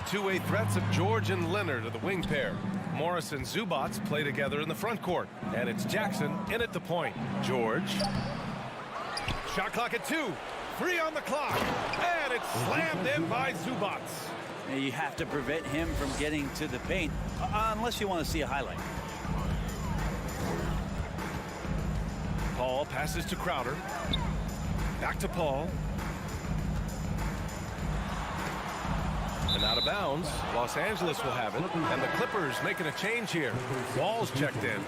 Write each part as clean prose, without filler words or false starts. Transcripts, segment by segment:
two-way threats of George and Leonard are the wing pair. Morris and Zubats play together in the front court. And it's Jackson in at the point. George. Shot clock at 2. 3 on the clock. And it's slammed in by Zubats. Now you have to prevent him from getting to the paint, unless you want to see a highlight. Paul passes to Crowder. Back to Paul. And out of bounds. Los Angeles will have it. And the Clippers making a change here. Wall's checked in.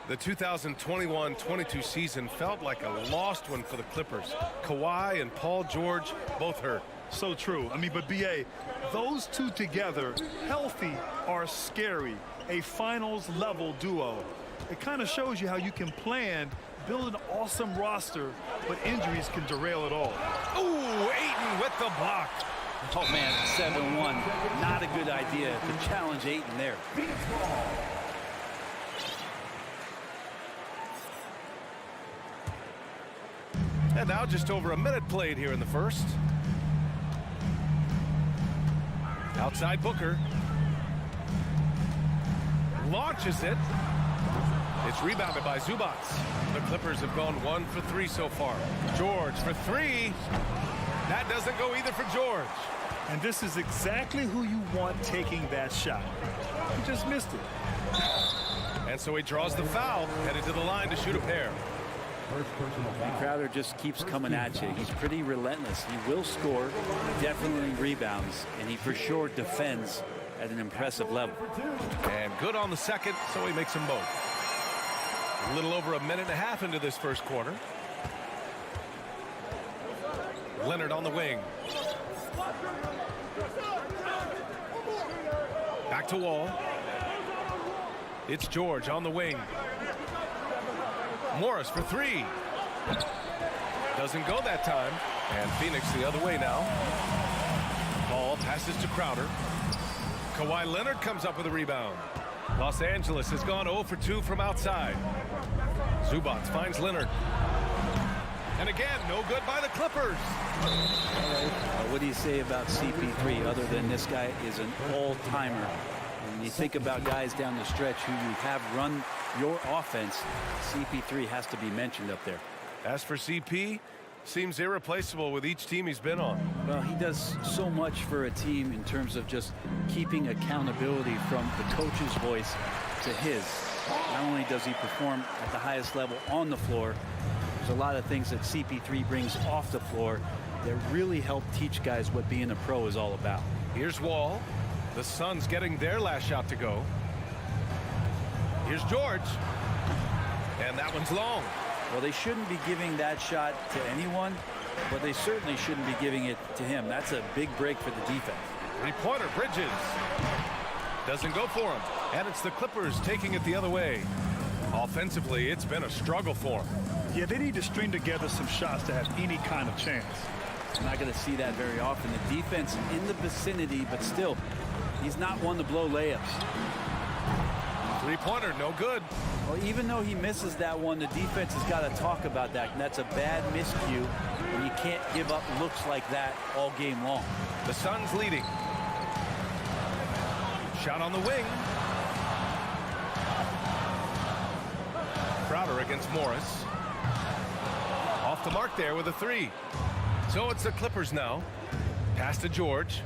The 2021-22 season felt like a lost one for the Clippers. Kawhi and Paul George both hurt. So true. I mean, but B.A., those two together, healthy, are scary. A finals-level duo. It kind of shows you how you can plan, build an awesome roster, but injuries can derail it all. Ooh, Ayton with the block. Oh, man, 7-1. Not a good idea to challenge Ayton there. And now just over a minute played here in the first. Outside Booker. Launches it. It's rebounded by Zubats. The Clippers have gone 1 for 3 so far. George for 3. That doesn't go either for George. And this is exactly who you want taking that shot. He just missed it. And so he draws the foul, headed to the line to shoot a pair. And Crowder just keeps coming at you. He's pretty relentless. He will score, definitely rebounds, and he for sure defends at an impressive level. And good on the second, so he makes them both. A little over a minute and a half into this first quarter. Leonard on the wing. Back to Wall. It's George on the wing. Morris for 3. Doesn't go that time. And Phoenix the other way now. Ball passes to Crowder. Kawhi Leonard comes up with a rebound. Los Angeles has gone 0 for 2 from outside. Zubats finds Leonard. And again, no good by the Clippers. What do you say about CP3 other than this guy is an all-timer? When you think about guys down the stretch who you have run your offense, CP3 has to be mentioned up there. As for CP, seems irreplaceable with each team he's been on. Well, he does so much for a team in terms of just keeping accountability from the coach's voice to his. Not only does he perform at the highest level on the floor, there's a lot of things that CP3 brings off the floor that really help teach guys what being a pro is all about. Here's Wall. The Suns getting their last shot to go. Here's George. And that one's long. Well, they shouldn't be giving that shot to anyone, but they certainly shouldn't be giving it to him. That's a big break for the defense. Three-pointer, Bridges. Doesn't go for him. And it's the Clippers taking it the other way. Offensively, it's been a struggle for him. Yeah, they need to string together some shots to have any kind of chance. I'm not going to see that very often. The defense in the vicinity, but still, he's not one to blow layups. Three-pointer, no good. Well, even though he misses that one, the defense has got to talk about that, and that's a bad miscue, and you can't give up looks like that all game long. The Suns leading. Shot on the wing. Crowder against Morris. Off the mark there with a 3. So it's the Clippers now. Pass to George.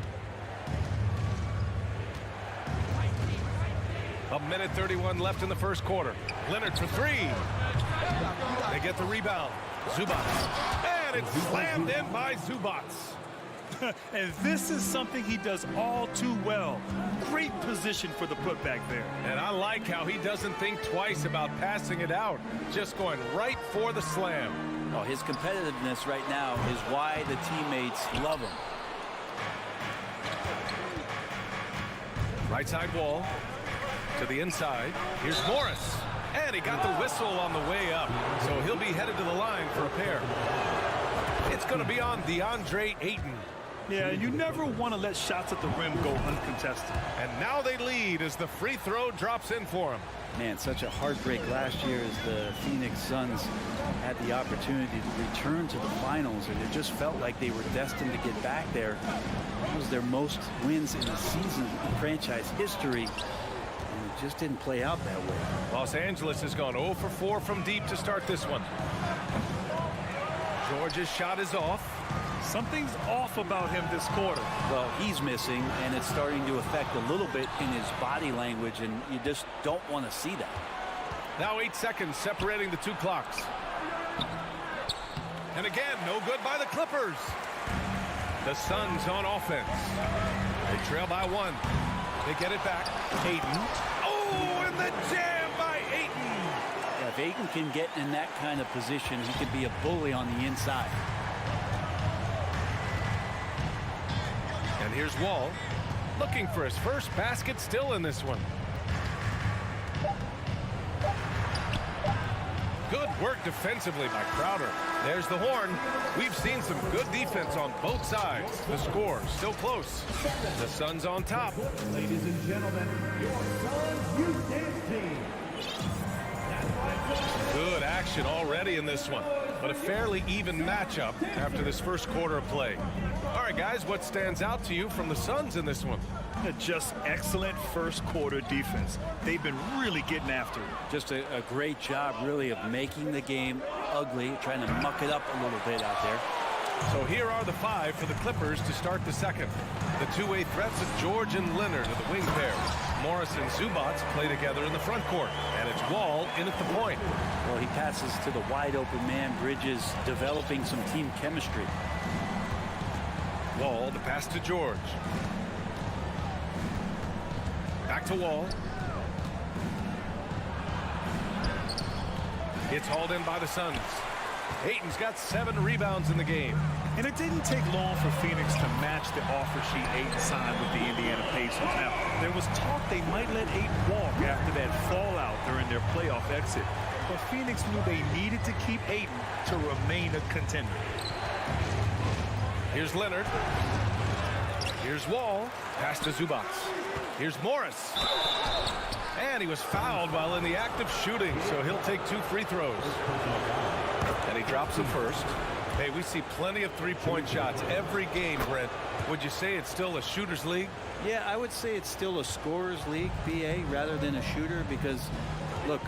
A minute 31 left in the first quarter. Leonard for 3. They get the rebound. Zubats. And it's slammed in by Zubats. And this is something he does all too well. Great position for the putback there. And I like how he doesn't think twice about passing it out. Just going right for the slam. Oh, his competitiveness right now is why the teammates love him. Right side Wall. To the inside. Here's Morris. And he got the whistle on the way up. So he'll be headed to the line for a pair. It's going to be on DeAndre Ayton. Yeah, you never want to let shots at the rim go uncontested. And now they lead as the free throw drops in for him. Man, such a heartbreak last year as the Phoenix Suns had the opportunity to return to the finals, and it just felt like they were destined to get back there. It was their most wins in a season in franchise history, and it just didn't play out that way. Los Angeles has gone 0 for 4 from deep to start this one. George's shot is off. Something's off about him this quarter. Well, he's missing, and it's starting to affect a little bit in his body language, and you just don't want to see that. Now 8 seconds separating the two clocks. And again, no good by the Clippers. The Suns on offense. They trail by 1. They get it back. Ayton. Oh, and the jam by Ayton. Yeah, if Ayton can get in that kind of position, he could be a bully on the inside. And here's Wall, looking for his first basket still in this one. Good work defensively by Crowder. There's the horn. We've seen some good defense on both sides. The score still close. The Suns on top. Ladies and gentlemen, your Suns Youth Dance Team. Good action already in this one, but a fairly even matchup after this first quarter of play. All right, guys, what stands out to you from the Suns in this one? Just excellent first quarter defense. They've been really getting after it. Just a great job, really, of making the game ugly, trying to muck it up a little bit out there. So here are the 5 for the Clippers to start the second. The two-way threats of George and Leonard are the wing pair. Morris and Zubac play together in the front court, and it's Wall in at the point. Well, he passes to the wide-open man. Bridges developing some team chemistry. Wall, the pass to George. Back to Wall. It's hauled in by the Suns. Ayton's got 7 rebounds in the game. And it didn't take long for Phoenix to match the offer sheet Ayton signed with the Indiana Pacers. Now, there was talk they might let Ayton walk after that fallout during their playoff exit. But Phoenix knew they needed to keep Ayton to remain a contender. Here's Leonard. Here's Wall. Pass to Zubac. Here's Morris. And he was fouled while in the act of shooting, so he'll take 2 free throws. And he drops the first. Hey, we see plenty of three-point shots every game, Brent. Would you say it's still a shooter's league? Yeah, I would say it's still a scorer's league, BA, rather than a shooter, because, look,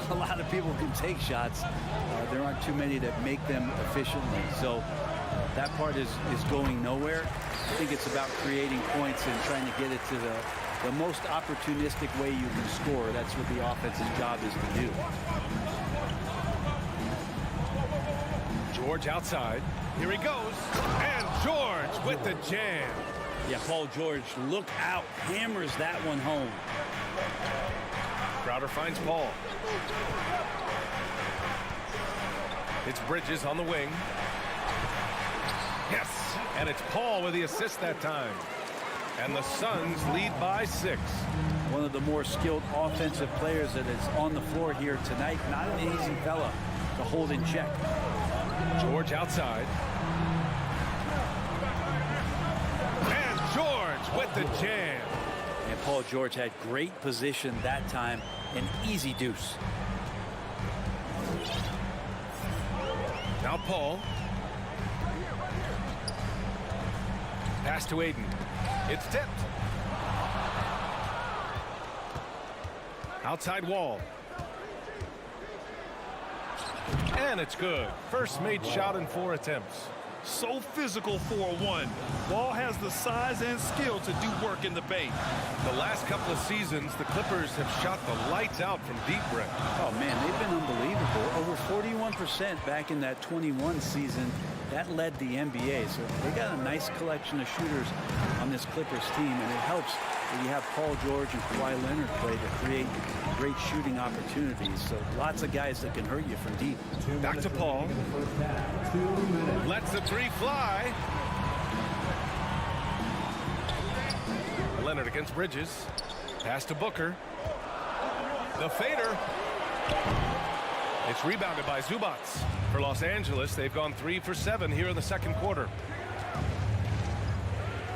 a lot of people can take shots. There aren't too many that make them efficiently. So that part is going nowhere. I think it's about creating points and trying to get it to the most opportunistic way you can score. That's what the offense's job is to do. George outside. Here he goes. And George with the jam. Yeah, Paul George, look out. Hammers that one home. Crowder finds Paul. It's Bridges on the wing. Yes, and it's Paul with the assist that time. And the Suns lead by 6. One of the more skilled offensive players that is on the floor here tonight. Not an easy fella to hold in check. George outside. And George with the jam. And Paul George had great position that time. An easy deuce. Now Paul. Pass to Ayton. It's tipped. Outside Wall. And it's good. First made shot in 4 attempts. So physical for a 1. Wall has the size and skill to do work in the paint. The last couple of seasons, the Clippers have shot the lights out from deep, Brent. Oh, man, they've been unbelievable. Over 41% back in that 21 season. That led the NBA. So they got a nice collection of shooters on this Clippers team, and it helps that you have Paul George and Kawhi Leonard play to create great shooting opportunities. So lots of guys that can hurt you from deep. Back to Paul. Lets the 3 fly. Leonard against Bridges. Pass to Booker. The fader. It's rebounded by Zubac. For Los Angeles, they've gone 3 for 7 here in the second quarter.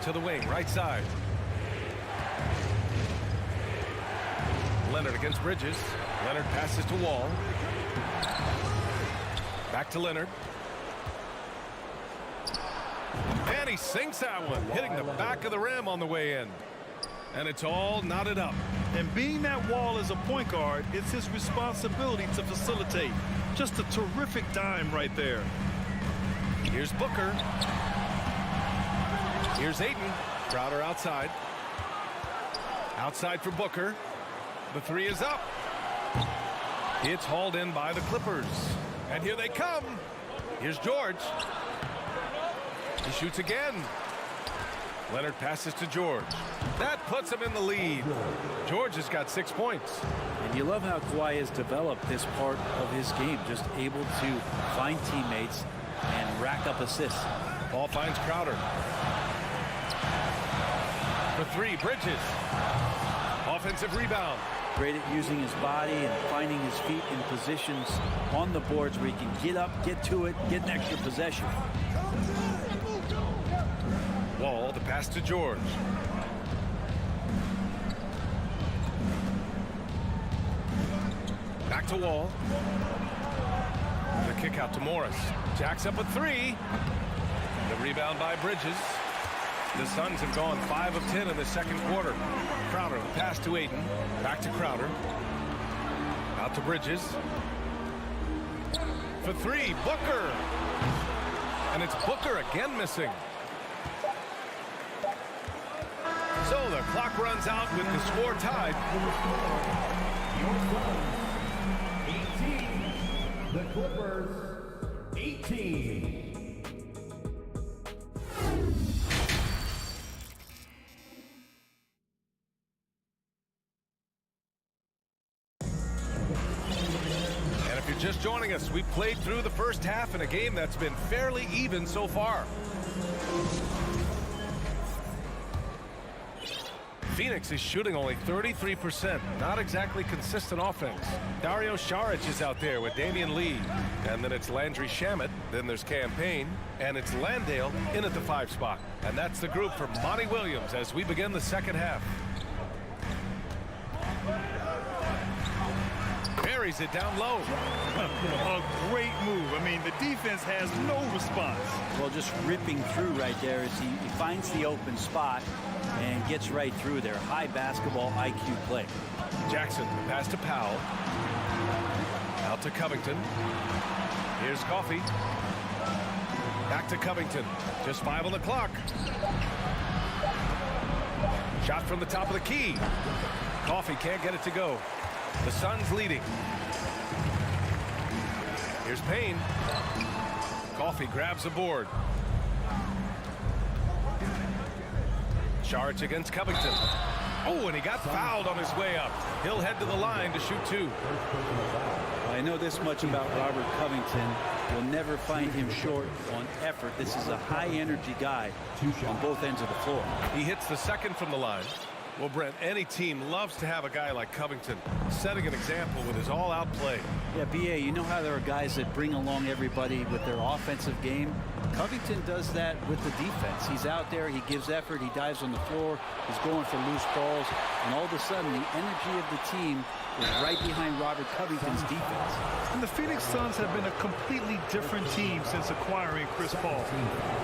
To the wing, right side. Leonard against Bridges. Leonard passes to Wall. Back to Leonard. And he sinks that one, hitting the back of the rim on the way in. And it's all knotted up. And being that wall as a point guard, it's his responsibility to facilitate. Just a terrific dime right there. Here's Booker. Here's Ayton. Crowder outside. Outside for Booker. The three is up. It's hauled in by the Clippers. And here they come. Here's George. He shoots again. Leonard passes to George. That puts him in the lead. George has got 6 points. And you love how Kawhi has developed this part of his game, just able to find teammates and rack up assists. Ball finds Crowder. For three, Bridges. Offensive rebound. Great at using his body and finding his feet in positions on the boards where he can get up, get to it, get an extra possession. Wall, the pass to George. Back to Wall. The kick out to Morris. Jacks up a three. The rebound by Bridges. The Suns have gone 5 of 10 in the second quarter. Crowder, the pass to Ayton. Back to Crowder. Out to Bridges. For three, Booker. And it's Booker again missing. So the clock runs out with the score tied. Your Suns, 18. The Clippers, 18. And if you're just joining us, we've played through the first half in a game that's been fairly even so far. Phoenix is shooting only 33%. Not exactly consistent offense. Dario Saric is out there with Damian Lee. And then it's Landry Shamet. Then there's Campaign. And it's Landale in at the 5 spot. And that's the group for Monty Williams as we begin the second half. Buries it down low. A great move. I mean, the defense has no response. Well, just ripping through right there as he finds the open spot and gets right through there. High basketball IQ play. Jackson, pass to Powell. Out to Covington. Here's Coffey. Back to Covington. Just 5 on the clock. Shot from the top of the key. Coffey can't get it to go. The Suns leading. Here's Payne. Coffey grabs the board. Saric against Covington. Oh, and he got fouled on his way up. He'll head to the line to shoot 2. I know this much about Robert Covington. You'll never find him short on effort. This is a high-energy guy on both ends of the floor. He hits the second from the line. Well, Brent, any team loves to have a guy like Covington setting an example with his all-out play. Yeah, B.A., you know how there are guys that bring along everybody with their offensive game? Covington does that with the defense. He's out there, he gives effort, he dives on the floor, he's going for loose balls, and all of a sudden the energy of the team is right behind Robert Covington's defense. And the Phoenix Suns have been a completely different team since acquiring Chris Paul.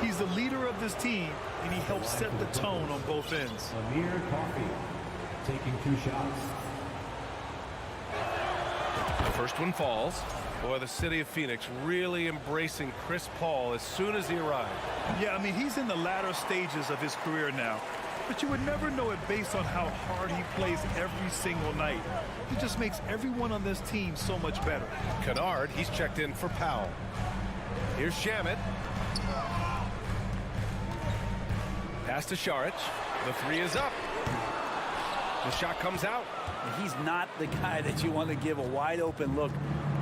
He's the leader of this team, and he helps set the tone on both ends. Amir Coffey taking 2 shots. The first one falls. Boy, the city of Phoenix really embracing Chris Paul as soon as he arrived. Yeah, I mean, he's in the latter stages of his career now. But you would never know it based on how hard he plays every single night. He just makes everyone on this team so much better. Kennard, he's checked in for Powell. Here's Shamet. Pass to Saric. The 3 is up. The shot comes out. And he's not the guy that you want to give a wide open look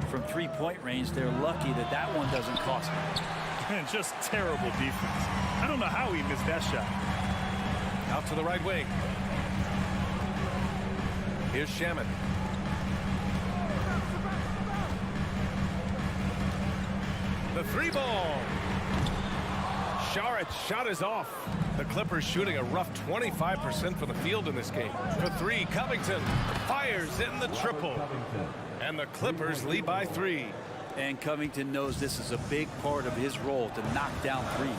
from 3-point range. They're lucky that that one doesn't cost them. And just terrible defense. I don't know how he missed that shot. Out to the right wing. Here's Shamet. The 3 ball. Saric shot is off. The Clippers shooting a rough 25% from the field in this game. For 3, Covington fires in the triple. And the Clippers lead by 3. And Covington knows this is a big part of his role to knock down threes.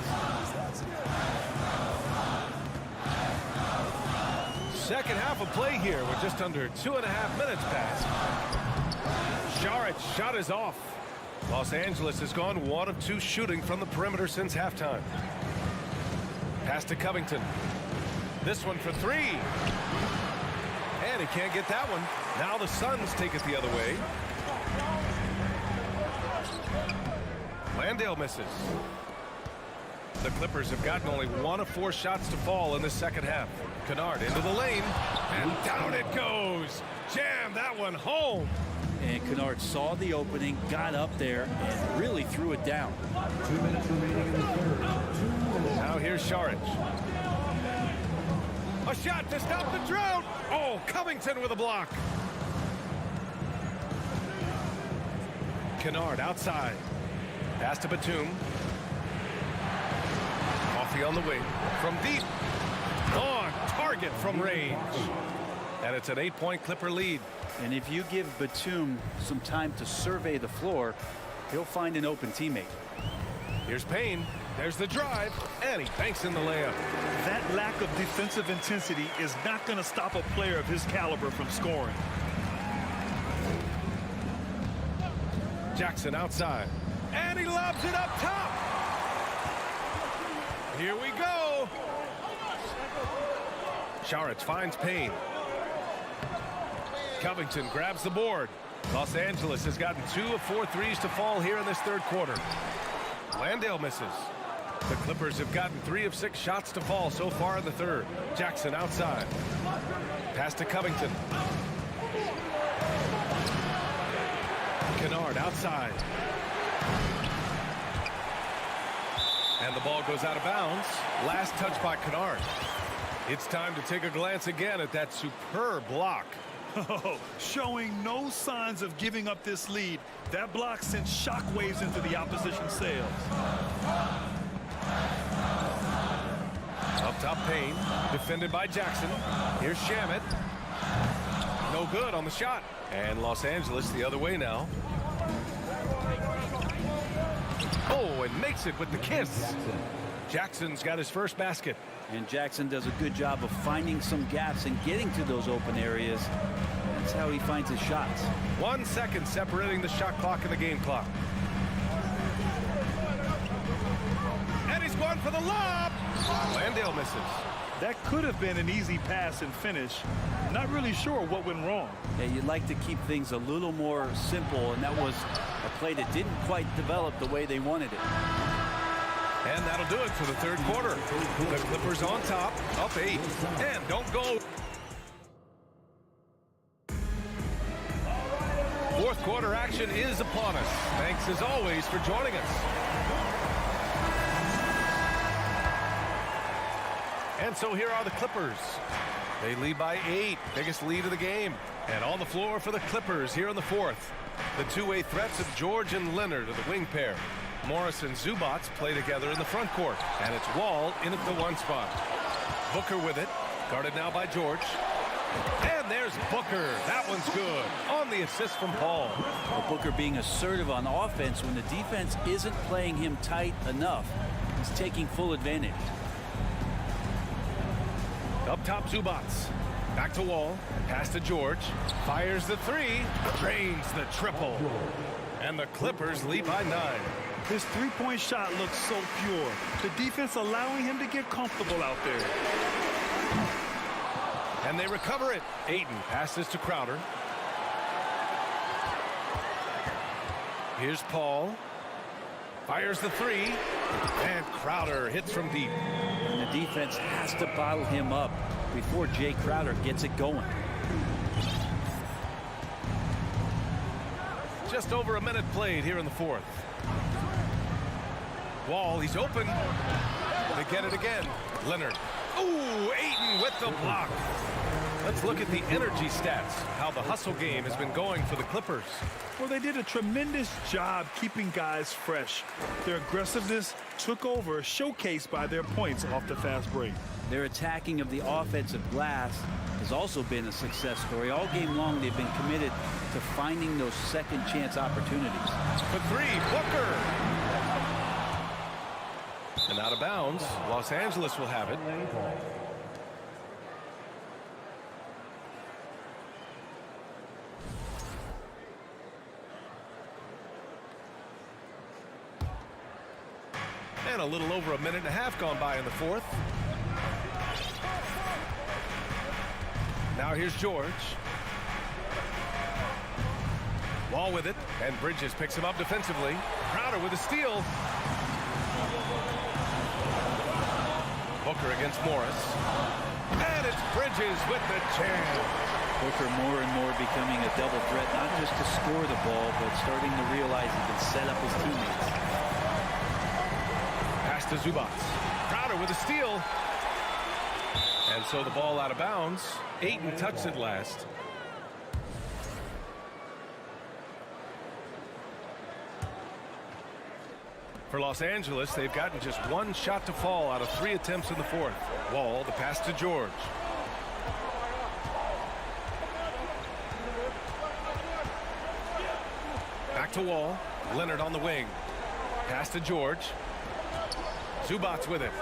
Second half of play here with just under 2.5 minutes passed. Sharic's shot is off. Los Angeles has gone 1 of 2 shooting from the perimeter since halftime. Pass to Covington. This one for 3. And he can't get that one. Now the Suns take it the other way. Landale misses. The Clippers have gotten only 1 of 4 shots to fall in the second half. Kennard into the lane, and down it goes. Jam that one home. And Kennard saw the opening, got up there, and really threw it down. 2 minutes remaining in the third. Now here's Šarić. A shot to stop the drought. Oh, Covington with a block. Kennard outside. Pass to Batum. Coffee on the wing. From deep. On target from range. And it's an 8-point Clipper lead. And if you give Batum some time to survey the floor, he'll find an open teammate. Here's Payne. There's the drive. And he banks in the layup. That lack of defensive intensity is not going to stop a player of his caliber from scoring. Jackson outside. And he lobs it up top. Here we go. Šarić finds Payne. Covington grabs the board. Los Angeles has gotten 2 of 4 threes to fall here in this third quarter. Landale misses. The Clippers have gotten 3 of 6 shots to fall so far in the third. Jackson outside. Pass to Covington. Kennard outside. And the ball goes out of bounds. Last touch by Kennard. It's time to take a glance again at that superb block. Showing no signs of giving up this lead. That block sent shockwaves into the opposition sails. Up top, Payne. Defended by Jackson. Here's Shamet. No good on the shot. And Los Angeles the other way now. Oh, and makes it with the kiss. Jackson's got his first basket. And Jackson does a good job of finding some gaps and getting to those open areas. That's how he finds his shots. 1 second separating the shot clock and the game clock. And he's going for the lob. Landale misses. That could have been an easy pass and finish. Not really sure what went wrong. Yeah, you'd like to keep things a little more simple, and that was a play that didn't quite develop the way they wanted it. And that'll do it for the third quarter. The Clippers on top, up 8. And don't go. Fourth quarter action is upon us. Thanks as always for joining us. And so here are the Clippers. They lead by 8, biggest lead of the game. And on the floor for the Clippers here in the fourth. The two-way threats of George and Leonard are the wing pair. Morris and Zubac play together in the front court. And it's Wall in at the 1 spot. Booker with it, guarded now by George. And there's Booker. That one's good. On the assist from Paul. Well, Booker being assertive on offense when the defense isn't playing him tight enough. He's taking full advantage. Up top, Zubac. Back to Wall. Pass to George. Fires the 3. Drains the triple. And the Clippers lead by 9. His three-point shot looks so pure. The defense allowing him to get comfortable out there. And they recover it. Ayton passes to Crowder. Here's Paul. Fires the 3. And Crowder hits from deep. And the defense has to bottle him up before Jay Crowder gets it going. Just over a minute played here in the fourth. Wall, he's open. They get it again. Leonard. Ooh, Ayton with the block. Let's look at the energy stats, how the hustle game has been going for the Clippers. Well, they did a tremendous job keeping guys fresh. Their aggressiveness took over, showcased by their points off the fast break. Their attacking of the offensive glass has also been a success story. All game long, they've been committed to finding those second chance opportunities. For three, Booker. And out of bounds, Los Angeles will have it. And a little over a minute and a half gone by in the fourth. Now here's George. Wall with it, and Bridges picks him up defensively. Crowder with a steal. Booker against Morris. And it's Bridges with the jam. Booker more and more becoming a double threat, not just to score the ball, but starting to realize he can set up his teammates. Pass to Zubac. Crowder with a steal. And so the ball out of bounds. Ayton touched it last. For Los Angeles, they've gotten just one shot to fall out of 3 attempts in the fourth. Wall, the pass to George. Back to Wall. Leonard on the wing. Pass to George. Zubac with it.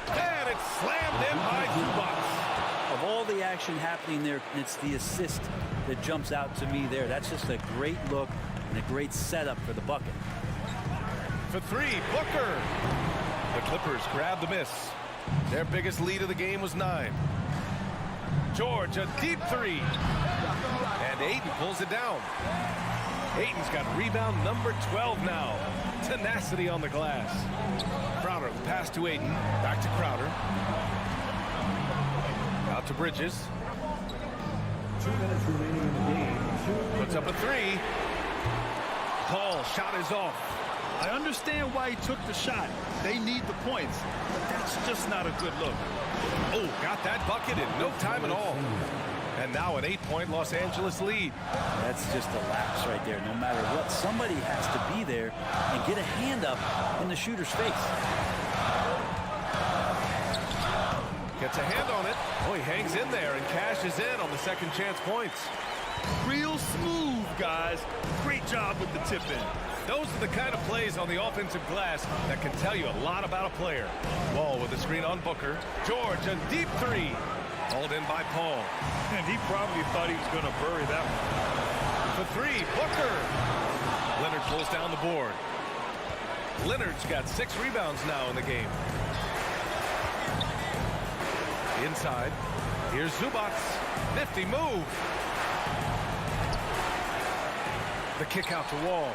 And it's slammed in by Zubac. Of all the action happening there, it's the assist that jumps out to me there. That's just a great look and a great setup for the bucket. For three, Booker. The Clippers grab the miss. Their biggest lead of the game was 9. George, a deep three. And Ayton pulls it down. Ayton's got rebound number 12 now. Tenacity on the glass. Crowder, the pass to Ayton. Back to Crowder. Out to Bridges. 2 minutes remaining in the game. Puts up a three. Paul, shot is off. I understand why he took the shot. They need the points, but that's just not a good look. Oh, got that bucket in no time at all. And now an 8-point Los Angeles lead. That's just a lapse right there. No matter what, somebody has to be there and get a hand up in the shooter's face. Gets a hand on it. Oh, he hangs in there and cashes in on the second chance points. Real smooth, guys. Great job with the tip-in. Those are the kind of plays on the offensive glass that can tell you a lot about a player. Wall with the screen on Booker. George, a deep three. Hauled in by Paul. And he probably thought he was going to bury that one. For three, Booker. Leonard pulls down the board. Leonard's got 6 rebounds now in the game. Inside. Here's Zubac. Nifty move. The kick out to Wall.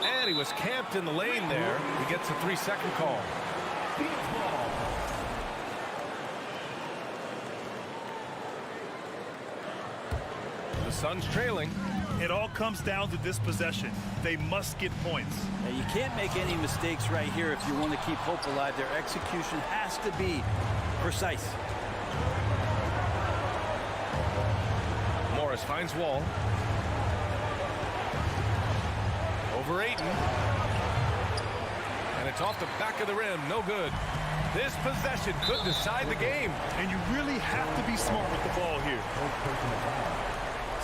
And he was camped in the lane there. He gets a 3-second call. The Suns trailing. It all comes down to this possession. They must get points. Now, you can't make any mistakes right here if you want to keep hope alive. Their execution has to be precise. Morris finds Wall. Over Ayton. And it's off the back of the rim. No good. This possession could decide the game. And you really have to be smart with the ball here.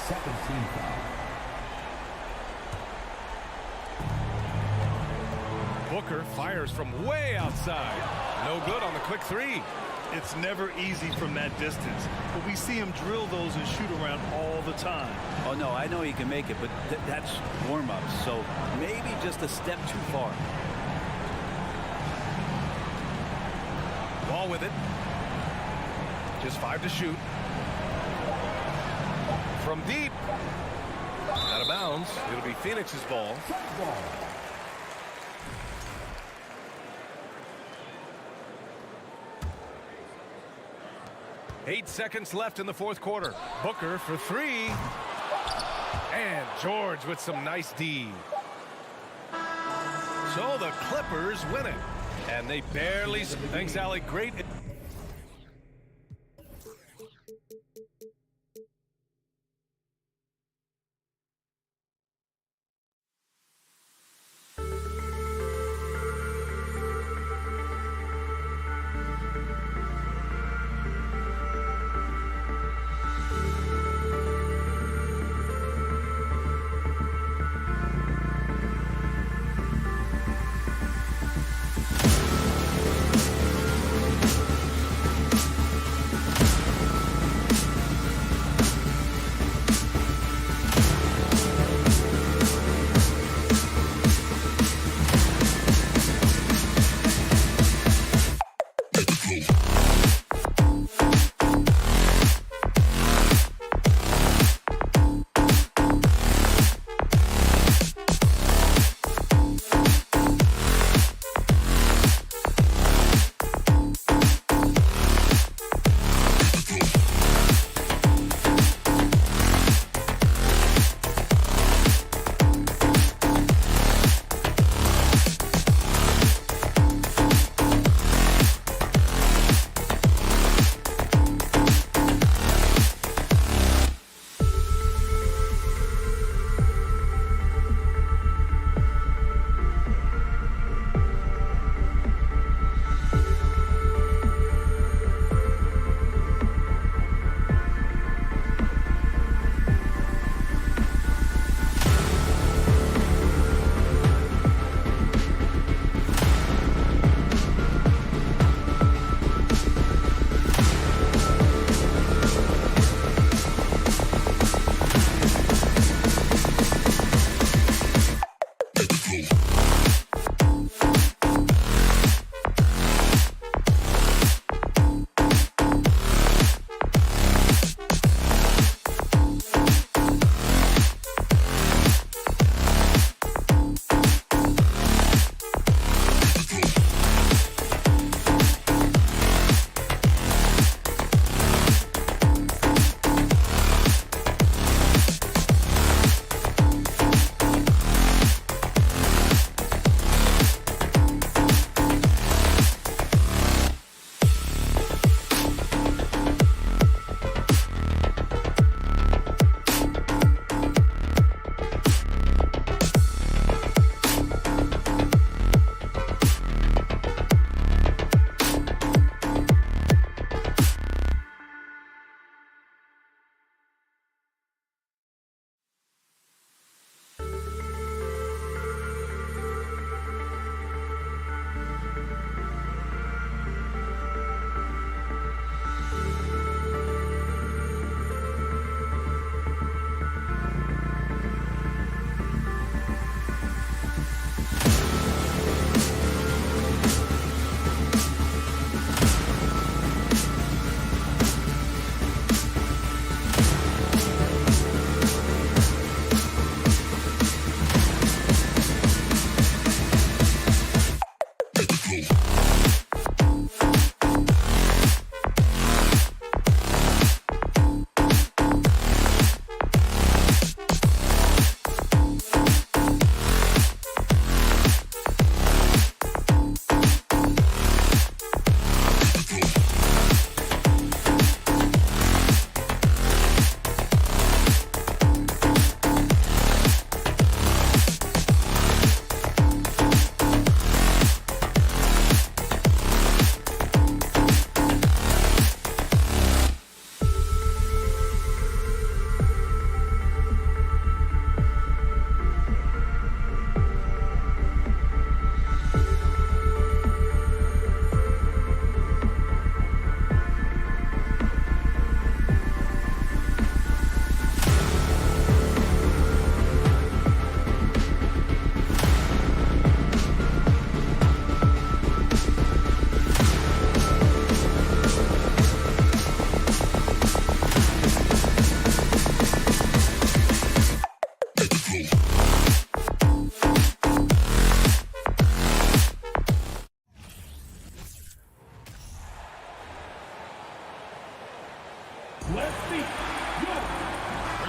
Second team foul. Booker fires from way outside. No good on the quick three. It's never easy from that distance, but we see him drill those and shoot around all the time. Oh, no, I know he can make it, but that's warm-ups, so maybe just a step too far. Wall with it. Just 5 to shoot. From deep. Out of bounds. It'll be Phoenix's ball. 8 seconds left in the fourth quarter. Booker for 3. And George with some nice D. So the Clippers win it. And they barely... Thanks, Allie. Great.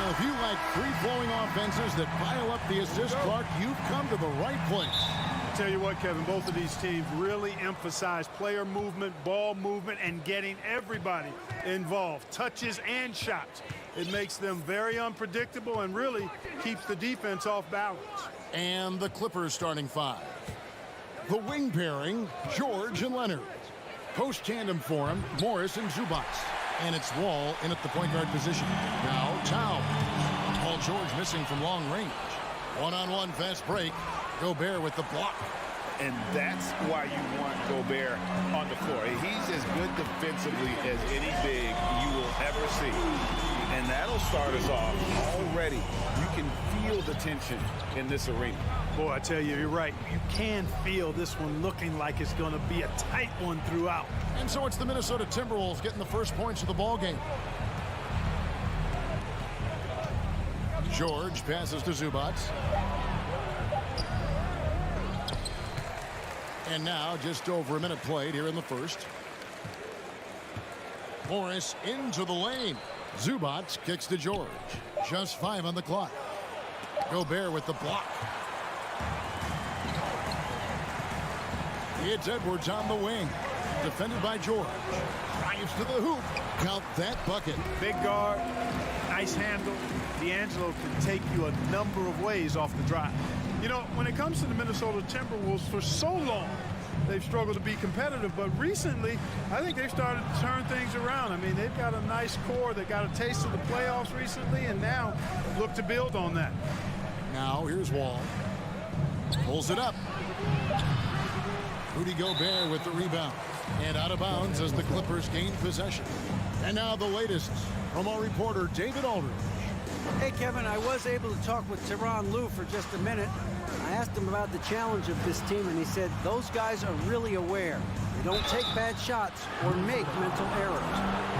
Well, if you like free-flowing offenses that pile up the assist clock, you've come to the right place. tell you what, Kevin, both of these teams really emphasize player movement, ball movement, and getting everybody involved, touches and shots. It makes them very unpredictable and really keeps the defense off balance. And the Clippers starting five. The wing pairing, George and Leonard. Post tandem for him, Morris and Zubac. And it's Wall in at the point guard position. Now Towns. Paul George missing from long range. One-on-one fast break. Gobert with the block. And that's why you want Gobert on the floor. He's as good defensively as any big you will ever see. And that'll start us off already. You can feel the tension in this arena. Boy, I tell you, you're right. You can feel this one looking like it's going to be a tight one throughout. And so it's the Minnesota Timberwolves getting the first points of the ball game. George passes to Zubac. And now just over a minute played here in the first. Morris into the lane. Zubac kicks to George. Just 5 on the clock. Gobert with the block. It's Edwards on the wing. Defended by George. Drives to the hoop. Count that bucket. Big guard, nice handle. D'Angelo can take you a number of ways off the drive. You know, when it comes to the Minnesota Timberwolves, for so long, they've struggled to be competitive. But recently, I think they've started to turn things around. I mean, they've got a nice core. They got a taste of the playoffs recently, and now look to build on that. Now, here's Wall. Pulls it up. Rudy Gobert with the rebound. And out of bounds as the Clippers gain possession. And now the latest from our reporter, David Aldridge. Hey, Kevin, I was able to talk with Tyronn Lue for just a minute. I asked him about the challenge of this team, and he said those guys are really aware. They don't take bad shots or make mental errors.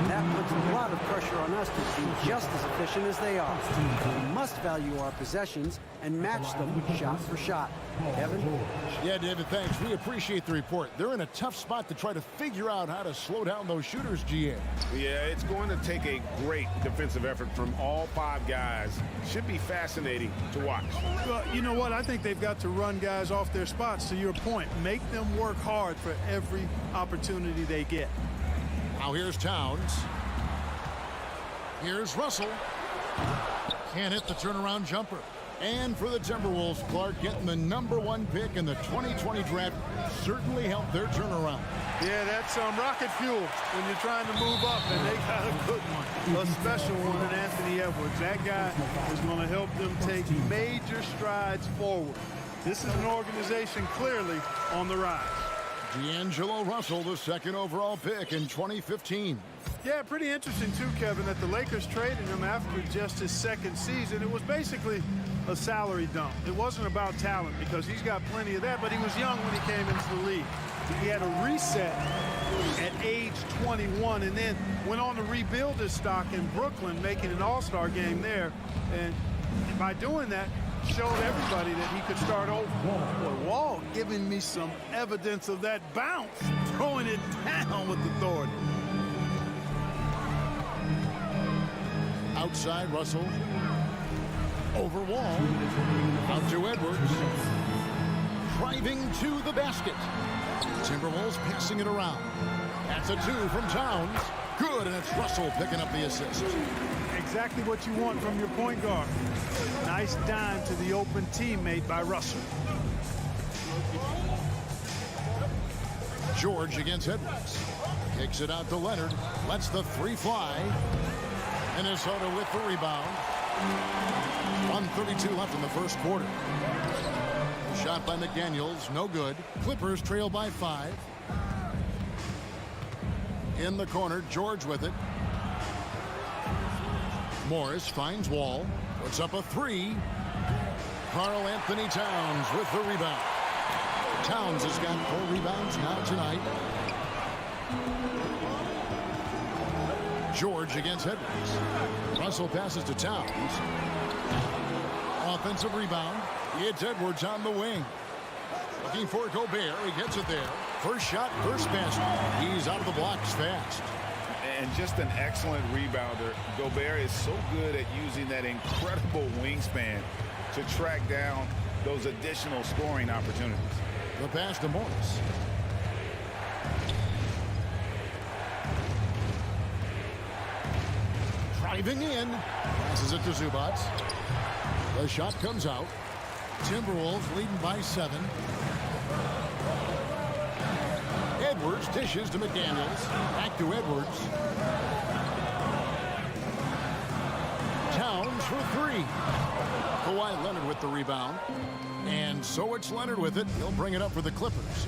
That puts a lot of pressure on us to be just as efficient as they are. We must value our possessions and match them shot for shot. Kevin? Yeah, David, thanks. We appreciate the report. They're in a tough spot to try to figure out how to slow down those shooters, GA. Yeah, it's going to take a great defensive effort from all 5 guys. Should be fascinating to watch. Well, you know what? I think they've got to run guys off their spots, to your point. Make them work hard for every opportunity they get. Now here's Towns. Here's Russell. Can't hit the turnaround jumper. And for the Timberwolves, Clark getting the #1 pick in the 2020 draft certainly helped their turnaround. Yeah, that's rocket fuel when you're trying to move up, and they got a good one, a special one in Anthony Edwards. That guy is going to help them take major strides forward. This is an organization clearly on the rise. D'Angelo Russell, the 2nd overall pick in 2015. Yeah, pretty interesting too, Kevin, that the Lakers traded him after just his 2nd season. It was basically a salary dump. It wasn't about talent because he's got plenty of that, but he was young when he came into the league. He had a reset at age 21 and then went on to rebuild his stock in Brooklyn, making an all-star game there. And by doing that, showed everybody that he could start over. Boy, Wall giving me some evidence of that bounce, throwing it down with authority. Outside Russell. Over Wall. Out to Edwards. Driving to the basket. Timberwolves passing it around. That's a 2 from Towns. Good, and it's Russell picking up the assist. Exactly what you want from your point guard. Nice dime to the open teammate by Russell. George against Edwards. Kicks it out to Leonard. Lets the 3 fly. Minnesota with the rebound. 1:32 left in the first quarter. Shot by McDaniels, no good. Clippers trail by 5. In the corner, George with it. Morris finds Wall. Puts up a 3. Karl Anthony Towns with the rebound. Towns has got 4 rebounds now tonight. George against Edwards. Russell passes to Towns. Offensive rebound. It's Edwards on the wing. Looking for Gobert. He gets it there. First shot, first basket. He's out of the blocks fast. And just an excellent rebounder. Gobert is so good at using that incredible wingspan to track down those additional scoring opportunities. The pass to Morris. Driving in. Passes it to Zubats. The shot comes out. Timberwolves leading by 7. Edwards dishes to McDaniels. Back to Edwards. Towns for 3. Kawhi Leonard with the rebound. And so it's Leonard with it. He'll bring it up for the Clippers.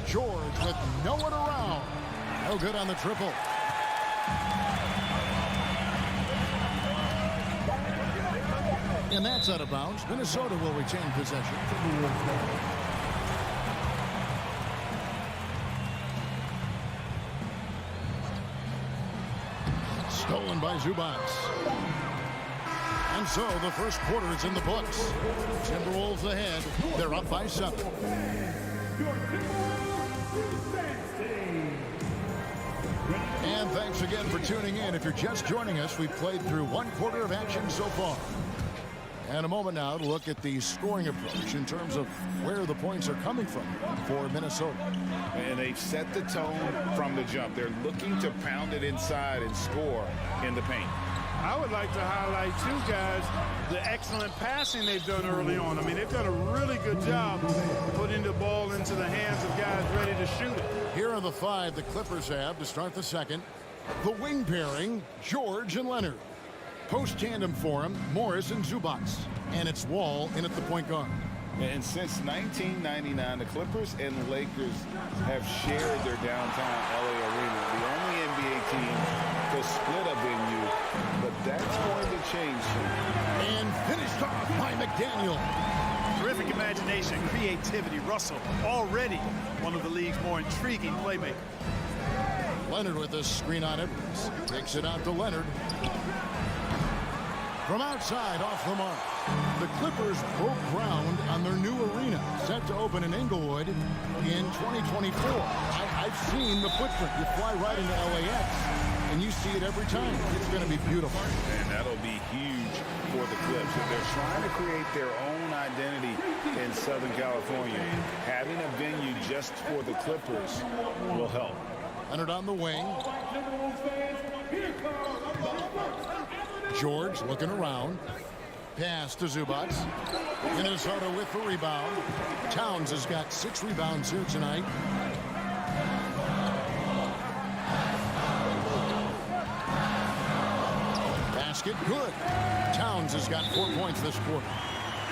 George with no one around. No good on the triple. And that's out of bounds. Minnesota will retain possession. Stolen by Zubats. And so the first quarter is in the books. Timberwolves ahead. They're up by 7. And thanks again for tuning in. If you're just joining us, we've played through 1 quarter of action so far. And a moment now to look at the scoring approach in terms of where the points are coming from for Minnesota. And they've set the tone from the jump. They're looking to pound it inside and score in the paint. I would like to highlight, too, guys, the excellent passing they've done early on. I mean, they've done a really good job putting the ball into the hands of guys ready to shoot it. Here are the 5 the Clippers have to start the second. The wing pairing, George and Leonard. Post tandem for him, Morris and Zubats. And it's Wall in at the point guard. And since 1999, the Clippers and the Lakers have shared their downtown LA arena. The only NBA team to split a venue, but that's going to change soon. And finished off by McDaniel. Terrific imagination, creativity. Russell, already one of the league's more intriguing playmakers. Leonard with a screen on Edwards. Takes it out to Leonard. From outside, off the mark. The Clippers broke ground on their new arena, set to open in Inglewood in 2024. I've seen the footprint. You fly right into LAX, and you see it every time. It's going to be beautiful. And that'll be huge for the Clips. If they're trying to create their own identity in Southern California, having a venue just for the Clippers will help. Leonard on the wing. George looking around. Pass to Zubats. Minnesota with the rebound. Towns has got 6 rebounds here tonight. Basket good. Towns has got 4 points this quarter.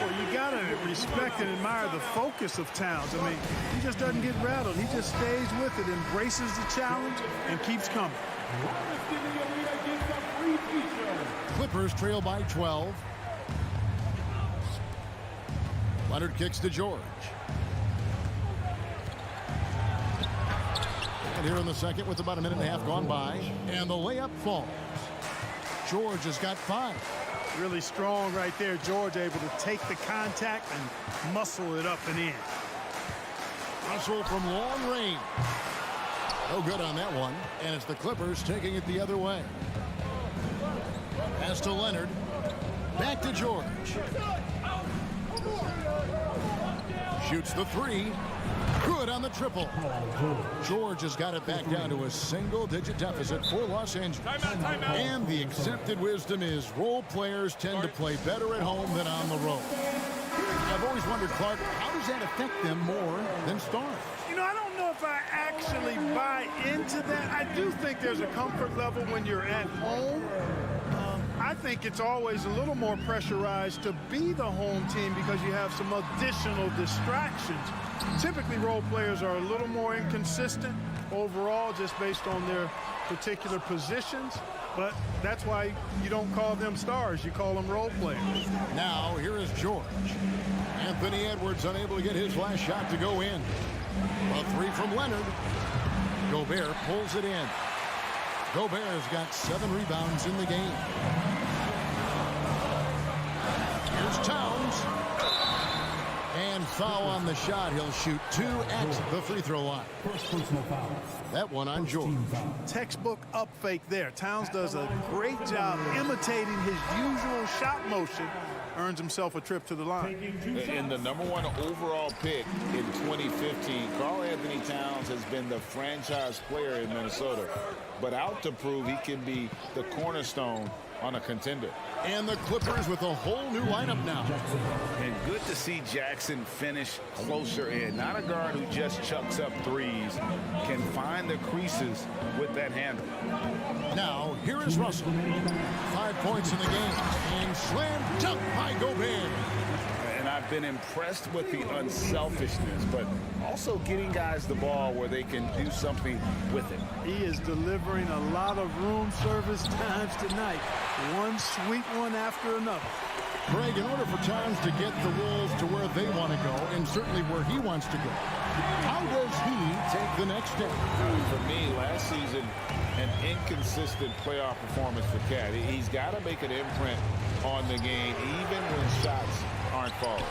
Well, you got to respect and admire the focus of Towns. I mean, he just doesn't get rattled. He just stays with it, embraces the challenge, and keeps coming. Clippers trail by 12. Leonard kicks to George. And here in the second with about a minute and a half gone by. And the layup falls. George has got 5. Really strong right there. George able to take the contact and muscle it up and in. Russell from long range. No good on that one. And it's the Clippers taking it the other way. Pass to Leonard. Back to George. Shoots the 3. Good on the triple. George has got it back down to a single-digit deficit for Los Angeles. And the accepted wisdom is role players tend to play better at home than on the road. I've always wondered, Clark, how does that affect them more than stars? You know, I don't know if I actually buy into that. I do think there's a comfort level when you're at home. I think it's always a little more pressurized to be the home team because you have some additional distractions. Typically, role players are a little more inconsistent overall just based on their particular positions. But that's why you don't call them stars. You call them role players. Now, here is George. Anthony Edwards unable to get his last shot to go in. A 3 from Leonard. Gobert pulls it in. Gobert's got 7 rebounds in the game. Here's Towns. And foul on the shot. He'll shoot 2 at the free throw line. First personal foul. That one on George. Textbook up fake there. Towns does a great job imitating his usual shot motion earns himself a trip to the line. And the #1 overall pick in 2015, Karl Anthony Towns has been the franchise player in Minnesota, but out to prove he can be the cornerstone on a contender. And the Clippers with a whole new lineup now. And good to see Jackson finish closer in. Not a guard who just chucks up threes, can find the creases with that handle. Now, here is Russell. 5 points in the game. And slam dunk by Gobert. And I've been impressed with the unselfishness, but also getting guys the ball where they can do something with it. He is delivering a lot of room service times tonight. One sweet one after another. Greg, in order for Towns to get the Wolves to where they want to go, and certainly where he wants to go, how does he take the next step? For me, last season, an inconsistent playoff performance for Cat. He's got to make an imprint on the game, even when shots aren't falling.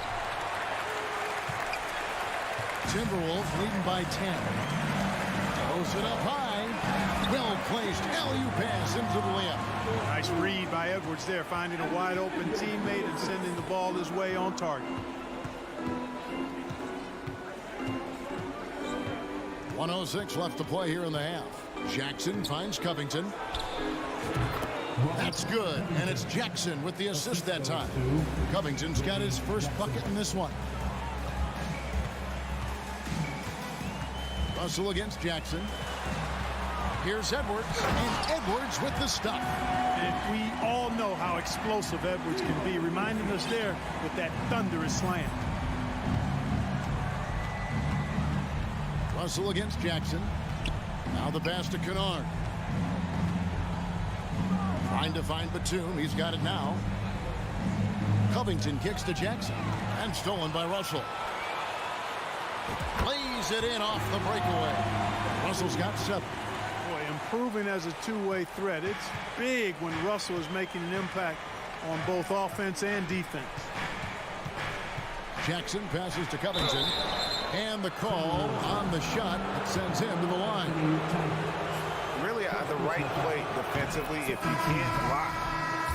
Timberwolves leading by 10. Throws it up high. Well-placed alley-oop pass into the layup. Nice read by Edwards there, finding a wide-open teammate and sending the ball his way on target. 1:06 left to play here in the half. Jackson finds Covington. That's good, and it's Jackson with the assist that time. Covington's got his first bucket in this one. Russell against Jackson. Here's Edwards, and Edwards with the stop. And we all know how explosive Edwards can be, reminding us there with that thunderous slam. Russell against Jackson. Now the pass to Kennard. Trying to find Batum. He's got it now. Covington kicks to Jackson. And stolen by Russell. Lays it in off the breakaway. Russell's got 7. Boy, improving as a two-way threat. It's big when Russell is making an impact on both offense and defense. Jackson passes to Covington. And the call on the shot that sends him to the line. Really the right play defensively. If you can't block,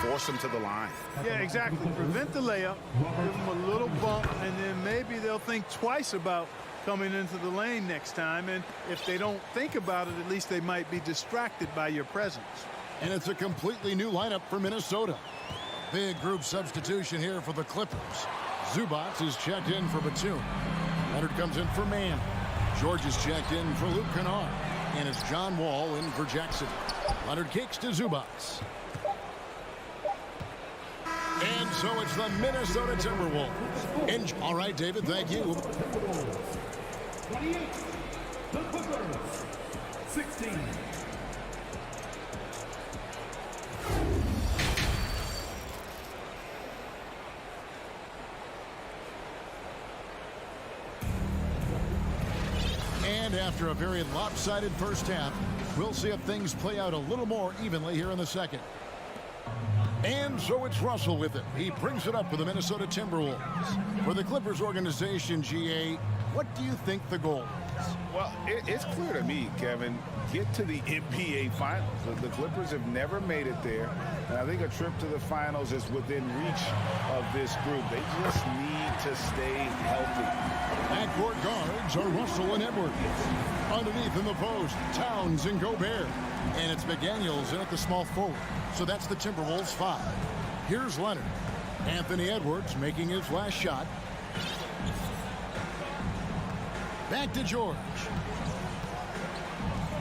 force him to the line. Yeah, exactly. Prevent the layup, give them a little bump, and then maybe they'll think twice about coming into the lane next time. And if they don't think about it, at least they might be distracted by your presence. And it's a completely new lineup for Minnesota. Big group substitution here for the Clippers. Zubac is checked in for Batum. Leonard comes in for Mann. George is checked in for Luke Kennard. And it's John Wall in for Jackson. Leonard kicks to Zubac. And so it's the Minnesota Timberwolves. And all right, David, thank you. 28, the Clippers, 16. And after a very lopsided first half, we'll see if things play out a little more evenly here in the second. And so it's Russell with it. He brings it up for the Minnesota Timberwolves. For the Clippers organization, GA, what do you think the goal is? Well, it's clear to me, Kevin, get to the NBA Finals. The Clippers have never made it there. And I think a trip to the Finals is within reach of this group. They just need to stay healthy. Backcourt guards are Russell and Edwards. Underneath in the post, Towns and Gobert. And it's McDaniels in at the small forward. So that's the Timberwolves 5. Here's Leonard. Anthony Edwards making his last shot. Back to George.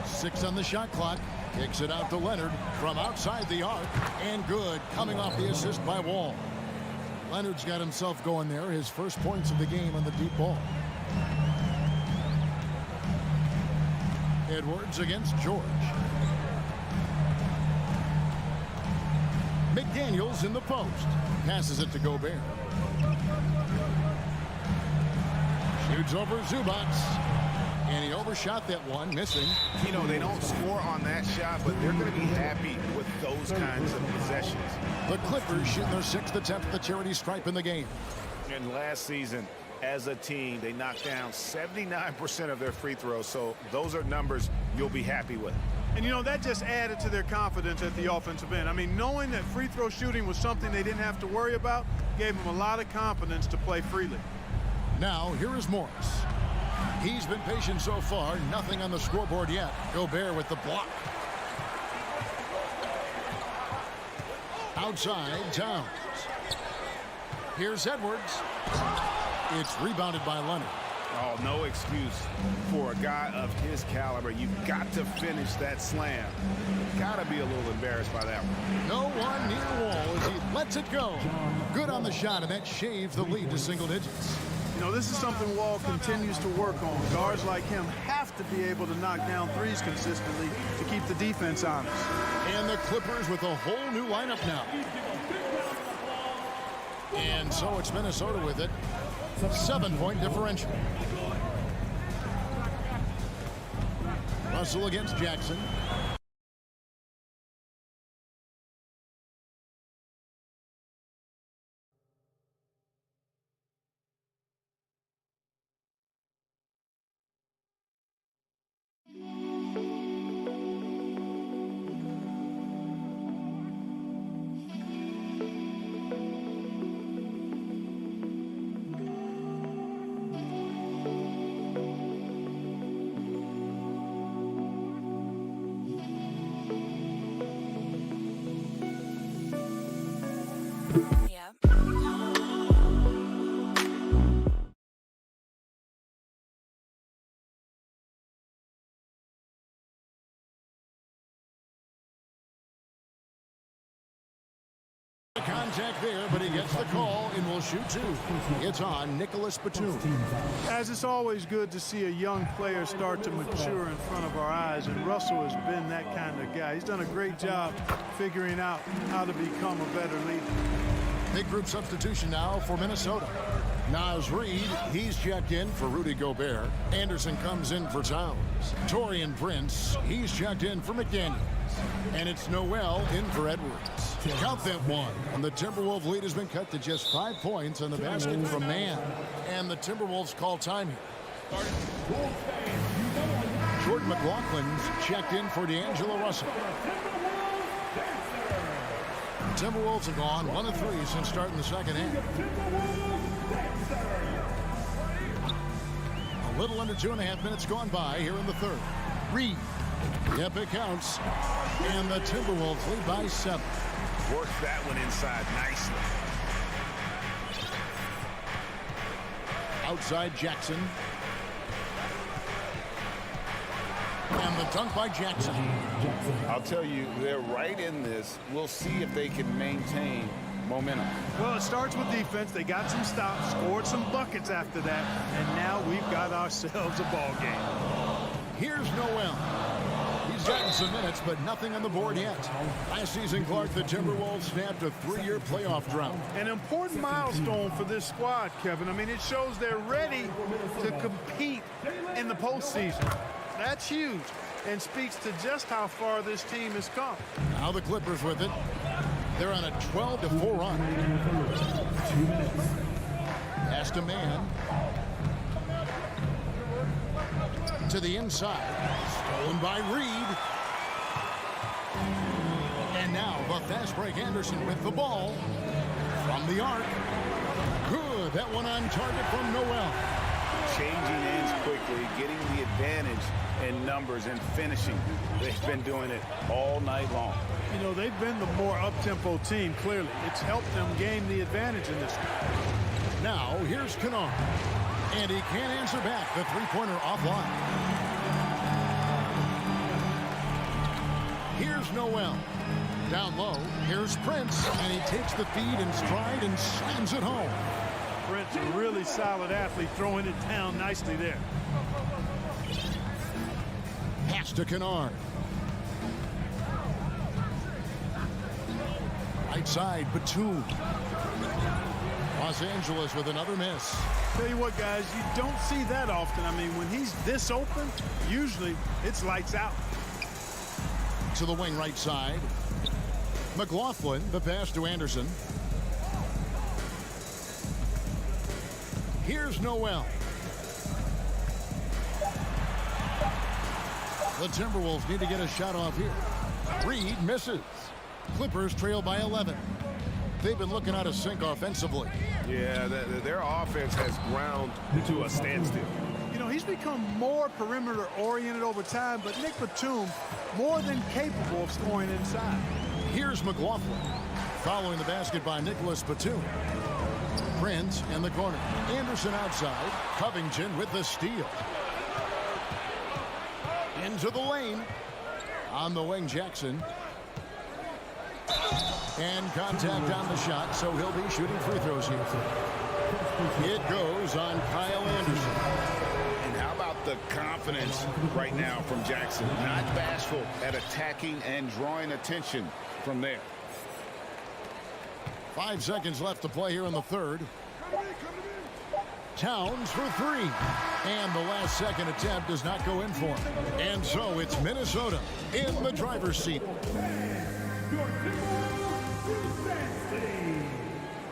6 on the shot clock. Kicks it out to Leonard from outside the arc. And good, coming off the assist by Wall. Leonard's got himself going there. His first points of the game on the deep ball. Edwards against George. McDaniels in the post. Passes it to Gobert. Shoots over Zubac. And he overshot that one, missing. You know, they don't score on that shot, but they're going to be happy with those kinds of possessions. The Clippers shooting their 6th attempt at the charity stripe in the game. And last season, as a team, they knocked down 79% of their free throws, so those are numbers you'll be happy with. And, you know, that just added to their confidence at the offensive end. I mean, knowing that free throw shooting was something they didn't have to worry about gave them a lot of confidence to play freely. Now, here is Morris. He's been patient so far. Nothing on the scoreboard yet. Gobert with the block. Outside, Towns. Here's Edwards. It's rebounded by Leonard. Oh, no excuse for a guy of his caliber. You've got to finish that slam. Got to be a little embarrassed by that one. No one near the wall as he lets it go. Good on the shot, and that shaves the lead to single digits. You know, this is something Wall continues to work on. Guards like him have to be able to knock down threes consistently to keep the defense honest. And the Clippers with a whole new lineup now. And so it's Minnesota with it. 7-point differential. Russell against Jackson. Contact there, but he gets the call and will shoot two. It's on Nicholas Batum. As it's always good to see a young player start to mature in front of our eyes, and Russell has been that kind of guy. He's done a great job figuring out how to become a better leader. Big group substitution now for Minnesota. Naz Reid, he's checked in for Rudy Gobert. Anderson comes in for Towns. Taurean Prince, he's checked in for McDaniels. And it's Noel in for Edwards. Count that one. And the Timberwolves lead has been cut to just 5 points on the basket from Mann. And the Timberwolves call time here. Jordan McLaughlin's checked in for D'Angelo Russell. Timberwolves have gone 1 of 3 since starting the second half. A little under 2.5 minutes gone by here in the third. Reed. Yep, it counts. And the Timberwolves lead by 7. Works that one inside nicely. Outside Jackson. And the dunk by Jackson. I'll tell you, they're right in this. We'll see if they can maintain momentum. Well, it starts with defense. They got some stops, scored some buckets after that, and now we've got ourselves a ball game. Here's Noel. He's gotten some minutes, but nothing on the board yet. Last season, Clark, the Timberwolves snapped a 3-year playoff drought. An important milestone for this squad, Kevin. I mean, it shows they're ready to compete in the postseason. That's huge and speaks to just how far this team has come. Now the Clippers with it. They're on a 12-4 run. Pass to Mann. To the inside. Stolen by Reed. And now the fast break Anderson with the ball. From the arc. Good. That one on target from Noel. Changing ends quickly, getting the advantage in numbers and finishing. They've been doing it all night long. You know, they've been the more up-tempo team, clearly. It's helped them gain the advantage in this game. Now, here's Kennard. And he can't answer back. The three-pointer offline. Here's Noel. Down low, here's Prince. And he takes the feed in stride and slams it home. Prince, a really solid athlete, throwing it down nicely there. Pass to Kennard. Right side, Batum. Los Angeles with another miss. Tell you what, guys, you don't see that often. I mean, when he's this open, usually it's lights out. To the wing right side. McLaughlin, the pass to Anderson. Here's Noel. The Timberwolves need to get a shot off here. Reed misses. Clippers trail by 11. They've been looking out of sync offensively. Yeah, their offense has ground to a standstill. You know, he's become more perimeter-oriented over time, but Nick Batum more than capable of scoring inside. Here's McLaughlin. Following the basket by Nicholas Batum. Prince in the corner. Anderson outside. Covington with the steal. Into the lane. On the wing, Jackson. And contact on the shot, so he'll be shooting free throws here. It goes on Kyle Anderson. And how about the confidence right now from Jackson? Not bashful at attacking and drawing attention from there. 5 seconds left to play here in the third. Towns for 3. And the last second attempt does not go in for him. And so it's Minnesota in the driver's seat.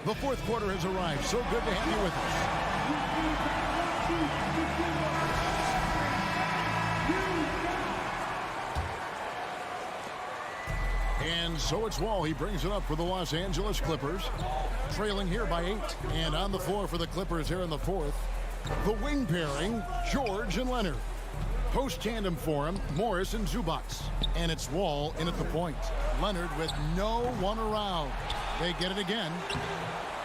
The fourth quarter has arrived. So good to have you with us. And so it's Wall. He brings it up for the Los Angeles Clippers. Trailing here by 8. And on the floor for the Clippers here in the fourth. The wing pairing, George and Leonard. Post tandem for him, Morris and Zubac. And it's Wall in at the point. Leonard with no one around. They get it again.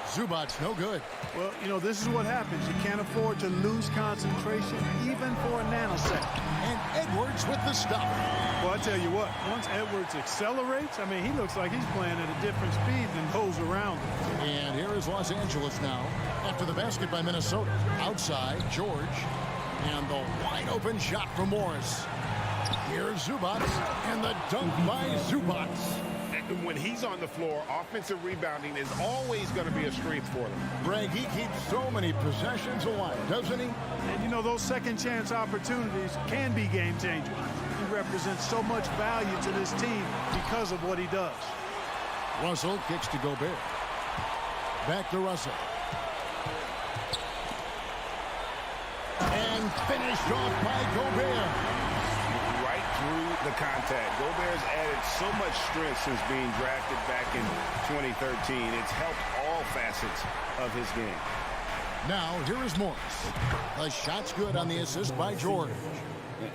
Zubac no good. Well, you know, this is what happens. You can't afford to lose concentration even for a nanosecond. And Edwards with the stop. Well, I tell you what, once Edwards accelerates, I mean, he looks like he's playing at a different speed than those around him. And here is Los Angeles now after the basket by Minnesota. Outside, George. And the wide open shot from Morris. Here's Zubac. And the dunk by Zubac. When he's on the floor, offensive rebounding is always going to be a strength for them. Greg, he keeps so many possessions alive, doesn't he? And, you know, those second chance opportunities can be game changers. He represents so much value to this team because of what he does. Russell kicks to Gobert. Back to Russell. And finished off by Gobert. Right through the contact. Gobert's added so much strength since being drafted back in 2013. It's helped all facets of his game. Now, here is Morris. The shot's good on the assist by George.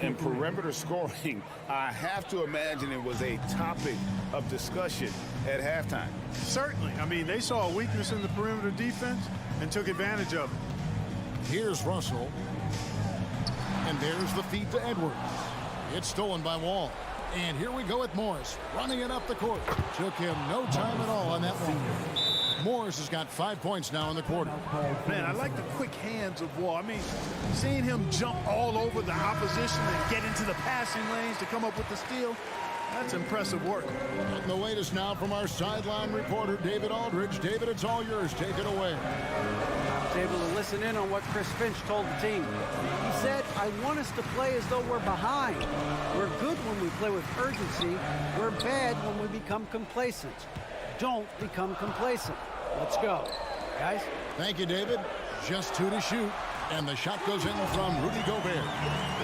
And perimeter scoring, I have to imagine it was a topic of discussion at halftime. Certainly. I mean, they saw a weakness in the perimeter defense and took advantage of it. Here's Russell. And there's the feed to Edwards. It's stolen by Wall. And here we go with Morris. Running it up the court. Took him no time at all on that one. Morris has got 5 points now in the quarter. Man, I like the quick hands of Wall. I mean, seeing him jump all over the opposition and get into the passing lanes to come up with the steal, that's impressive work. And the latest now from our sideline reporter, David Aldridge. David, it's all yours. Take it away. I was able to listen in on what Chris Finch told the team. He said, I want us to play as though we're behind. We're good when we play with urgency. We're bad when we become complacent. Don't become complacent. Let's go. Guys? Thank you, David. Just 2 to shoot. And the shot goes in from Rudy Gobert.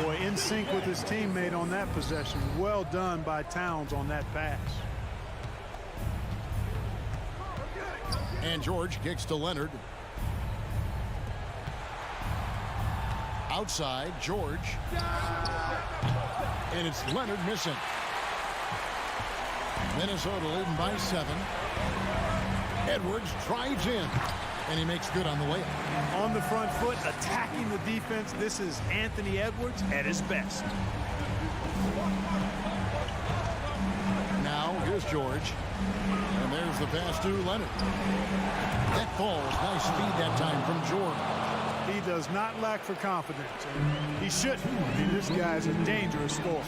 Boy, in sync with his teammate on that possession. Well done by Towns on that pass. And George kicks to Leonard. Outside, George. And it's Leonard missing. Minnesota leading by 7. Edwards drives in. And he makes good on the way. On the front foot, attacking the defense. This is Anthony Edwards at his best. Now, here's George. And there's the pass to Leonard. That falls. Nice speed that time from George. He does not lack for confidence. And he shouldn't. I mean, this guy's a dangerous scorer.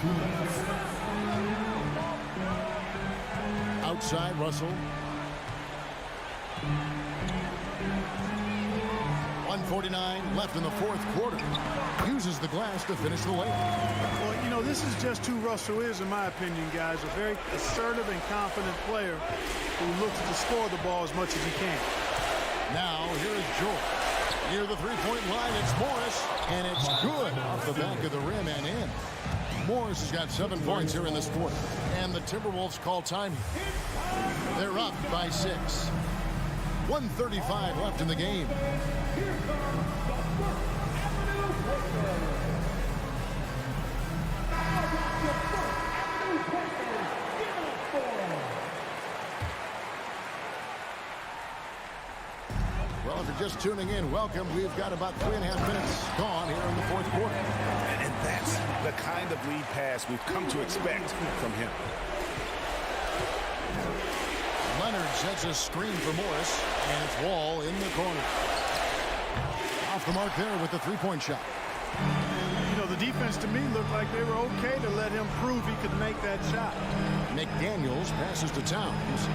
Outside, Russell. 1:49 left in the fourth quarter. Uses the glass to finish the layup. Well, you know, this is just who Russell is, in my opinion, guys. A very assertive and confident player who looks to score the ball as much as he can. Now, here is George. Near the three-point line, it's Morris. And it's good off the back of the rim and in. Morris has got 7 points here in this quarter. And the Timberwolves call time here. They're up by 6. 1:35 left in the game. Well, if you're just tuning in, welcome. We've got about 3.5 minutes gone here in the fourth quarter. And that's the kind of lead pass we've come to expect from him. Leonard sets a screen for Morris, and it's Wall in the corner. Off the mark there with the three-point shot. You know, the defense to me looked like they were okay to let him prove he could make that shot. McDaniels passes to Towns.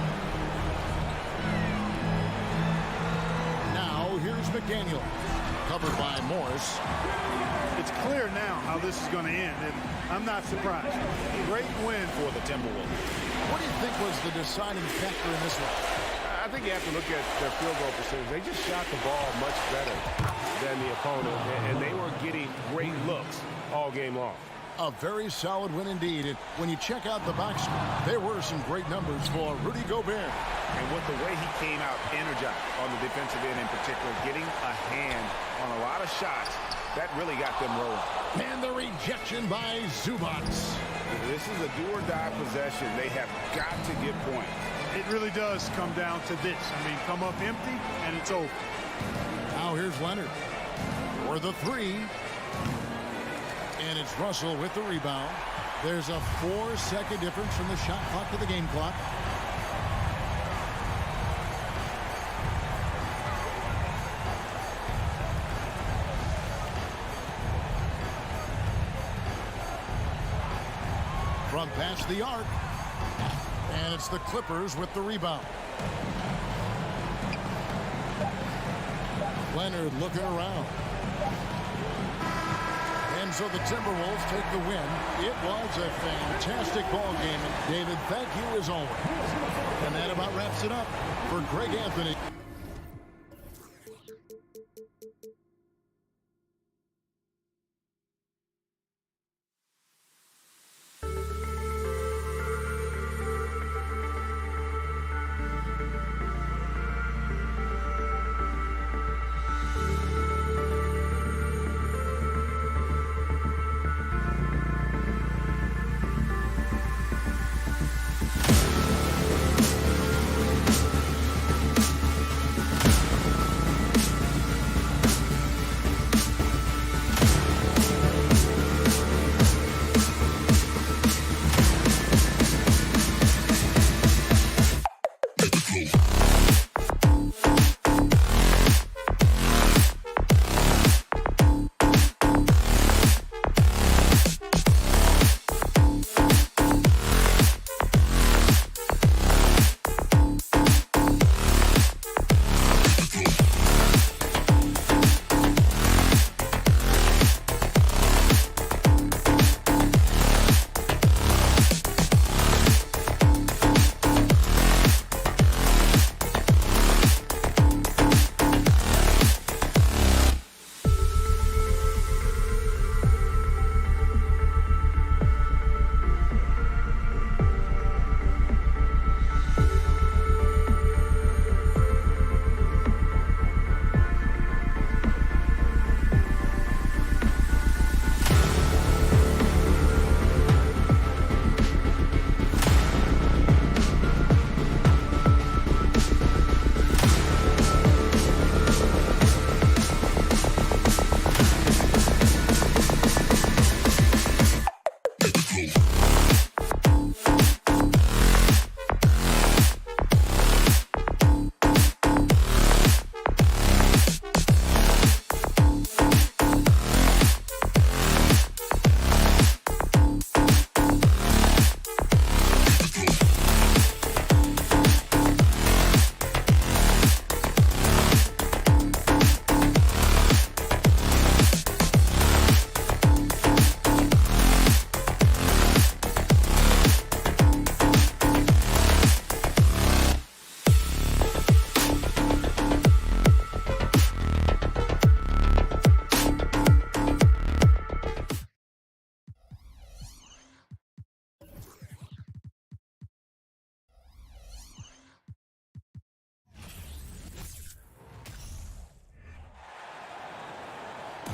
Now here's McDaniel, covered by Morris. It's clear now how this is going to end, and I'm not surprised. Great win for the Timberwolves. What do you think was the deciding factor in this one? I think you have to look at their field goal percentage. They just shot the ball much better than the opponent, and they were getting great looks all game long. A very solid win indeed. And when you check out the box score, there were some great numbers for Rudy Gobert. And with the way he came out energized on the defensive end in particular, getting a hand on a lot of shots, that really got them rolling. And the rejection by Zubac. This is a do-or-die possession. They have got to get points. It really does come down to this. I mean, come up empty, and it's over. Now here's Leonard for the three. And it's Russell with the rebound. There's a 4-second difference from the shot clock to the game clock. From past the arc. And it's the Clippers with the rebound. Leonard looking around. And so the Timberwolves take the win. It was a fantastic ball game. And David, thank you as always. And that about wraps it up for Greg Anthony.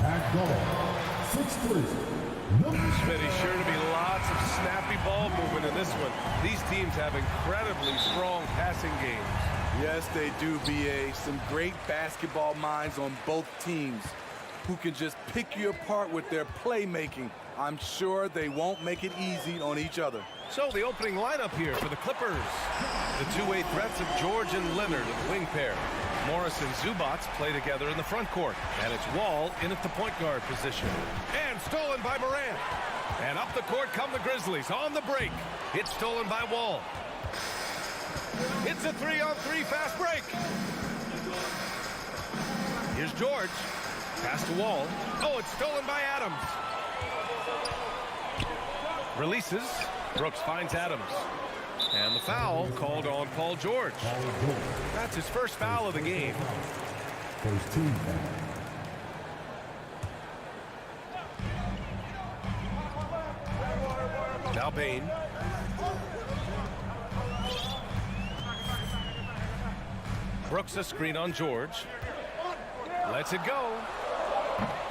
At guard, 6'3". Smitty, sure to be lots of snappy ball movement in this one. These teams have incredibly strong passing games. Yes, they do, B.A. Some great basketball minds on both teams who can just pick you apart with their playmaking. I'm sure they won't make it easy on each other. So the opening lineup here for the Clippers. The two-way threats of George and Leonard in the wing pair. Morris and Zubac play together in the front court. And it's Wall in at the point guard position. And stolen by Morant. And up the court come the Grizzlies on the break. It's stolen by Wall. It's a 3-on-3 fast break. Here's George. Pass to Wall. Oh, it's stolen by Adams. Releases. Brooks finds Adams. And the foul called on Paul George. That's his first foul of the game. First team foul. Now Bain. Brooks a screen on George. Lets it go.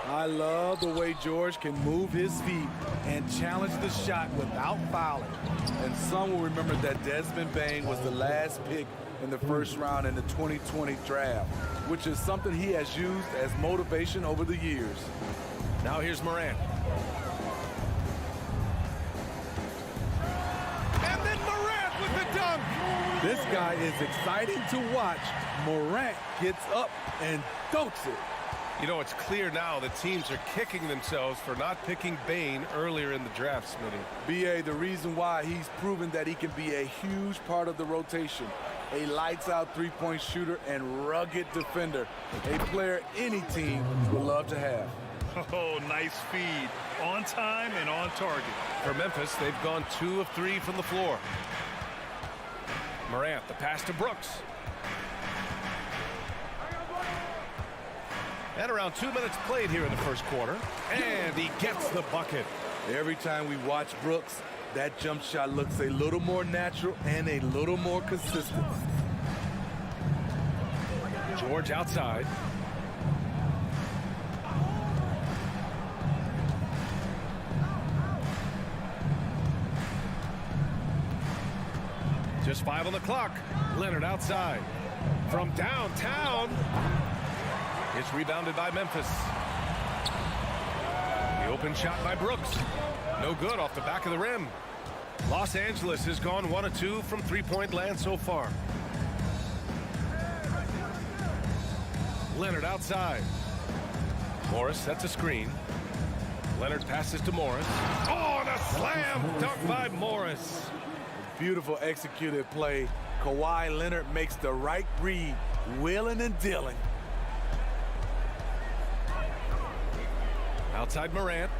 I love the way George can move his feet and challenge the shot without fouling. And some will remember that Desmond Bain was the last pick in the first round in the 2020 draft, which is something he has used as motivation over the years. Now here's Morant. And then Morant with the dunk. This guy is exciting to watch. Morant gets up and dunks it. You know, it's clear now that teams are kicking themselves for not picking Bain earlier in the draft, Smitty. B.A., the reason why he's proven that he can be a huge part of the rotation. A lights-out three-point shooter and rugged defender. A player any team would love to have. Oh, nice feed. On time and on target. For Memphis, they've gone 2 of 3 from the floor. Morant, the pass to Brooks. And around 2 minutes played here in the first quarter. And he gets the bucket. Every time we watch Brooks, that jump shot looks a little more natural and a little more consistent. George outside. Just 5 on the clock. Leonard outside. From downtown. It's rebounded by Memphis. The open shot by Brooks. No good off the back of the rim. Los Angeles has gone 1 of 2 from three-point land so far. Leonard outside. Morris sets a screen. Leonard passes to Morris. Oh, and a slam dunk by Morris. Beautiful executed play. Kawhi Leonard makes the right read, wheeling and dealing. Outside Morant.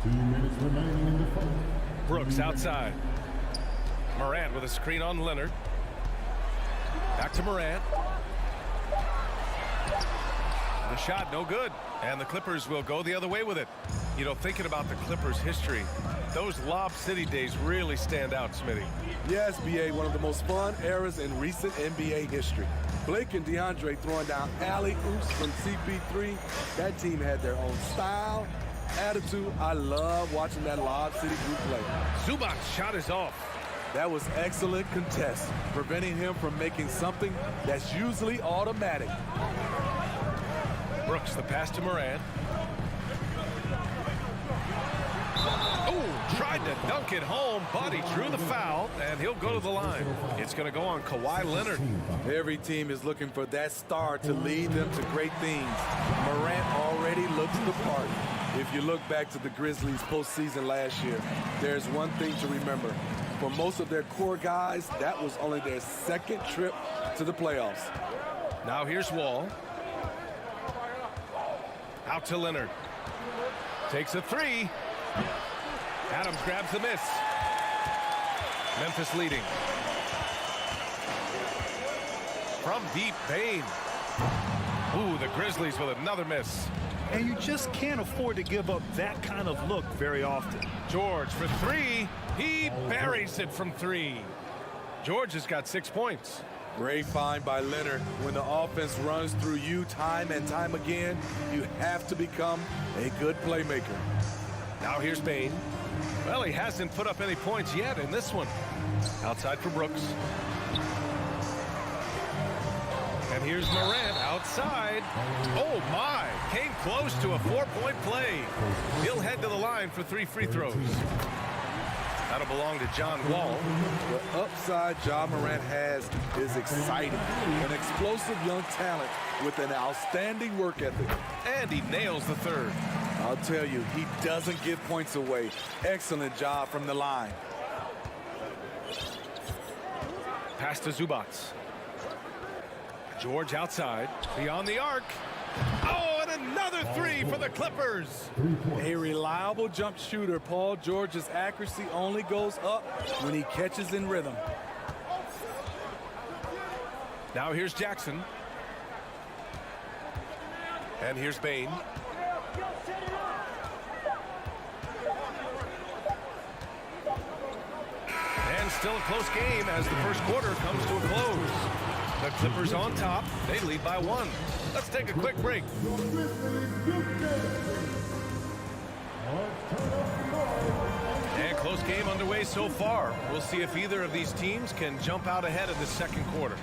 2 minutes remaining in the fight. Brooks outside. Morant with a screen on Leonard. Back to Morant. The shot no good. And the Clippers will go the other way with it. You know, thinking about the Clippers' history, those Lob City days really stand out, Smitty. Yes, B.A., one of the most fun eras in recent NBA history. Blake and DeAndre throwing down alley-oops from CP3. That team had their own style, attitude. I love watching that Lob City group play. Zubac's shot is off. That was excellent contest, preventing him from making something that's usually automatic. Brooks, the pass to Morant. Oh, tried to dunk it home, but he drew the foul, and he'll go to the line. It's going to go on Kawhi Leonard. Every team is looking for that star to lead them to great things. Morant already looks the part. If you look back to the Grizzlies postseason last year, there's one thing to remember. For most of their core guys, that was only their second trip to the playoffs. Now here's Wall. Out to Leonard. Takes a three. Adams grabs the miss. Memphis leading. From deep, Bain. Ooh, the Grizzlies with another miss. And you just can't afford to give up that kind of look very often. George for three. He buries it from 3. George has got 6 points. Great find by Leonard. When the offense runs through you time and time again, you have to become a good playmaker. Now here's Bain. Well, he hasn't put up any points yet in this one. Outside for Brooks. And here's Morant outside. Oh, my. Came close to a 4-point play. He'll head to the line for 3 free throws. That'll belong to John Wall. The upside John Morant has is exciting. An explosive young talent with an outstanding work ethic. And he nails the third. I'll tell you, he doesn't give points away. Excellent job from the line. Pass to Zubac. George outside, beyond the arc. Oh, and another 3 for the Clippers. A reliable jump shooter. Paul George's accuracy only goes up when he catches in rhythm. Now here's Jackson. And here's Bain. And still a close game as the first quarter comes to a close. The Clippers on top. They lead by 1. Let's take a quick break. And close game underway so far. We'll see if either of these teams can jump out ahead of the second quarter.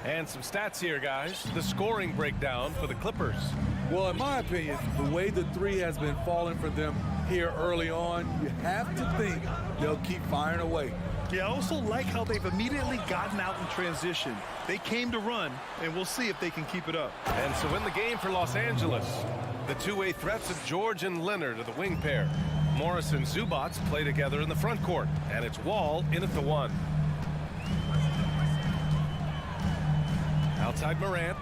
And some stats here, guys. The scoring breakdown for the Clippers. Well, in my opinion, the way the 3 has been falling for them here early on, you have to think they'll keep firing away. Yeah, I also like how they've immediately gotten out in transition. They came to run, and we'll see if they can keep it up. And so in the game for Los Angeles, the two-way threats of George and Leonard are the wing pair. Morris and Zubac play together in the front court, and it's Wall in at the 1. Outside Morant.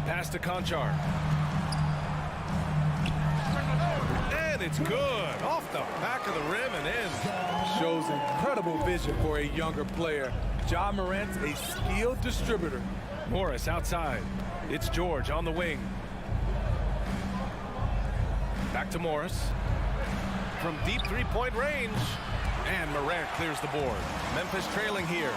Pass to Conchar. And it's good. Off the back of the rim and in. Shows incredible vision for a younger player. Ja Morant's a skilled distributor. Morris outside. It's George on the wing. Back to Morris. From deep three-point range. And Morant clears the board. Memphis trailing here.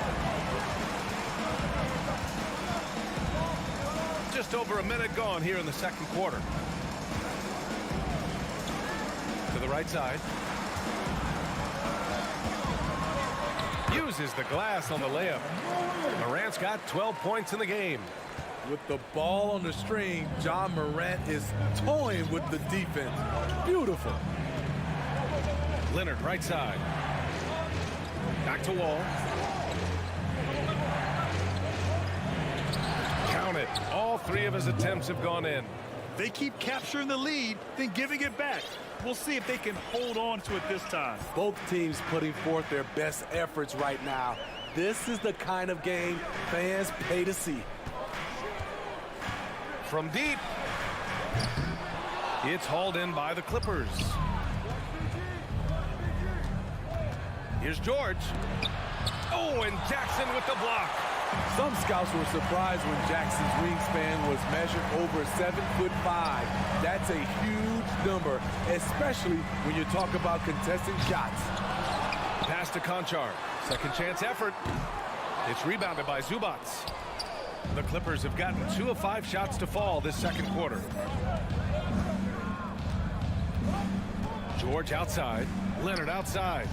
Just over a minute gone here in the second quarter. To the right side. Uses the glass on the layup. Morant's got 12 points in the game. With the ball on the string, Ja Morant is toying with the defense. Beautiful. Leonard right side. Back to Wall. Count it. All 3 of his attempts have gone in. They keep capturing the lead, then giving it back. We'll see if they can hold on to it this time. Both teams putting forth their best efforts right now. This is the kind of game fans pay to see. From deep. It's hauled in by the Clippers. Here's George. Oh, and Jackson with the block. Some scouts were surprised when Jackson's wingspan was measured over 7'5". That's a huge number, especially when you talk about contesting shots. Pass to Conchar. Second chance effort. It's rebounded by Zubac. The Clippers have gotten 2 of 5 shots to fall this second quarter. George outside. Leonard outside.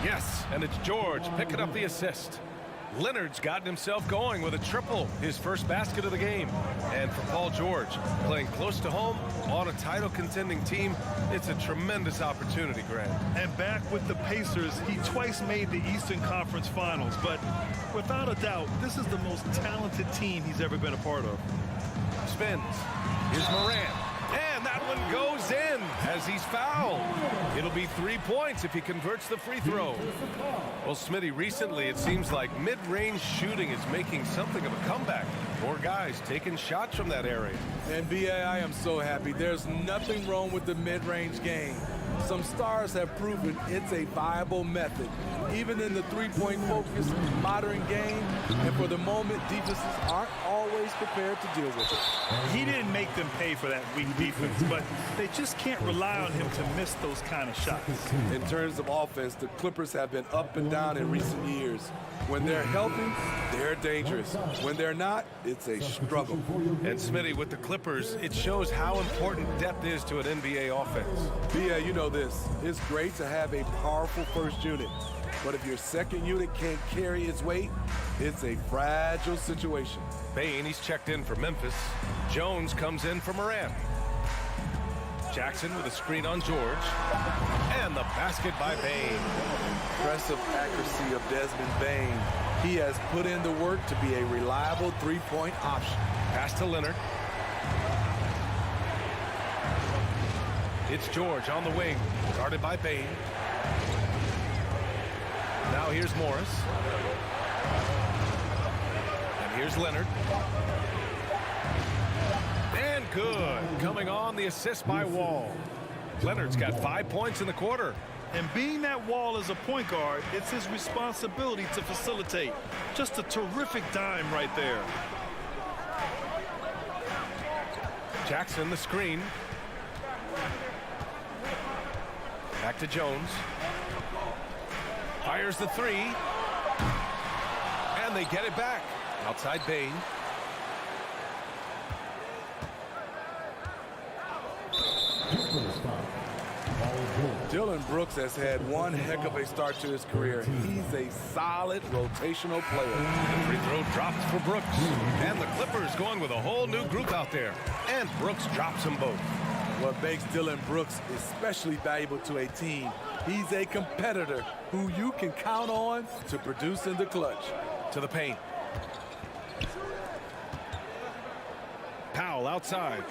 Yes, and it's George picking up the assist. Leonard's gotten himself going with a triple, his first basket of the game. And for Paul George, playing close to home on a title contending team, it's a tremendous opportunity, Grant. And back with the Pacers, he twice made the Eastern Conference Finals, but without a doubt, this is the most talented team he's ever been a part of. Spins. Here's Morant. And that one goes in as he's fouled. It'll be 3 points if he converts the free throw. Well, Smitty, recently it seems like mid-range shooting is making something of a comeback. More guys taking shots from that area. And, B.A., I am so happy. There's nothing wrong with the mid-range game. Some stars have proven it's a viable method, even in the three-point focused modern game. And for the moment, defenses aren't always prepared to deal with it. He didn't make them pay for that weak defense, but they just can't rely on him to miss those kind of shots. In terms of offense, the Clippers have been up and down in recent years. When they're healthy, they're dangerous. When they're not, it's a struggle. And Smitty, with the Clippers, it shows how important depth is to an NBA offense. Yeah, you know this. It's great to have a powerful first unit. But if your second unit can't carry its weight, it's a fragile situation. Bane, he's checked in for Memphis. Jones comes in for Morant. Jackson with a screen on George. And the basket by Bane. Impressive accuracy of Desmond Bane. He has put in the work to be a reliable three-point option. Pass to Leonard. It's George on the wing, guarded by Bane. Now here's Morris. And here's Leonard. And good. Coming on, the assist by Wall. Leonard's got 5 points in the quarter. And being that Wall as a point guard, it's his responsibility to facilitate. Just a terrific dime right there. Jackson, the screen. Back to Jones. Fires the three. And they get it back. Outside Bane. Dillon Brooks has had one heck of a start to his career. He's a solid rotational player. The free throw drops for Brooks. And the Clippers going with a whole new group out there. And Brooks drops them both. What makes Dillon Brooks especially valuable to a team, he's a competitor who you can count on to produce in the clutch. To the paint. Powell outside.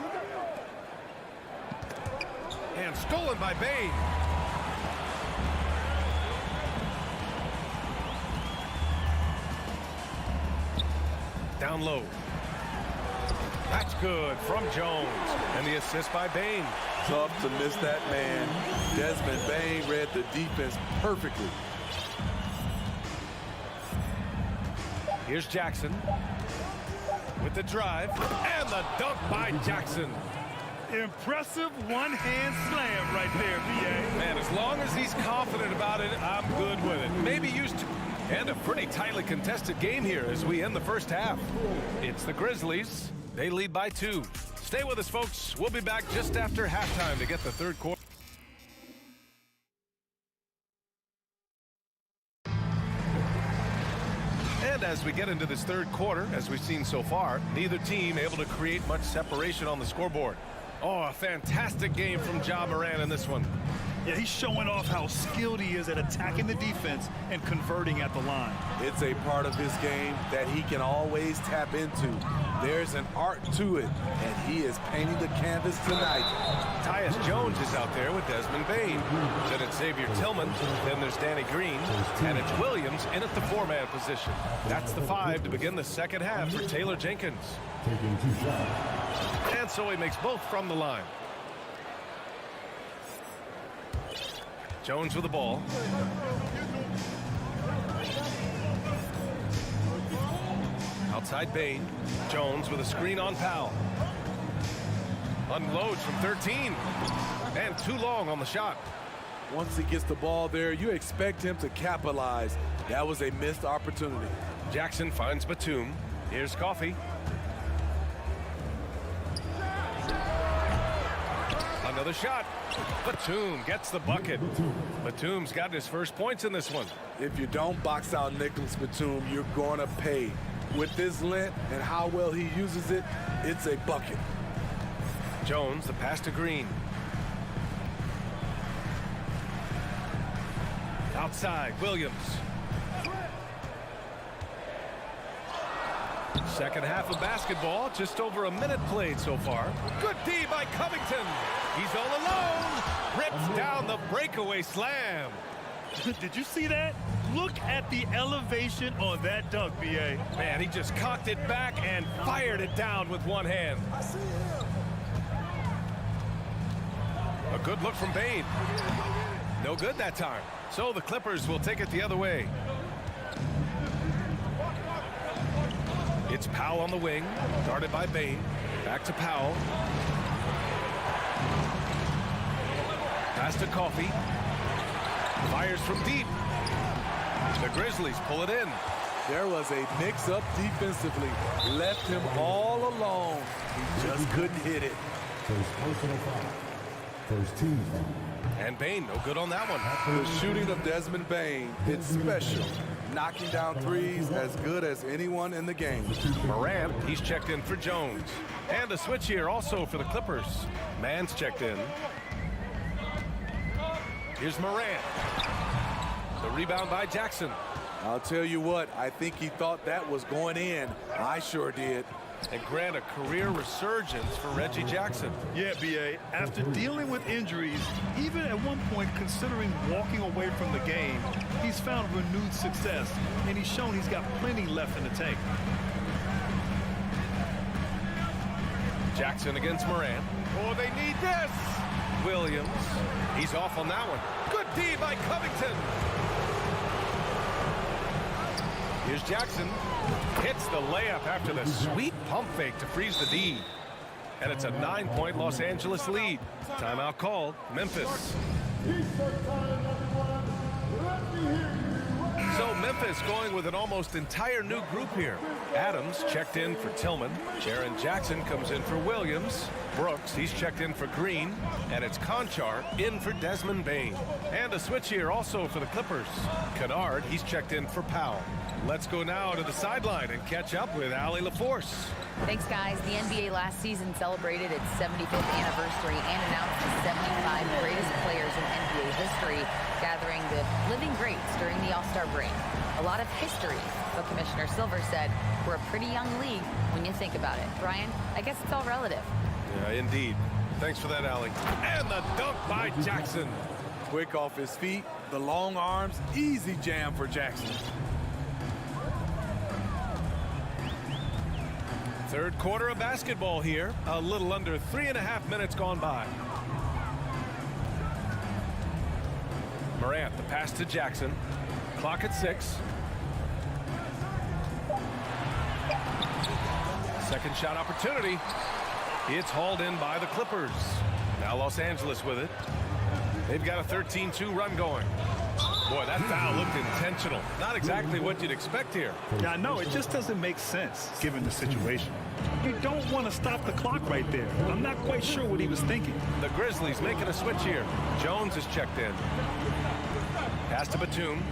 And stolen by Bane. Down low. That's good from Jones. And the assist by Bane. Tough to miss that man. Desmond Bane read the defense perfectly. Here's Jackson with the drive and the dunk by Jackson. Impressive one-hand slam right there, B.A. Man, as long as he's confident about it, I'm good with it. Maybe used to. And a pretty tightly contested game here as we end the first half. It's the Grizzlies. They lead by 2. Stay with us, folks. We'll be back just after halftime to get the third quarter. And as we get into this third quarter, as we've seen so far, neither team able to create much separation on the scoreboard. Oh, a fantastic game from Ja Morant in this one. Yeah, he's showing off how skilled he is at attacking the defense and converting at the line. It's a part of his game that he can always tap into. There's an art to it, and he is painting the canvas tonight. Tyus Jones is out there with Desmond Bane. Then it's Xavier Tillman. Then there's Danny Green. And it's Williams in at the 4-man position. That's the 5 to begin the second half for Taylor Jenkins. And so he makes both from the line. Jones with the ball. Outside Bane. Jones with a screen on Powell. Unloads from 13. And too long on the shot. Once he gets the ball there, you expect him to capitalize. That was a missed opportunity. Jackson finds Batum. Here's Coffee. Another shot. Batum gets the bucket. Batum's got his first points in this one. If you don't box out Nicholas Batum, you're going to pay. With this length and how well he uses it, it's a bucket. Jones, the pass to Green. Outside, Williams. Second half of basketball, just over a minute played so far. Good D by Covington. He's all alone. Rips down the breakaway slam. Did you see that? Look at the elevation on that dunk, B.A. Man, he just cocked it back and fired it down with one hand. A good look from Bane. No good that time. So the Clippers will take it the other way. It's Powell on the wing, guarded by Bane. Back to Powell. Pass to Coffey. Fires from deep. The Grizzlies pull it in. There was a mix-up defensively. Left him all alone. He just couldn't hit it. First personal foul. First team foul. And Bane, no good on that one. The shooting of Desmond Bane, it's special. Knocking down threes as good as anyone in the game. Morant, he's checked in for Jones. And a switch here also for the Clippers. Mann's checked in. Here's Morant. The rebound by Jackson. I'll tell you what, I think he thought that was going in. I sure did. And Grant, a career resurgence for Reggie Jackson. Yeah, B.A., after dealing with injuries, even at one point considering walking away from the game, he's found renewed success, and he's shown he's got plenty left in the tank. Jackson against Morant. Oh, they need this! Williams, he's off on that one. Good D by Covington. Here's Jackson. Hits the layup after the sweet pump fake to freeze the D. And it's a 9-point Los Angeles lead. Timeout called. Memphis. So Memphis going with an almost entire new group here. Adams checked in for Tillman. Jaren Jackson comes in for Williams. Brooks, he's checked in for Green. And it's Conchar in for Desmond Bane. And a switch here also for the Clippers. Kennard, he's checked in for Powell. Let's go now to the sideline and catch up with Allie LaForce. Thanks, guys. The NBA last season celebrated its 75th anniversary and announced the 75 greatest players in NBA history, gathering the living greats during the All-Star break. A lot of history, but Commissioner Silver said we're a pretty young league when you think about it. Brian, I guess it's all relative. Yeah, indeed. Thanks for that, Allie. And the dunk by Jackson. Quick off his feet, the long arms, easy jam for Jackson. Third quarter of basketball here. A little under 3.5 minutes gone by. Morant, the pass to Jackson. Clock at 6. Second shot opportunity. It's hauled in by the Clippers. Now Los Angeles with it. They've got a 13-2 run going. Boy, that foul looked intentional. Not exactly what you'd expect here. Yeah, no, it just doesn't make sense given the situation. You don't want to stop the clock right there. I'm not quite sure what he was thinking. The Grizzlies making a switch here. Jones is checked in. Pass to Batum.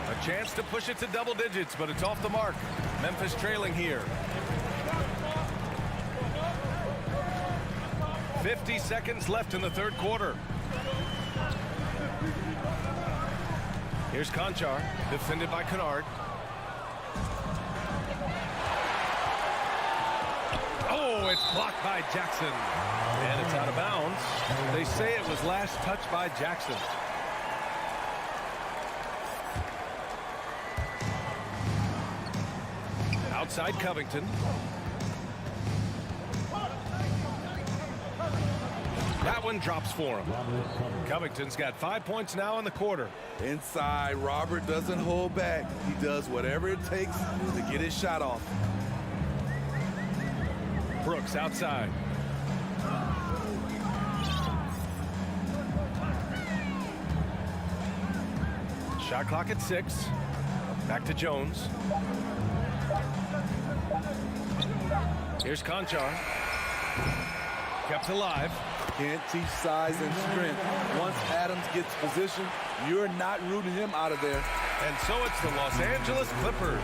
A chance to push it to double digits, but it's off the mark. Memphis trailing here. 50 seconds left in the third quarter. Here's Conchar, defended by Kennard. Oh, it's blocked by Jackson. And it's out of bounds. They say it was last touched by Jackson. Outside Covington. That one drops for him. Covington's got 5 points now in the quarter. Inside, Robert doesn't hold back. He does whatever it takes to get his shot off. Brooks outside. Shot clock at 6. Back to Jones. Here's Conchar. Kept alive. Can't teach size and strength. Once Adams gets position, you're not rooting him out of there. And so it's the Los Angeles Clippers.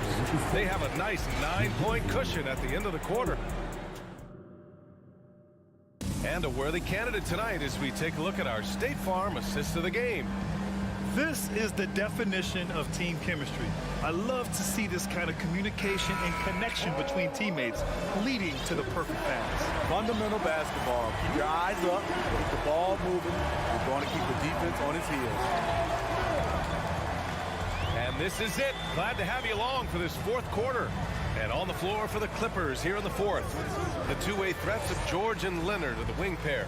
They have a nice 9-point cushion at the end of the quarter. And a worthy candidate tonight as we take a look at our State Farm assist of the game. This is the definition of team chemistry. I love to see this kind of communication and connection between teammates leading to the perfect pass. Fundamental basketball. Keep your eyes up, keep the ball moving. You're going to keep the defense on its heels. And And this is it. Glad to have you along for this fourth quarter. And on the floor for the Clippers here in the fourth. The two-way threats of George and Leonard are the wing pair.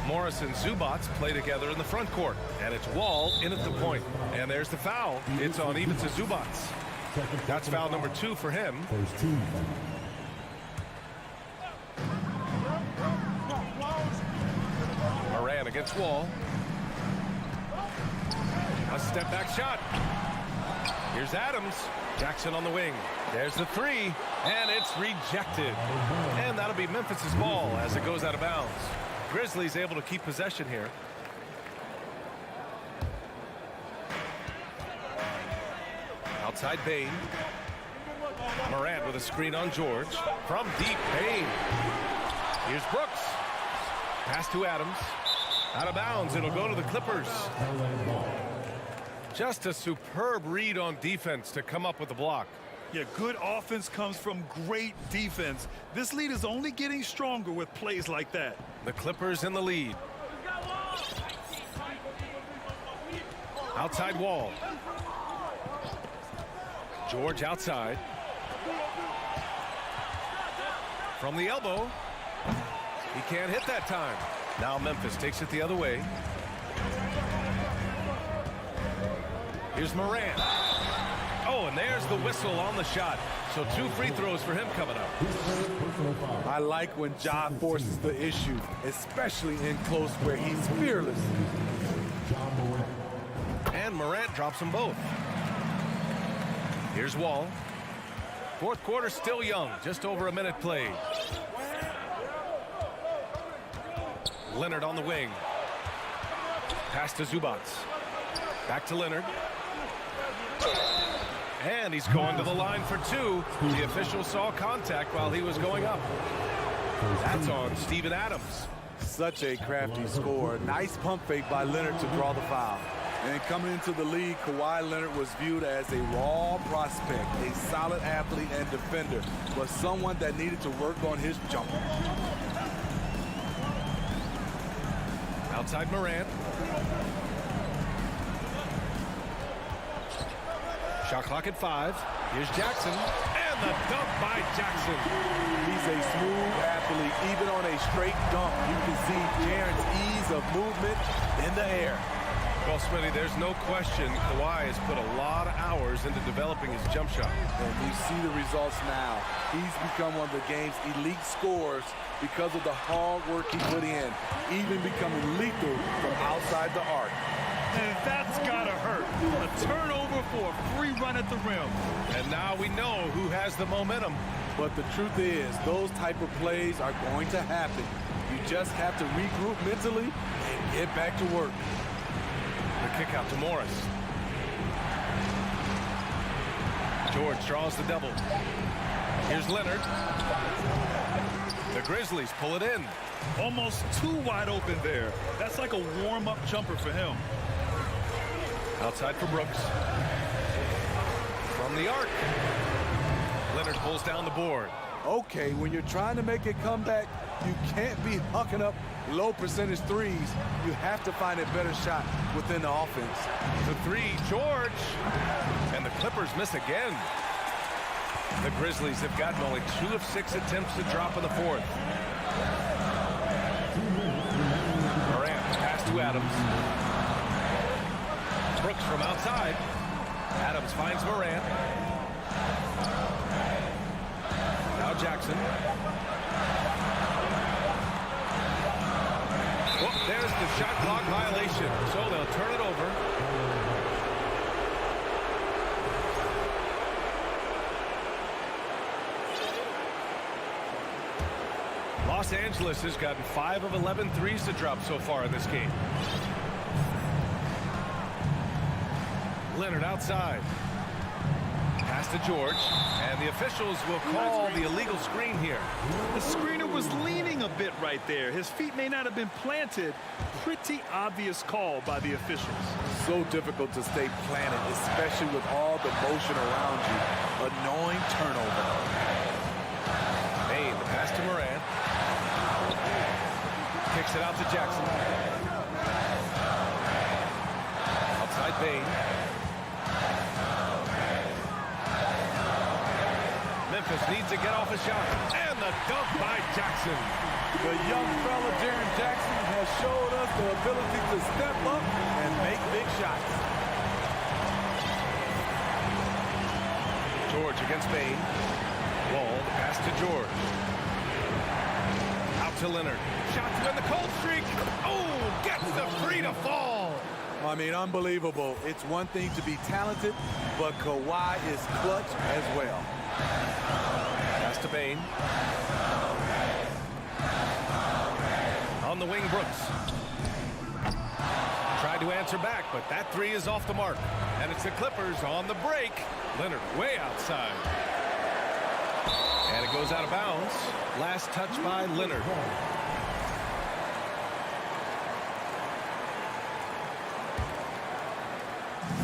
Morris and Zubac play together in the front court. And it's Wall in at the point. And there's the foul. It's on Ivica Zubac. That's foul number 2 for him. Moran against Wall. A step back shot. Here's Adams. Jackson on the wing. There's the 3, and it's rejected. And that'll be Memphis's ball as it goes out of bounds. Grizzlies able to keep possession here. Outside Bain. Morant with a screen on George. From deep, Bain. Here's Brooks. Pass to Adams. Out of bounds. It'll go to the Clippers. Just a superb read on defense to come up with the block. Yeah, good offense comes from great defense. This lead is only getting stronger with plays like that. The Clippers in the lead. Outside Wall. George outside. From the elbow. He can't hit that time. Now Memphis takes it the other way. Here's Morant. Oh, and there's the whistle on the shot. So 2 free throws for him coming up. I like when Ja forces the issue, especially in close where he's fearless. And Morant drops them both. Here's Wall. Fourth quarter still young. Just over a minute played. Leonard on the wing. Pass to Zubac. Back to Leonard. And he's going to the line for 2. The official saw contact while he was going up. That's on Steven Adams. Such a crafty score. Nice pump fake by Leonard to draw the foul. And coming into the league, Kawhi Leonard was viewed as a raw prospect, a solid athlete and defender, but someone that needed to work on his jumper. Outside Morant. Shot clock at 5. Here's Jackson. And the dunk by Jackson. He's a smooth athlete. Even on a straight dunk, you can see Jaren's ease of movement in the air. Well, Smitty, there's no question Kawhi has put a lot of hours into developing his jump shot. And we see the results now. He's become one of the game's elite scorers because of the hard work he put in, even becoming lethal from outside the arc. And that's gotta hurt. A turnover for a free run at the rim. And now we know who has the momentum. But the truth is, those type of plays are going to happen. You just have to regroup mentally and get back to work. The kick out to Morris. George draws the double. Here's Leonard. The Grizzlies pull it in. Almost too wide open there. That's like a warm-up jumper for him. Outside for Brooks. From the arc. Leonard pulls down the board. Okay, when you're trying to make a comeback, you can't be hucking up low percentage threes. You have to find a better shot within the offense. The 3, George. And the Clippers miss again. The Grizzlies have gotten only 2 of 6 attempts to drop in the fourth. Morant, pass to Adams. Brooks from outside. Adams finds Morant. Now Jackson. Well, there's the shot clock violation, so they'll turn it over. Los Angeles has gotten 5 of 11 threes to drop so far in this game. Leonard outside. Pass to George, and the officials will call the illegal screen here. The screener was leaning a bit right there. His feet may not have been planted. Pretty obvious call by the officials. So difficult to stay planted, especially with all the motion around you. Annoying turnover. Bain, the pass to Morant. Kicks it out to Jackson. Outside Bain. Memphis needs to get off a shot. And the dunk by Jackson. The young fella, Jaren Jackson, has showed us the ability to step up and make big shots. George against Bain. Wall, the pass to George. Out to Leonard. Shot to win the cold streak. Oh, gets the three to fall. I mean, unbelievable. It's one thing to be talented, but Kawhi is clutch as well. Pass to Bain. On the wing, Brooks. Tried to answer back, but that three is off the mark. And it's the Clippers on the break. Leonard way outside. And it goes out of bounds. Last touch by Leonard.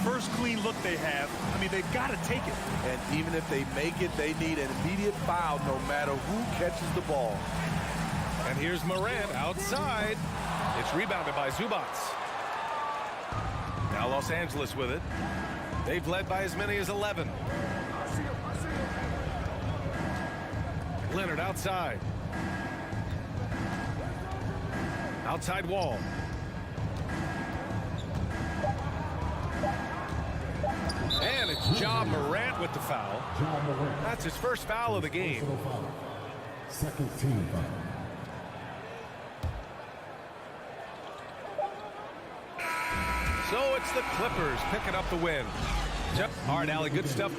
First clean look they have. I mean, they've got to take it. And even if they make it, they need an immediate foul no matter who catches the ball. And here's Morant outside. It's rebounded by Zubats. Now Los Angeles with it. They've led by as many as 11. Leonard outside. Outside Wall. And it's Ja Morant with the foul. That's his first foul of the game. Second team foul. So it's the Clippers picking up the win. All right, Allie, good stuff.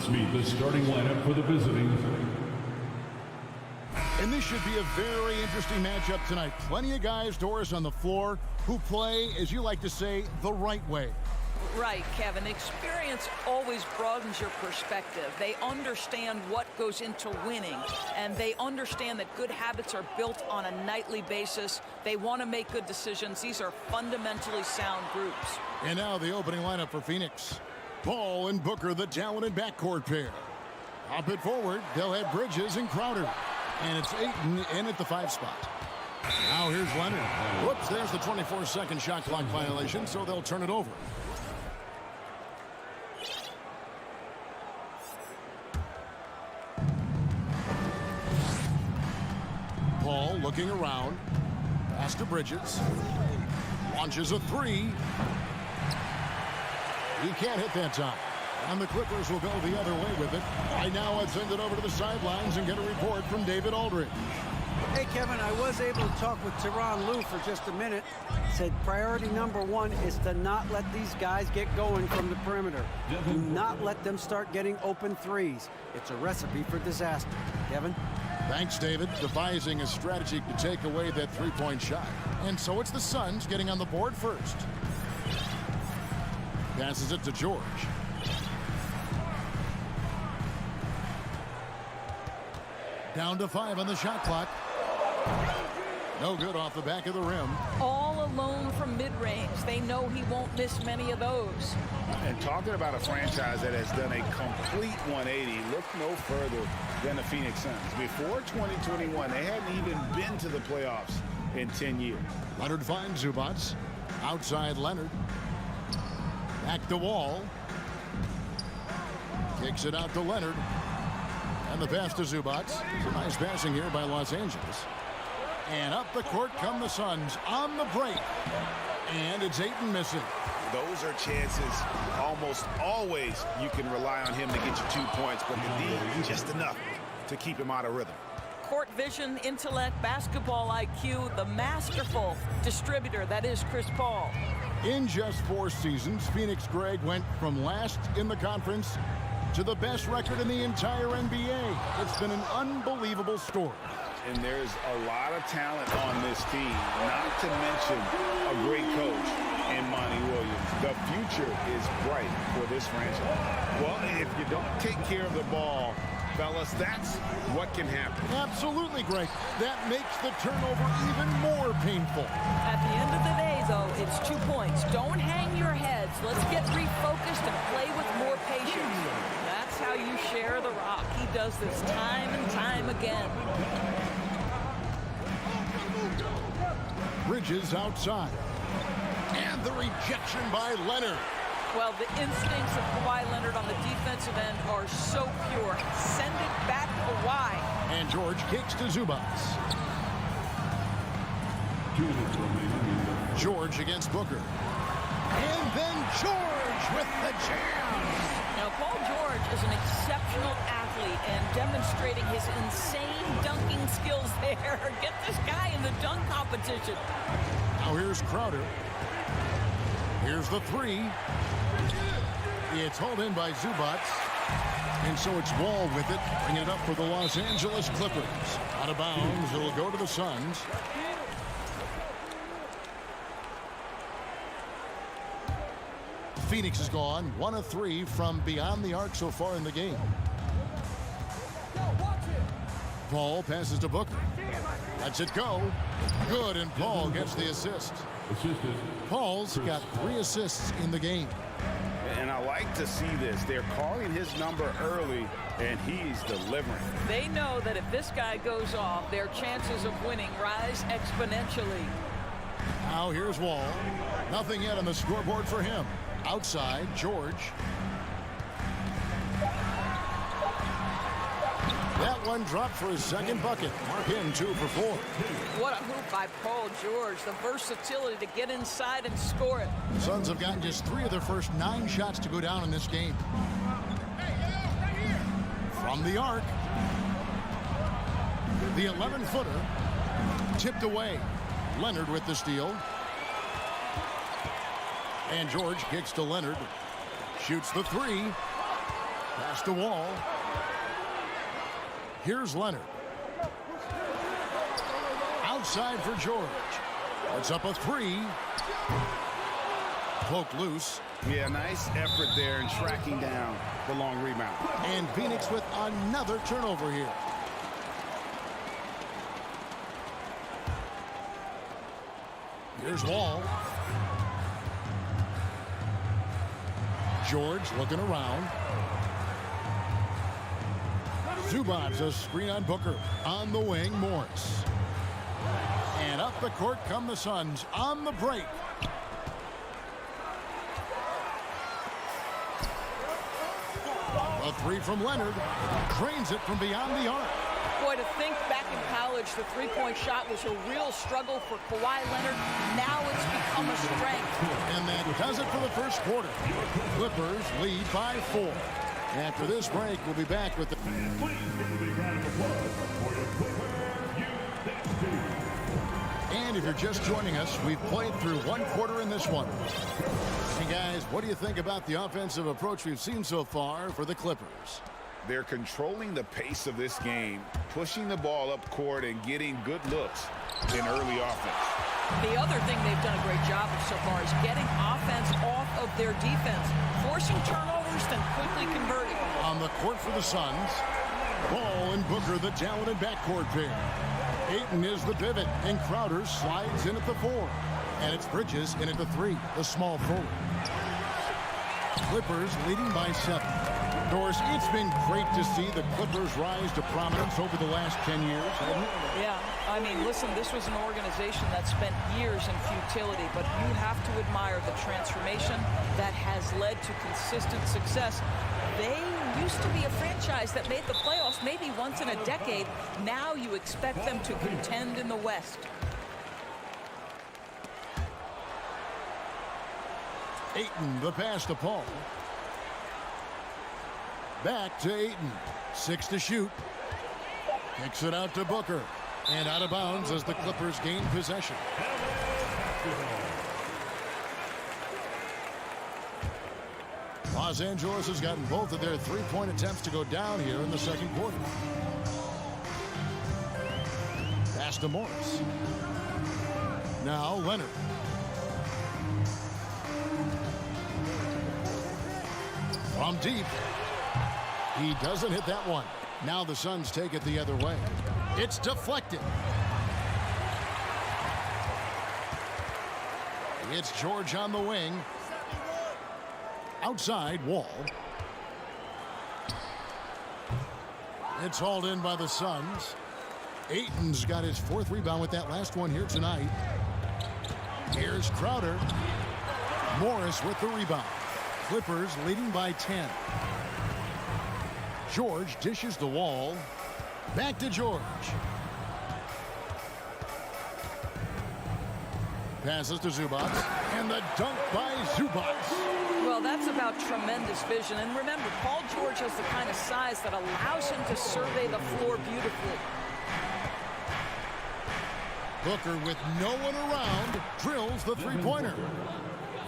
Let's meet the starting lineup for the visiting. And this should be a very interesting matchup tonight. Plenty of guys, Doris, on the floor who play, as you like to say, the right way. Right, Kevin. Experience always broadens your perspective. They understand what goes into winning, and they understand that good habits are built on a nightly basis. They want to make good decisions. These are fundamentally sound groups. And now the opening lineup for Phoenix. Paul and Booker, the talented backcourt pair. Hop it forward. They'll have Bridges and Crowder. And it's Ayton in at the 5 spot. Now here's Leonard. Whoops, there's the 24-second shot clock violation, so they'll turn it over. Paul looking around. Pass to Bridges. Launches a 3. He can't hit that time. And the Clippers will go the other way with it. Right now, I'd send it over to the sidelines and get a report from David Aldridge. Hey, Kevin, I was able to talk with Tyronn Lue for just a minute. Said priority number 1 is to not let these guys get going from the perimeter. Do not let them start getting open threes. It's a recipe for disaster. Kevin? Thanks, David. Devising a strategy to take away that three-point shot. And so it's the Suns getting on the board first. Passes it to George. Down to 5 on the shot clock. No good off the back of the rim. All alone from mid-range. They know he won't miss many of those. And talking about a franchise that has done a complete 180, look no further than the Phoenix Suns. Before 2021, they hadn't even been to the playoffs in 10 years. Leonard finds Zubac. Outside Leonard. Back to Wall. Kicks it out to Leonard. And the pass to Zubac. It's a nice passing here by Los Angeles. And up the court come the Suns on the break. And it's Ayton missing. Those are chances almost always you can rely on him to get you 2 points, but the D just enough to keep him out of rhythm. Court vision, intellect, basketball IQ, the masterful distributor that is Chris Paul. In just 4 seasons, Phoenix Greg went from last in the conference to the best record in the entire NBA. It's been an unbelievable story. And there's a lot of talent on this team, not to mention a great coach in Monty Williams. The future is bright for this franchise. Well, if you don't take care of the ball, fellas, that's what can happen. Absolutely, Greg. That makes the turnover even more painful. At the end of the day, though, it's 2 points. Don't hang your heads. Let's get refocused and play with more patience. That's how you share the rock. He does this time and time again. Bridges outside. And the rejection by Leonard. Well, the instincts of Kawhi Leonard on the defensive end are so pure. Send it back Kawhi. And George kicks to Zubac. George against Booker. And then George with the jam. Now, Paul George is an exceptional athlete and demonstrating his insane dunking skills there. Get this guy in the dunk competition. Now here's Crowder. Here's the 3. It's hauled in by Zubac. And so it's Wall with it, bringing it up for the Los Angeles Clippers. Out of bounds, it'll go to the Suns. Phoenix is gone 1 of 3 from beyond the arc so far in the game. Paul passes to Booker. Lets it go. Good, and Paul gets the assist. Paul's got 3 assists in the game. And I like to see this. They're calling his number early, and he's delivering. They know that if this guy goes off, their chances of winning rise exponentially. Now here's Wall. Nothing yet on the scoreboard for him. Outside, George. That one dropped for his second bucket. Mark him 2 for 4. What a hoop by Paul George. The versatility to get inside and score it. The Suns have gotten just 3 of their first 9 shots to go down in this game. From the arc. The 11-footer. Tipped away. Leonard with the steal. And George kicks to Leonard. Shoots the 3. Pass to Wall. Here's Leonard. Outside for George. It's up a 3. Poked loose. Yeah, nice effort there in tracking down the long rebound. And Phoenix with another turnover here. Here's Wall. George looking around. Zubac's a screen on Booker. On the wing, Morris. And up the court come the Suns on the break. A 3 from Leonard. Drains it from beyond the arc. Boy, to think back in college, the three-point shot was a real struggle for Kawhi Leonard. Now it's become a strength. And that does it for the first quarter. Clippers lead by 4. After this break, we'll be back with the... And if you're just joining us, we've played through one quarter in this one. Hey guys, what do you think about the offensive approach we've seen so far for the Clippers? They're controlling the pace of this game, pushing the ball up court and getting good looks in early offense. The other thing they've done a great job of so far is getting offense off of their defense, forcing turnovers, then quickly converting. On the court for the Suns, Ball and Booker, the talented backcourt pair. Ayton is the pivot, and Crowder slides in at the 4. And it's Bridges in at the 3, the small forward. Clippers leading by 7. Doris, it's been great to see the Clippers rise to prominence over the last 10 years, hasn't it? Yeah, I mean, listen, this was an organization that spent years in futility, but you have to admire the transformation that has led to consistent success. They used to be a franchise that made the playoffs maybe once in a decade. Now you expect them to contend in the West. Ayton, the pass to Paul. Back to Ayton. 6 to shoot. Kicks it out to Booker. And out of bounds as the Clippers gain possession. Los Angeles has gotten both of their three-point attempts to go down here in the second quarter. Pass to Morris. Now Leonard. From deep. He doesn't hit that one. Now the Suns take it the other way. It's deflected. It's George on the wing. Outside, Wall. It's hauled in by the Suns. Ayton's got his 4th rebound with that last one here tonight. Here's Crowder. Morris with the rebound. Clippers leading by 10. George dishes the Wall. Back to George. Passes to Zubac. And the dunk by Zubac. Well, that's about tremendous vision. And remember, Paul George has the kind of size that allows him to survey the floor beautifully. Booker, with no one around, drills the three-pointer.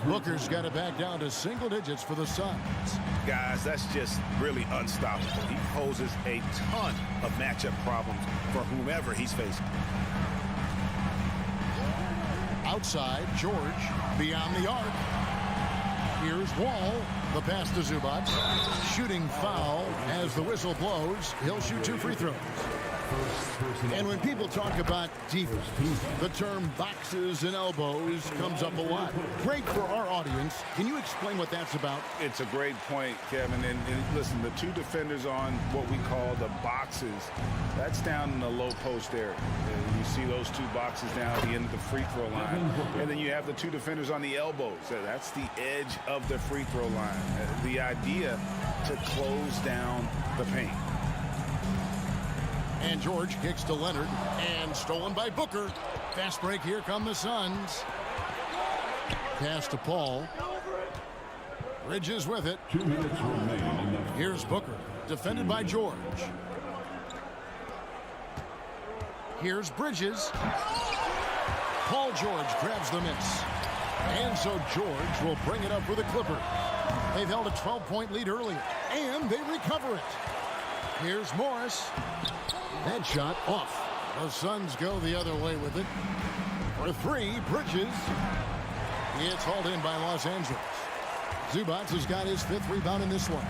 Booker's got it back down to single digits for the Suns. Guys, that's just really unstoppable. He poses a ton of matchup problems for whomever he's facing. Outside, George, beyond the arc. Here's Wall. The pass to Zubac. Shooting foul as the whistle blows. He'll shoot 2 free throws. And when people talk about defense, the term boxes and elbows comes up a lot. Great for our audience. Can you explain what that's about? It's a great point, Kevin. And listen, the 2 defenders on what we call the boxes, that's down in the low post area. And you see those 2 boxes down at the end of the free throw line. And then you have the 2 defenders on the elbows. That's the edge of the free throw line. The idea to close down the paint. And George kicks to Leonard, and stolen by Booker. Fast break, here come the Suns. Pass to Paul. Bridges with it. 2 minutes remaining. Here's Booker, defended by George. Here's Bridges. Paul George grabs the miss. And so George will bring it up for the Clippers. They've held a 12-point lead earlier, and they recover it. Here's Morris. That shot off. The Suns go the other way with it. For three, Bridges. It's hauled in by Los Angeles. Zubac has got his 5th rebound in this one.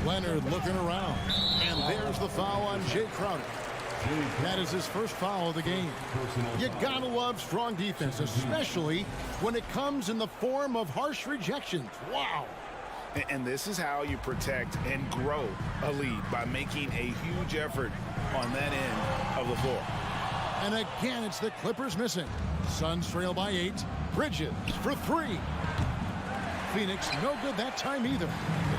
Leonard looking around. And there's the foul on Jay Crowder. That is his first foul of the game. You gotta love strong defense, especially when it comes in the form of harsh rejections. Wow. And this is how you protect and grow a lead, by making a huge effort on that end of the floor. And again, it's the Clippers missing. Suns trail by 8. Bridges for 3. Phoenix no good that time either.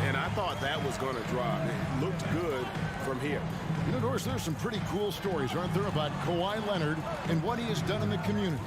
And I thought that was going to drop. It looked good from here. You know, Doris, there's some pretty cool stories, aren't there, about Kawhi Leonard and what he has done in the community?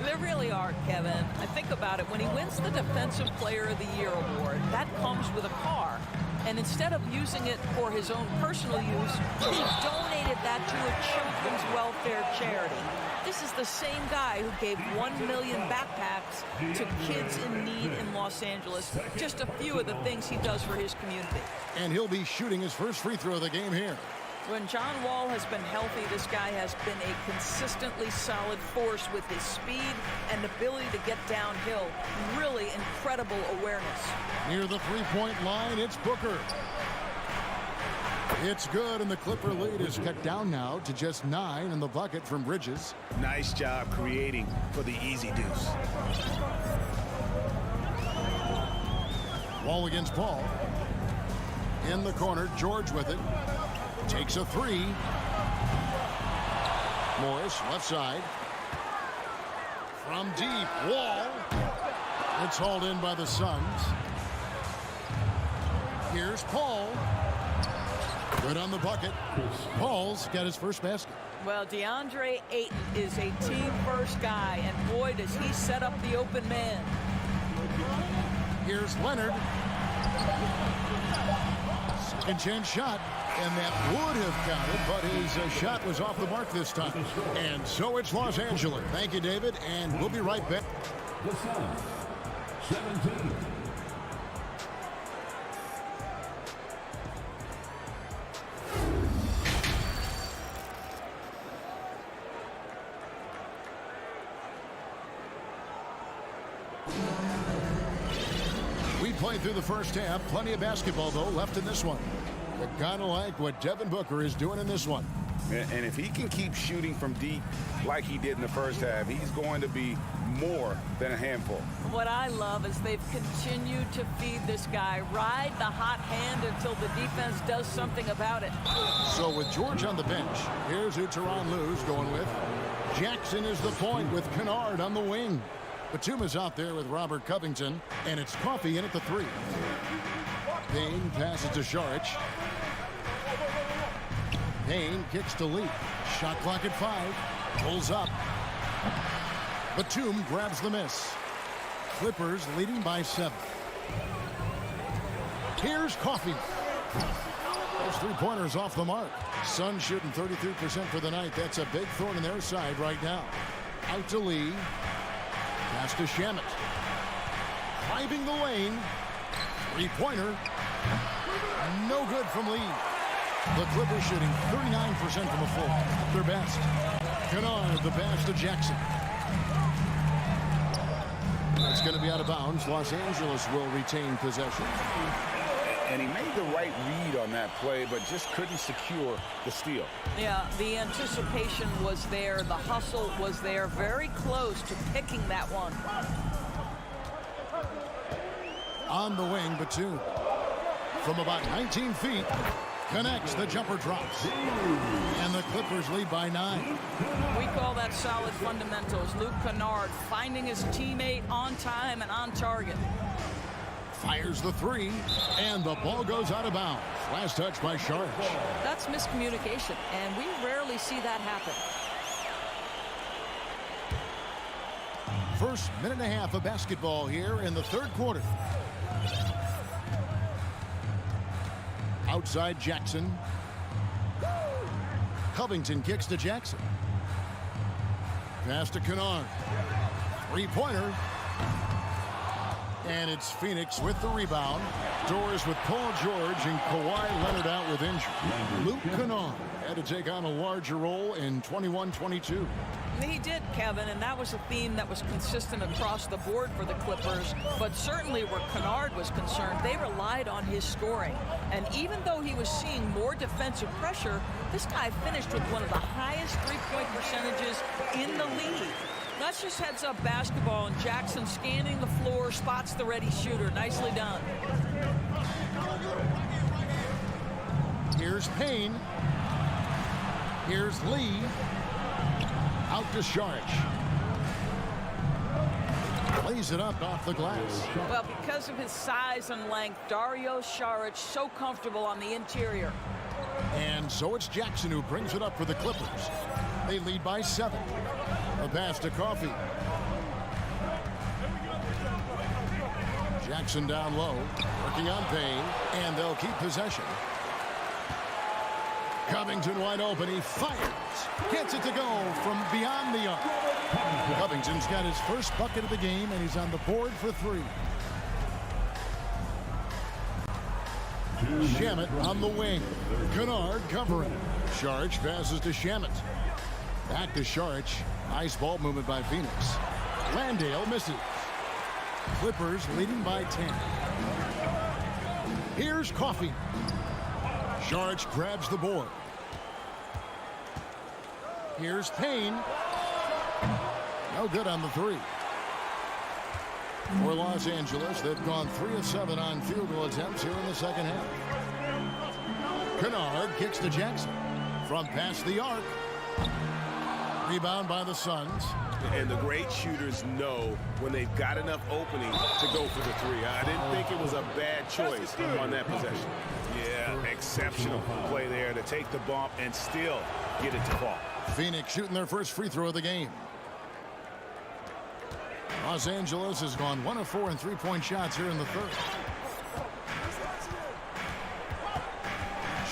There really are, Kevin. I think about it. When he wins the Defensive Player of the Year award, that comes with a car. And instead of using it for his own personal use, he donated that to a children's welfare charity. This is the same guy who gave 1 million backpacks to kids in need in Los Angeles. Just a few of the things he does for his community. And he'll be shooting his first free throw of the game here. When John Wall has been healthy, this guy has been a consistently solid force with his speed and ability to get downhill. Really incredible awareness. Near the three-point line, it's Booker. It's good, and the Clipper lead is cut down now to just 9 in the bucket from Bridges. Nice job creating for the easy deuce. Wall against Paul. In the corner, George with it. Takes a 3. Morris, left side. From deep, Wall. It's hauled in by the Suns. Here's Paul. Good on the bucket. Paul's got his first basket. Well, DeAndre Ayton is a team-first guy, and boy, does he set up the open man. Here's Leonard. Second chance shot, and that would have counted, but his shot was off the mark this time. And so it's Los Angeles. Thank you, David, and we'll be right back. The Suns, 17. We played through the first half. Plenty of basketball, though, left in this one. You gotta like what Devin Booker is doing in this one. And if he can keep shooting from deep like he did in the first half, he's going to be more than a handful. What I love is they've continued to feed this guy, ride the hot hand until the defense does something about it. So with George on the bench, here's who Tyronn Lue's going with. Jackson is the point with Kennard on the wing. Batuma's out there with Robert Covington, and it's Coffey in at the 3. Payne passes to Šarić. Payne kicks to Lee. Shot clock at 5. Pulls up. Batum grabs the miss. Clippers leading by 7. Here's Coffey. Those 3-pointers off the mark. Suns shooting 33% for the night. That's a big thorn in their side right now. Out to Lee. Pass to Shamet. Driving the lane. 3-pointer. No good from Lee. The Clippers shooting 39% from the floor. Their best. Kennard, the pass to Jackson. It's going to be out of bounds. Los Angeles will retain possession. And he made the right read on that play, but just couldn't secure the steal. Yeah, the anticipation was there. The hustle was there. Very close to picking that one. On the wing, Batum. From about 19 feet, connects. The jumper drops. And the Clippers lead by 9. We call that solid fundamentals. Luke Kennard finding his teammate on time and on target. Fires the 3, and the ball goes out of bounds. Last touch by Šarić. That's miscommunication, and we rarely see that happen. First minute and a half of basketball here in the third quarter. Outside Jackson. Covington kicks to Jackson. Pass to Kennard. 3-pointer. And it's Phoenix with the rebound. Doors with Paul George and Kawhi Leonard out with injury. Luke Kennard had to take on a larger role in 21-22. He did, Kevin, and that was a theme that was consistent across the board for the Clippers. But certainly where Kennard was concerned, they relied on his scoring. And even though he was seeing more defensive pressure, this guy finished with one of the highest three-point percentages in the league. That's just heads-up basketball, and Jackson scanning the floor, spots the ready shooter. Nicely done. Here's Payne. Here's Lee. Out to Saric. Plays it up off the glass. Well, because of his size and length, Dario Saric so comfortable on the interior. And so it's Jackson who brings it up for the Clippers. They lead by 7. A pass to Coffey. Jackson down low, working on Payne, and they'll keep possession. Covington wide open, he fires. Gets it to go from beyond the arc. Covington's got his first bucket of the game, and he's on the board for 3. Shamet on the wing. Kennard covering. Saric passes to Shamet. Back to Saric. Nice ball movement by Phoenix. Landale misses. Clippers leading by 10. Here's Coffey. Saric grabs the board. Here's Payne. No good on the 3. For Los Angeles, they've gone 3 of 7 on field goal attempts here in the second half. Kennard kicks to Jackson. From past the arc. Rebound by the Suns. And the great shooters know when they've got enough opening to go for the 3. I didn't think it was a bad choice on that possession. Yeah, exceptional play there to take the bump and still get it to fall. Phoenix shooting their first free throw of the game. Los Angeles has gone 1 of 4 in three-point shots here in the third.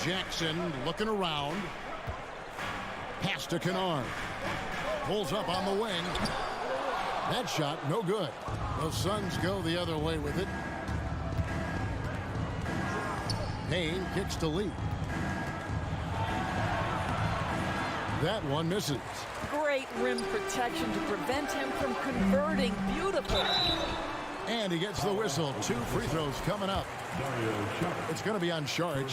Jackson looking around. Pass to Kennard. Pulls up on the wing. That shot no good. The Suns go the other way with it. Payne kicks to Lee. That one misses. Great rim protection to prevent him from converting. Beautiful. And he gets the whistle. 2 free throws coming up. It's going to be on Saric.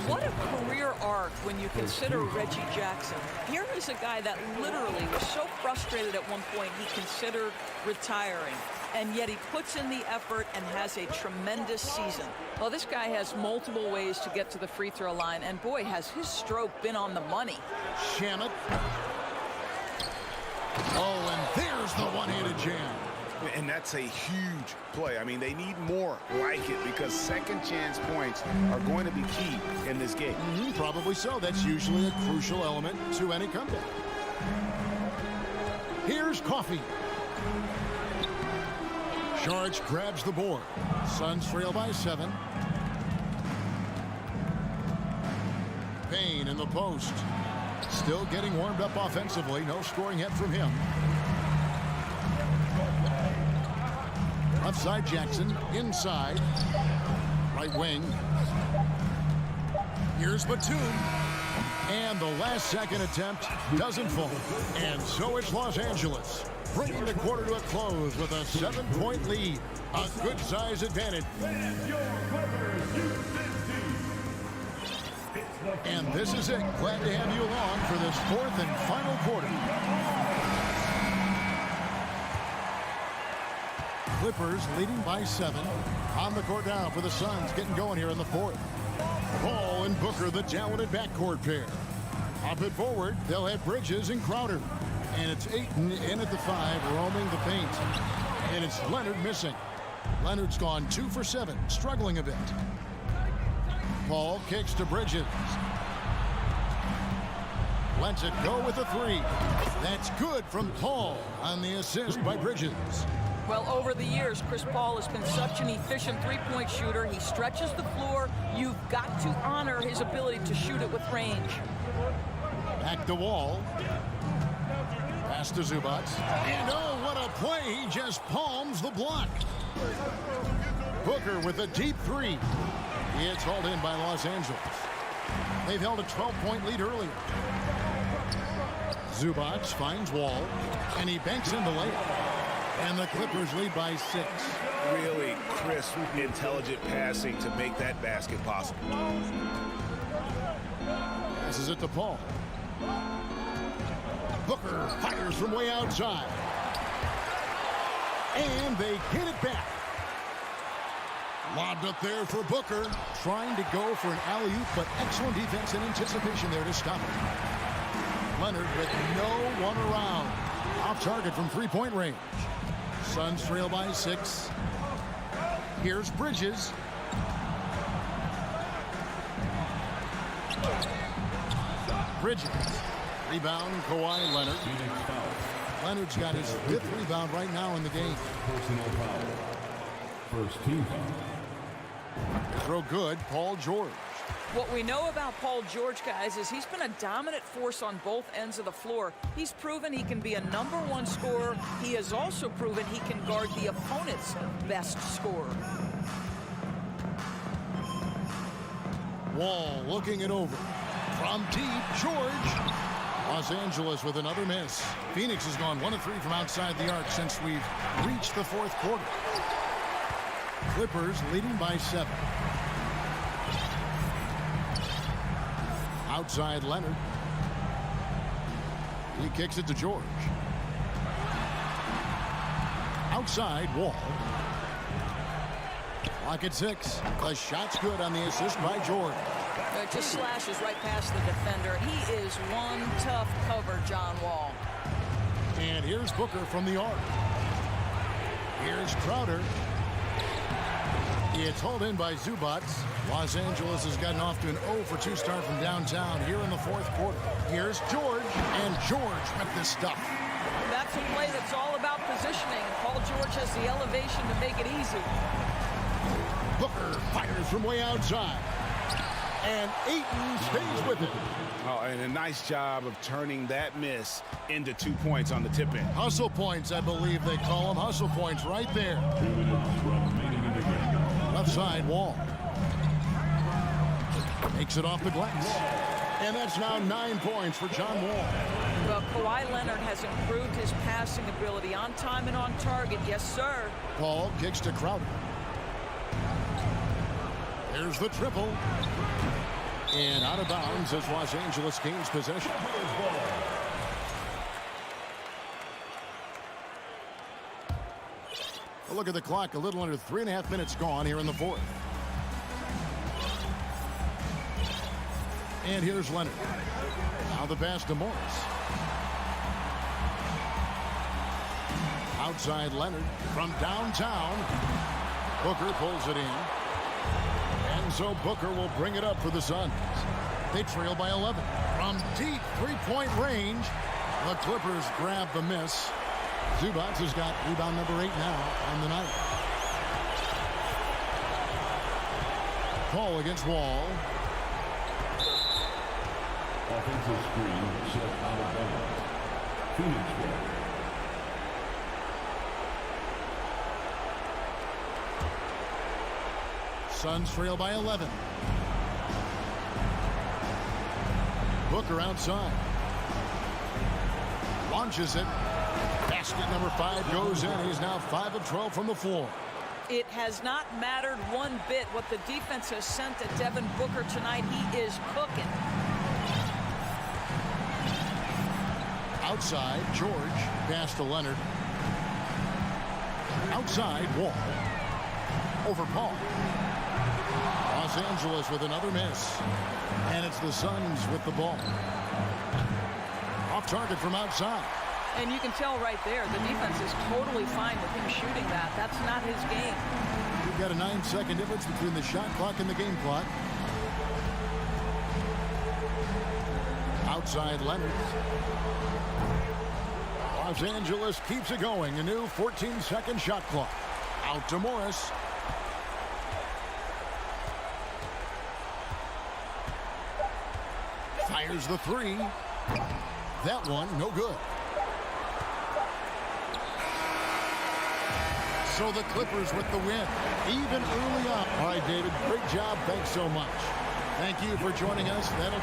What a career arc when you consider Reggie Jackson. Here is a guy that literally was so frustrated at one point he considered retiring. And yet he puts in the effort and has a tremendous season. Well, this guy has multiple ways to get to the free throw line. And boy, has his stroke been on the money. Shamet. Oh, and there's the one-handed jam. And that's a huge play. I mean, they need more like it because second chance points are going to be key in this game. Probably so. That's usually a crucial element to any comeback. Here's Coffey. Saric grabs the board. Suns trail by 7. Payne in the post. Still getting warmed up offensively. No scoring yet from him. Left side Jackson. Inside. Right wing. Here's Batum. And the last second attempt doesn't fall. And so it's Los Angeles, bringing the quarter to a close with a 7-point lead. A good size advantage. And this is it. Glad to have you along for this 4th and final quarter. Clippers leading by 7. On the court now for the Suns, getting going here in the 4th. Paul and Booker, the talented backcourt pair. Up it forward, they'll have Bridges and Crowder. And it's Ayton in at the 5, roaming the paint. And it's Leonard missing. Leonard's gone 2 for 7, struggling a bit. Paul kicks to Bridges. Lets it go with a 3. That's good from Paul on the assist by Bridges. Well, over the years, Chris Paul has been such an efficient three-point shooter. He stretches the floor. You've got to honor his ability to shoot it with range. Back to Wall. Pass Pass to Zubac. And oh, what a play. He just palms the block. Booker with a deep three. It's hauled in by Los Angeles. They've held a 12-point lead earlier. Zubac finds Wall, and he banks in the layup. And the Clippers lead by 6. Really crisp, intelligent passing to make that basket possible. Passes it to Paul. Booker fires from way outside. And they get it back. Lobbed up there for Booker. Trying to go for an alley-oop, but excellent defense and anticipation there to stop it. Leonard with no one around. Off target from three-point range. Suns trail by 6. Here's Bridges. Bridges. Rebound, Kawhi Leonard. Leonard's got his 5th rebound right now in the game. Personal foul. First team foul. Throw good, Paul George. What we know about Paul George, guys, is he's been a dominant force on both ends of the floor. He's proven he can be a #1 scorer. He has also proven he can guard the opponent's best scorer. Wall looking it over. From deep, George. Los Angeles with another miss. Phoenix has gone 1 of 3 from outside the arc since we've reached the 4th quarter. Clippers leading by 7. Outside Leonard. He kicks it to George. Outside Wall. Clock at 6. The shot's good on the assist by George. It just slashes right past the defender. He is one tough cover, John Wall. And here's Booker from the arc. Here's Crowder. It's hauled in by Zubac. Los Angeles has gotten off to an 0-for-2 start from downtown here in the 4th quarter. Here's George, and George with the stuff. That's a play that's all about positioning. Paul George has the elevation to make it easy. Booker fires from way outside. And Ayton stays with it. Oh, and a nice job of turning that miss into 2 points on the tip in. Hustle points, I believe they call them. Hustle points right there. 2 minutes remaining in the game. Left side, Wall. Makes it off the glass. And that's now 9 points for John Wall. Well, Kawhi Leonard has improved his passing ability on time and on target. Yes, sir. Paul kicks to Crowder. There's the triple. And out of bounds as Los Angeles gains possession. A look at the clock. A little under 3.5 minutes gone here in the 4th. And here's Leonard. Now the pass to Morris. Outside Leonard from downtown. Booker pulls it in. And so Booker will bring it up for the Suns. They trail by 11. From deep three-point range, the Clippers grab the miss. Zubac has got rebound number 8 now on the night. Paul against Wall. Offensive screen set out of bounds. Phoenix ball. Suns trail by 11. Booker outside. Launches it. Basket number 5 goes in. He's now 5 of 12 from the floor. It has not mattered one bit what the defense has sent to Devin Booker tonight. He is cooking. Outside, George. Pass to Leonard. Outside, Wall. Over Paul. Los Angeles with another miss. And it's the Suns with the ball. Off target from outside. And you can tell right there, the defense is totally fine with him shooting that. That's not his game. We've got a 9-second difference between the shot clock and the game clock. Outside Leonard. Los Angeles keeps it going. A new 14-second shot clock. Out to Morris. Fires the 3. That one, no good. So the Clippers with the win, even early on. All right, David, great job. Thanks so much. Thank you for joining us. That'll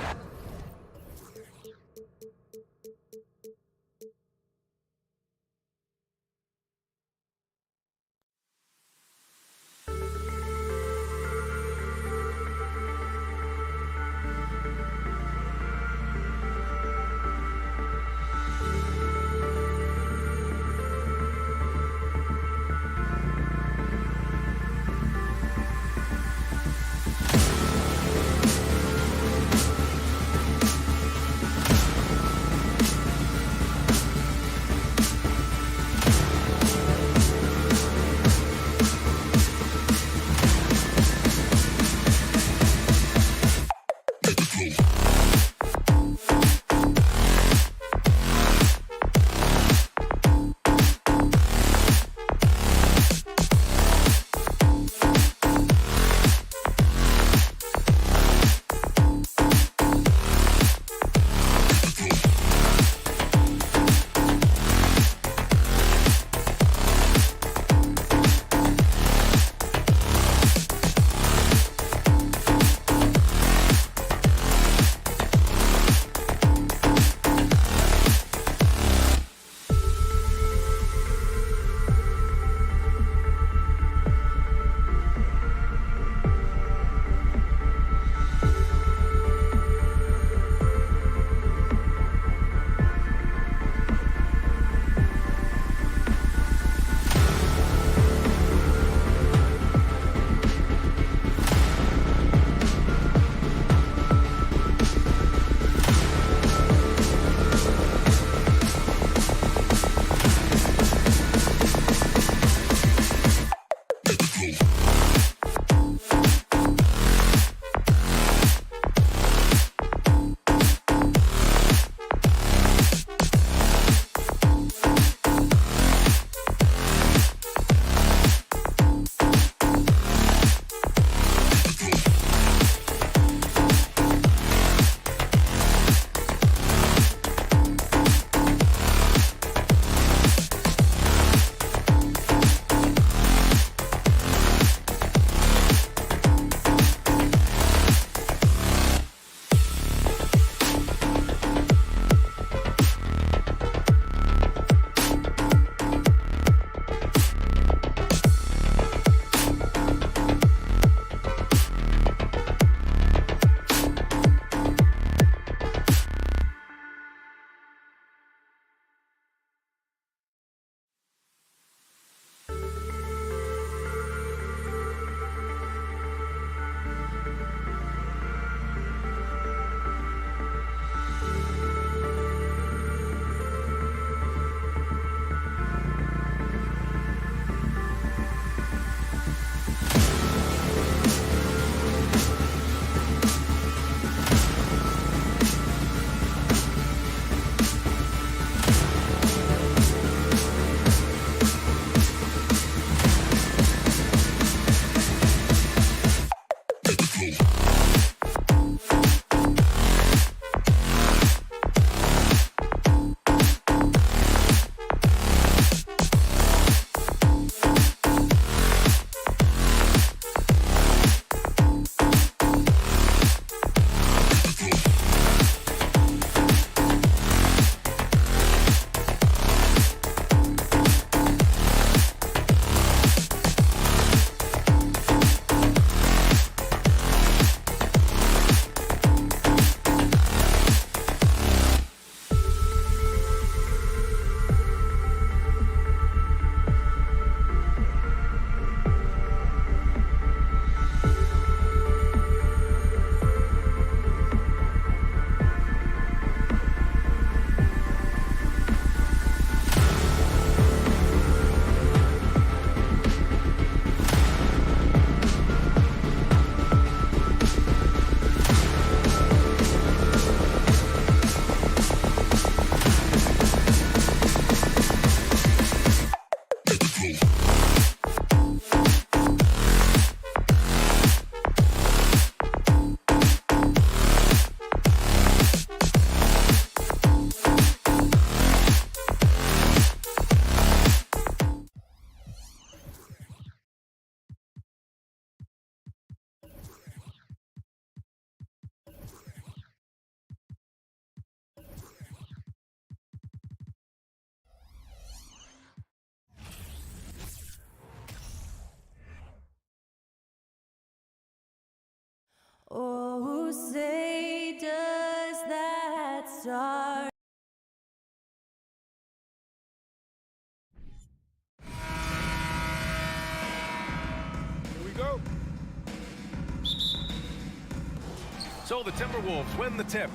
So the Timberwolves win the tip.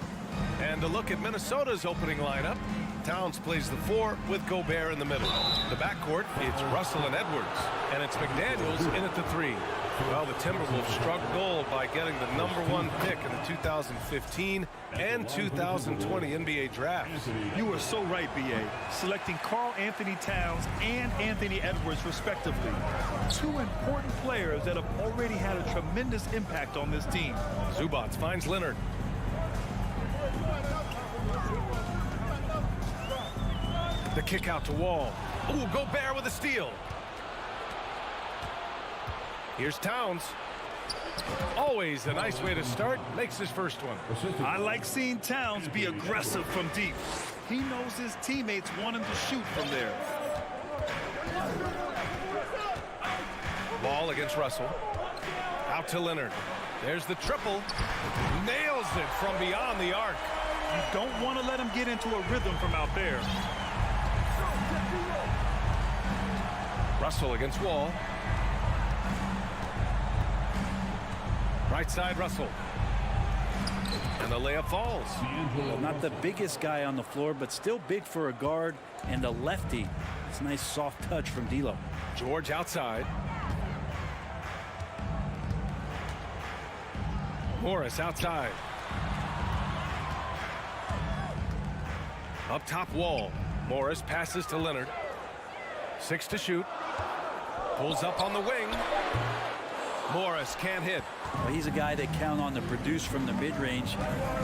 And to look at Minnesota's opening lineup, Towns plays the 4 with Gobert in the middle. The backcourt, it's Russell and Edwards. And it's McDaniels in at the 3. Well, the Timberwolves struck gold by getting the #1 pick in the 2015 and 2020 NBA drafts. You are so right, B.A. Selecting Karl Anthony Towns and Anthony Edwards, respectively. 2 important players that have already had a tremendous impact on this team. Zubac finds Leonard. The kick out to Wall. Ooh, Gobert with a steal. Here's Towns. Always a nice way to start. Makes his first one. I like seeing Towns be aggressive from deep. He knows his teammates want him to shoot from there. Ball against Russell. Out to Leonard. There's the triple. Nails it from beyond the arc. You don't want to let him get into a rhythm from out there. Russell against Wall. Right side, Russell. And the layup falls. Well, not the biggest guy on the floor, but still big for a guard and a lefty. It's a nice soft touch from D'Lo. George outside. Morris outside. Up top, Wall. Morris passes to Leonard. 6 to shoot. Pulls up on the wing. Morris can't hit. Well, he's a guy they count on to produce from the mid-range.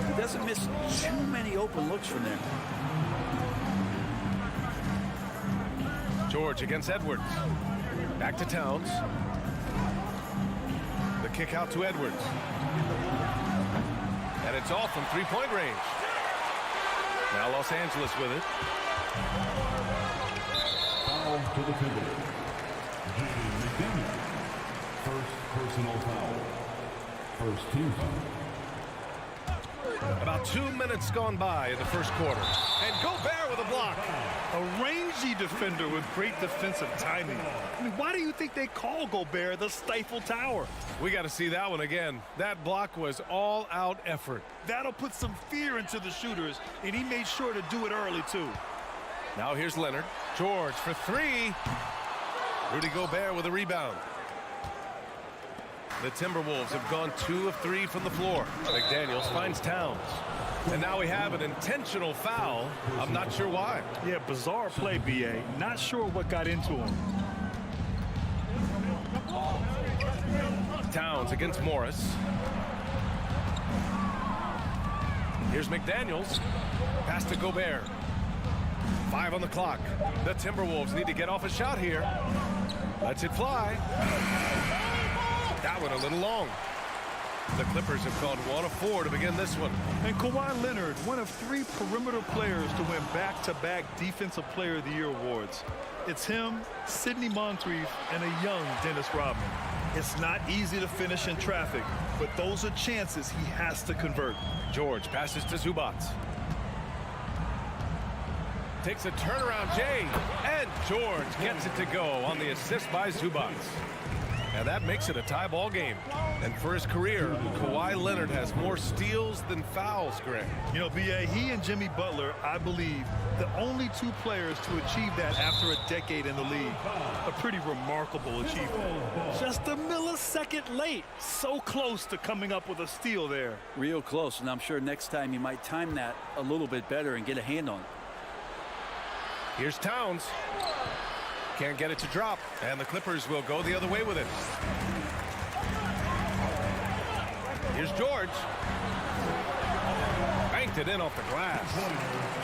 He doesn't miss too many open looks from there. George against Edwards. Back to Towns. The kick out to Edwards. And it's all from three-point range. Now Los Angeles with it. Foul to the field. Jimmy McDaniel. First personal foul. First team foul. About 2 minutes gone by in the first quarter. And Gobert with a block. A rangy defender with great defensive timing. I mean, why do you think they call Gobert the Stifle Tower? We got to see that one again. That block was all-out effort. That'll put some fear into the shooters, and he made sure to do it early, too. Now here's Leonard. George for 3. Rudy Gobert with a rebound. The Timberwolves have gone 2 of 3 from the floor. McDaniels finds Towns. And now we have an intentional foul. I'm not sure why. Yeah, bizarre play, B.A. Not sure what got into him. Towns against Morris. Here's McDaniels. Pass to Gobert. 5 on the clock. The Timberwolves need to get off a shot here. Lets it fly. That one a little long. The Clippers have gone 1 of 4 to begin this one. And Kawhi Leonard, one of 3 perimeter players to win back-to-back Defensive Player of the Year awards. It's him, Sidney Moncrief, and a young Dennis Rodman. It's not easy to finish in traffic, but those are chances he has to convert. George passes to Zubac. Takes a turnaround, Jay, and George gets it to go on the assist by Zubac. And that makes it a tie ball game. And for his career, Kawhi Leonard has more steals than fouls, Greg. You know, B.A., he and Jimmy Butler, I believe, the only 2 players to achieve that after a decade in the league. A pretty remarkable achievement. Just a millisecond late. So close to coming up with a steal there. Real close, and I'm sure next time you might time that a little bit better and get a hand on it. Here's Towns. Can't get it to drop, and the Clippers will go the other way with it. Here's George. Banked it in off the glass.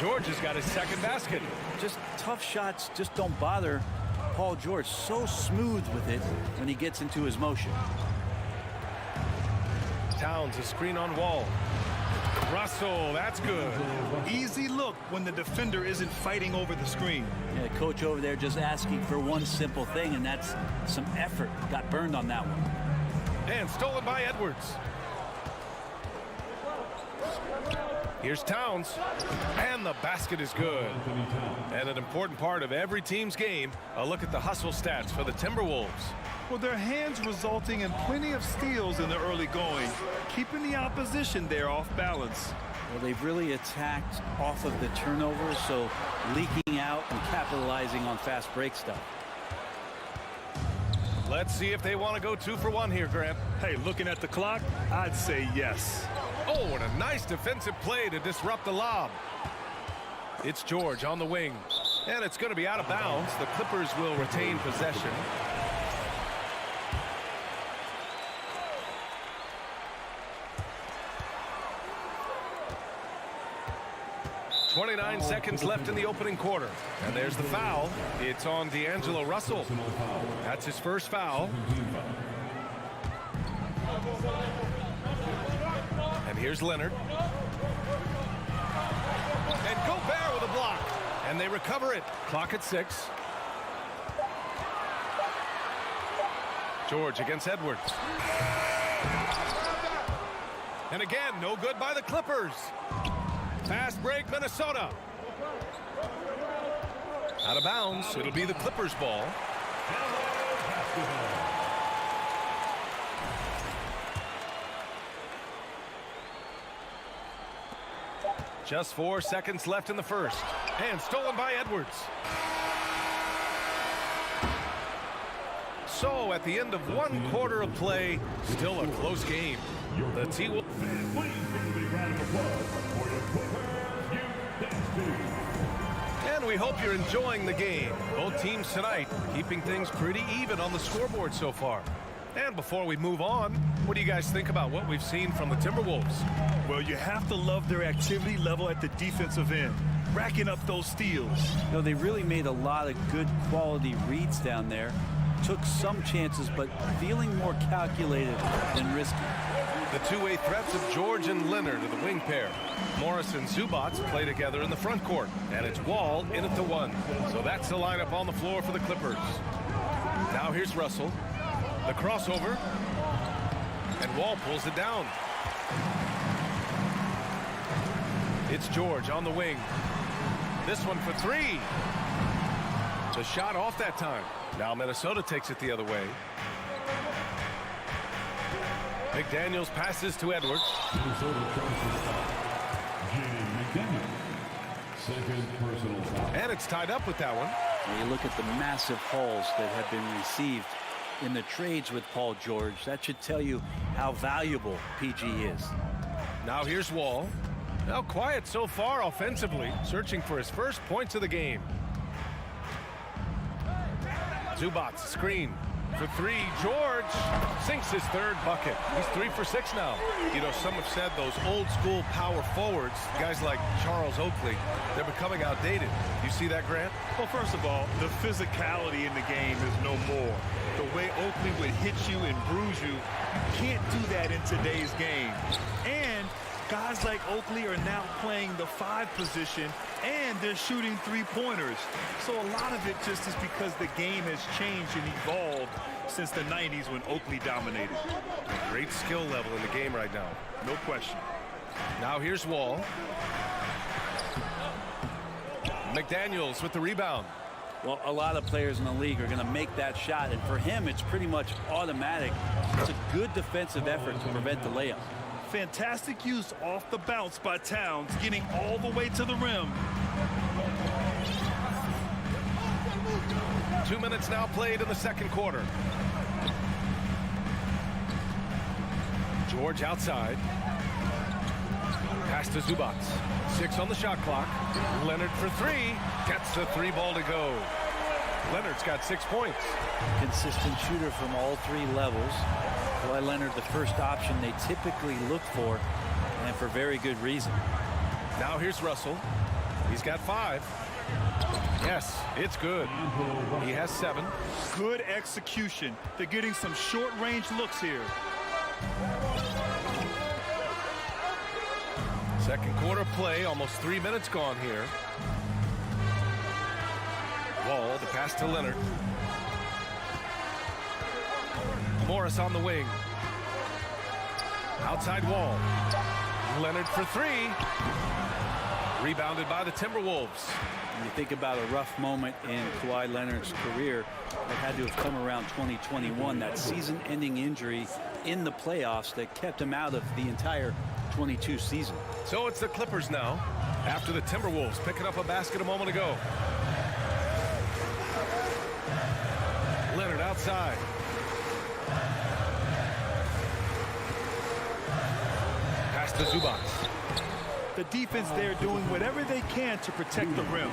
George has got his second basket. Just tough shots just don't bother Paul George. So smooth with it when he gets into his motion. Towns, a screen on Wall. Russell, that's good. Easy look when the defender isn't fighting over the screen. Yeah, coach over there just asking for one simple thing, and that's some effort. Got burned on that one. And stolen by Edwards. Here's Towns, and the basket is good. And an important part of every team's game, a look at the hustle stats for the Timberwolves. Well, their hands resulting in plenty of steals in the early going, keeping the opposition there off balance. Well, they've really attacked off of the turnovers, so leaking out and capitalizing on fast break stuff. Let's see if they want to go 2 for 1 here, Grant. Hey, looking at the clock, I'd say yes. Oh, and a nice defensive play to disrupt the lob. It's George on the wing, and it's going to be out of bounds. The Clippers will retain possession. 29 seconds left in the opening quarter. And there's the foul. It's on D'Angelo Russell. That's his first foul. And here's Leonard. And Gobert with a block. And they recover it. Clock at 6. George against Edwards. And again, no good by the Clippers. Fast break, Minnesota. Out of bounds. It'll be the Clippers' ball. Just 4 seconds left in the first. And stolen by Edwards. So at the end of 1 quarter of play, still a close game. The T-Wolves. And we hope you're enjoying the game. Both teams tonight keeping things pretty even on the scoreboard so far. And before we move on, what do you guys think about what we've seen from the Timberwolves? Well, you have to love their activity level at the defensive end, racking up those steals. No, they really made a lot of good quality reads down there. Took some chances, but feeling more calculated than risky. The two-way threats of George and Leonard are the wing pair. Morris and Zubac play together in the front court. And it's Wall in at the 1. So that's the lineup on the floor for the Clippers. Now here's Russell. The crossover. And Wall pulls it down. It's George on the wing. This one for 3. The shot off that time. Now Minnesota takes it the other way. McDaniels passes to Edwards. And it's tied up with that one. When you look at the massive hauls that have been received in the trades with Paul George, that should tell you how valuable PG is. Now here's Wall. Now quiet so far offensively, searching for his first points of the game. Zubac screen for 3. George sinks his 3rd bucket. He's 3 for 6 now. You know, some have said those old school power forwards, guys like Charles Oakley, they're becoming outdated. You see that, Grant? Well, first of all, the physicality in the game is no more. The way Oakley would hit you and bruise you, can't do that in today's game. And guys like Oakley are now playing the 5 position, and they're shooting 3-pointers. So a lot of it just is because the game has changed and evolved since the 90s when Oakley dominated. A great skill level in the game right now. No question. Now here's Wall. McDaniels with the rebound. Well, a lot of players in the league are going to make that shot, and for him, it's pretty much automatic. It's a good defensive effort to prevent the layup. Fantastic use off the bounce by Towns, getting all the way to the rim. 2 minutes now played in the second quarter. George outside. Pass to Zubac. 6 on the shot clock. Leonard for 3. Gets the 3 ball to go. Leonard's got 6 points. Consistent shooter from all 3 levels. Kawhi Leonard, the first option they typically look for, and for very good reason. Now here's Russell. He's got 5. Yes, it's good. He has 7. Good execution. They're getting some short-range looks here. Second quarter play, almost 3 minutes gone here. Wall, the pass to Leonard. Morris on the wing. Outside Wall. Leonard for three. Rebounded by the Timberwolves. When you think about a rough moment in Kawhi Leonard's career, it had to have come around 2021, that season-ending injury in the playoffs that kept him out of the entire 22 season. So it's the Clippers now, after the Timberwolves picking up a basket a moment ago. Leonard outside. Pass to Zubac. The defense there doing whatever they can to protect the rim.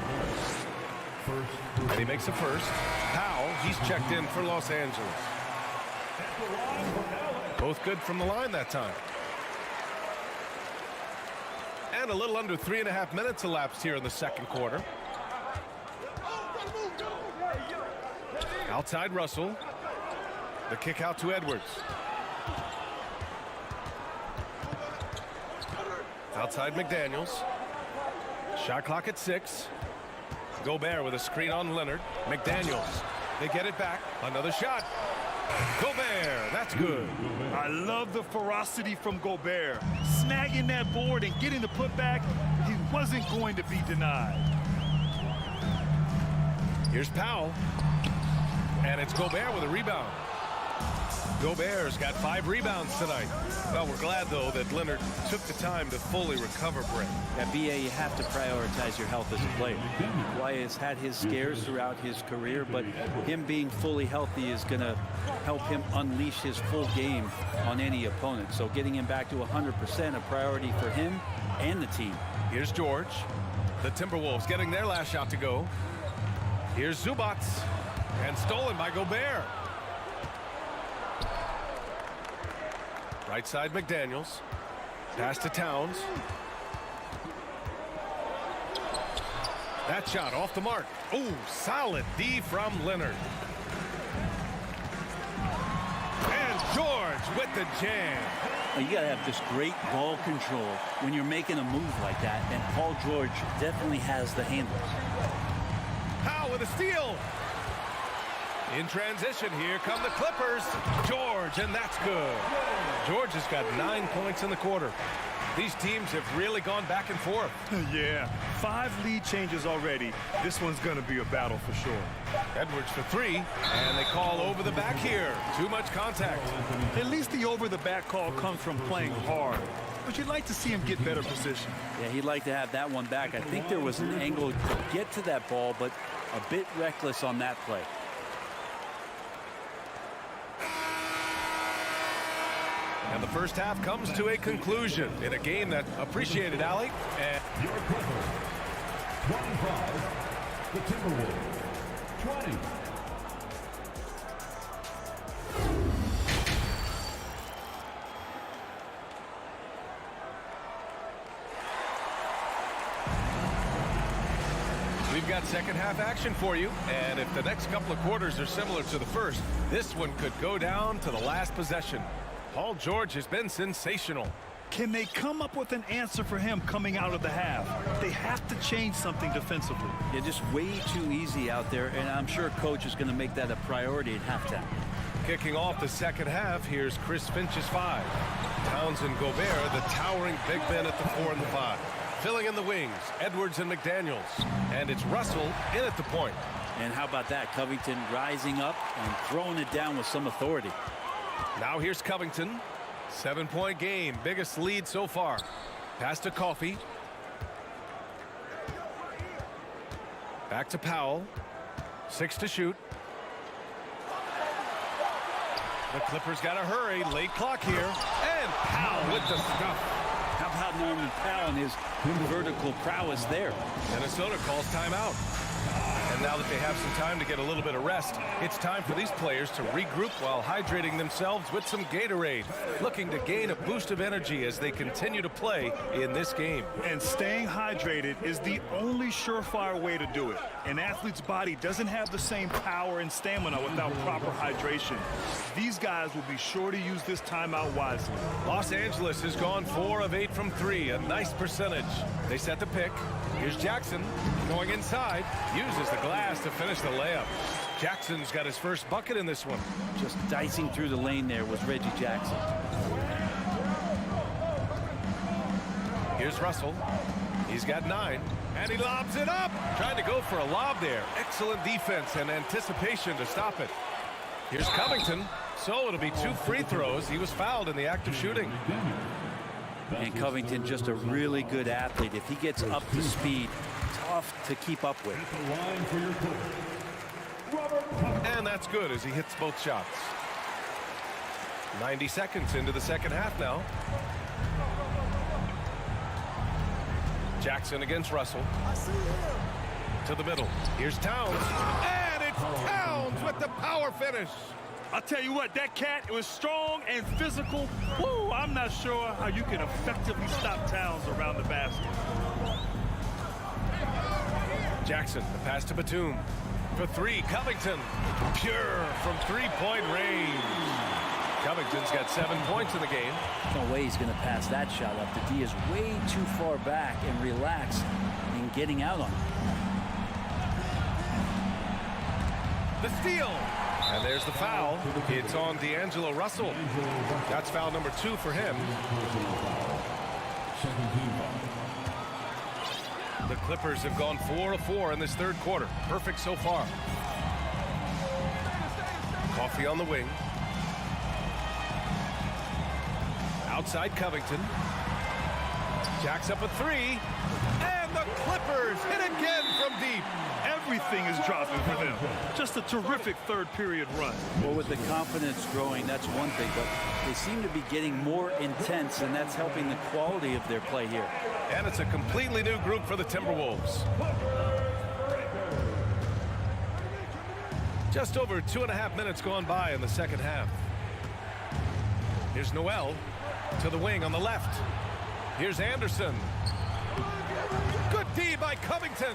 And he makes a first. Powell, he's checked in for Los Angeles. Both good from the line that time. And a little under 3.5 minutes elapsed here in the second quarter. Outside Russell. The kick out to Edwards. Outside McDaniels. Shot clock at 6. Gobert with a screen on Leonard. McDaniels. They get it back. Another shot. Gobert. That's good. I love the ferocity from Gobert. Snagging that board and getting the putback. He wasn't going to be denied. Here's Powell. And it's Gobert with a rebound. Gobert's got 5 rebounds tonight. Well, we're glad, though, that Leonard took the time to fully recover, Brett. At BA, you have to prioritize your health as a player. Kawhi has had his scares throughout his career, but him being fully healthy is going to help him unleash his full game on any opponent. So getting him back to 100% a priority for him and the team. Here's George. The Timberwolves getting their last shot to go. Here's Zubac. And stolen by Gobert. Right side McDaniels. Pass to Towns. That shot off the mark. Ooh, solid D from Leonard. And George with the jam. You got to have just great ball control when you're making a move like that, and Paul George definitely has the handles. Powell with a steal. In transition, here come the Clippers. George, and that's good. George has got 9 points in the quarter. These teams have really gone back and forth. Yeah, 5 lead changes already. This one's going to be a battle for sure. Edwards for 3, and they call over the back here. Too much contact. At least the over the back call comes from playing hard. But you'd like to see him get better position. Yeah, he'd like to have that one back. I think there was an angle to get to that ball, but a bit reckless on that play. And the first half comes to a conclusion in a game that appreciated Allie. And your Clippers, 25, the Timberwolves, 20. We've got second half action for you, and if the next couple of quarters are similar to the first, this one could go down to the last possession. Paul George has been sensational. Can they come up with an answer for him coming out of the half? They have to change something defensively. Yeah, just way too easy out there, and I'm sure coach is going to make that a priority at halftime. Kicking off the second half, here's Chris Finch's 5. Towns and Gobert, the towering big men at the 4 and the 5. Filling in the wings, Edwards and McDaniels. And it's Russell in at the point. And how about that? Covington rising up and throwing it down with some authority. Now here's Covington. 7-point game, biggest lead so far. Pass to Coffey. Back to Powell. 6 to shoot. The Clippers got to hurry. Late clock here. And Powell with the stuff. How about Norman Powell and his vertical prowess there? Minnesota calls timeout. And now that they have some time to get a little bit of rest, it's time for these players to regroup while hydrating themselves with some Gatorade, looking to gain a boost of energy as they continue to play in this game. And staying hydrated is the only surefire way to do it. An athlete's body doesn't have the same power and stamina without proper hydration. These guys will be sure to use this timeout wisely. Los Angeles has gone 4 of 8 from 3, a nice percentage. They set the pick. Here's Jackson going inside, uses the glass to finish the layup. Jackson's got his first bucket in this one. Just dicing through the lane there was Reggie Jackson. Here's Russell. He's got 9. And he lobs it up. Trying to go for a lob there. Excellent defense and anticipation to stop it. Here's Covington. So it'll be 2 free throws. He was fouled in the act of shooting. And Covington, just a really good athlete. If he gets up to speed, tough to keep up with. And that's good as he hits both shots. 90 seconds into the second half now. Jackson against Russell. To the middle. Here's Towns. And it's Towns with the power finish. I'll tell you what, that cat was strong and physical. Woo, I'm not sure how you can effectively stop Towns around the basket. Jackson, the pass to Batum. For 3, Covington. Pure from 3-point range. Covington's got 7 points in the game. No way he's going to pass that shot up. The D is way too far back and relaxed in getting out on it. The steal. And there's the foul. It's on D'Angelo Russell. That's foul number 2 for him. The Clippers have gone 4 of 4 in this third quarter. Perfect so far. Coffee on the wing. Outside Covington. Jacks up a 3. And the Clippers hit again from deep. Everything is dropping for them. Just a terrific third period run. Well, with the confidence growing, that's one thing, but they seem to be getting more intense, and that's helping the quality of their play here. And it's a completely new group for the Timberwolves. Just over 2.5 minutes gone by in the second half. Here's Noel to the wing on the left. Here's Anderson. Good D by Covington.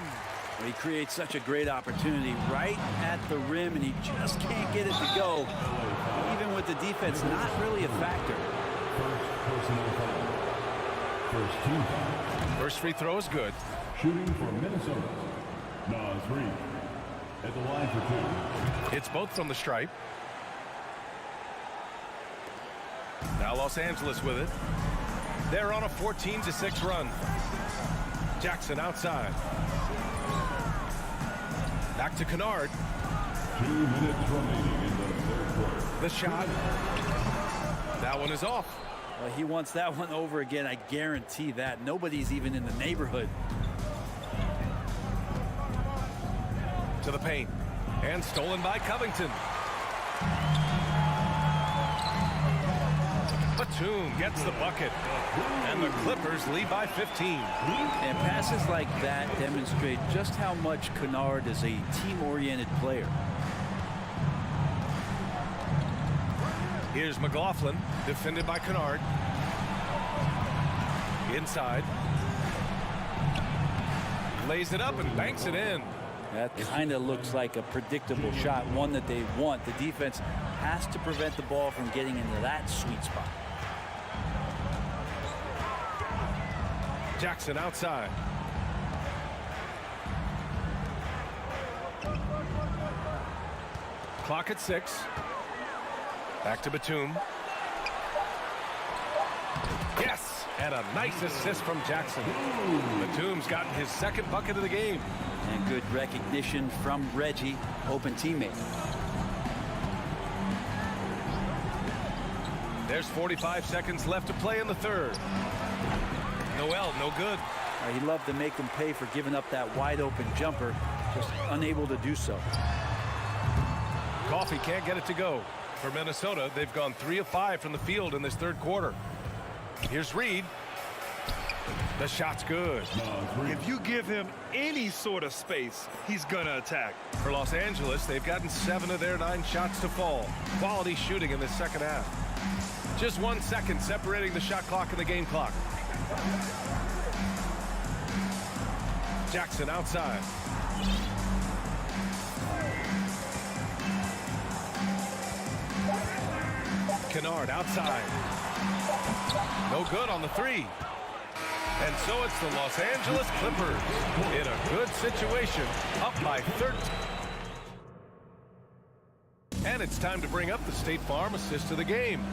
He creates such a great opportunity right at the rim, and he just can't get it to go. Even with the defense, not really a factor. First free throw is good. Shooting for Minnesota. Nazgul at the line for 2. It's both from the stripe. Now Los Angeles with it. They're on a 14-6 run. Jackson outside. Back to Kennard. 2 minutes remaining in the third quarter. The shot. That one is off. Well, he wants that one over again. I guarantee that. Nobody's even in the neighborhood. To the paint. And stolen by Covington. Batum gets the bucket. And the Clippers lead by 15. And passes like that demonstrate just how much Kennard is a team-oriented player. Here's McLaughlin, defended by Kennard. Inside. Lays it up and banks it in. That kind of looks like a predictable shot, one that they want. The defense has to prevent the ball from getting into that sweet spot. Jackson outside. Clock at 6. Back to Batum. Yes! And a nice assist from Jackson. Batum's gotten his second bucket of the game. And good recognition from Reggie, open teammate. There's 45 seconds left to play in the third. Noel, no good. He loved to make him pay for giving up that wide open jumper, just unable to do so. Coffee can't get it to go. For Minnesota, they've gone 3 of 5 from the field in this third quarter. Here's Reed. The shot's good. If you give him any sort of space, he's gonna attack. For Los Angeles, they've gotten 7 of their 9 shots to fall. Quality shooting in this second half. Just 1 second separating the shot clock and the game clock. Jackson outside. Kennard outside. No good on the 3. And so it's the Los Angeles Clippers in a good situation, up by 13. And it's time to bring up the State Farm assist of the game.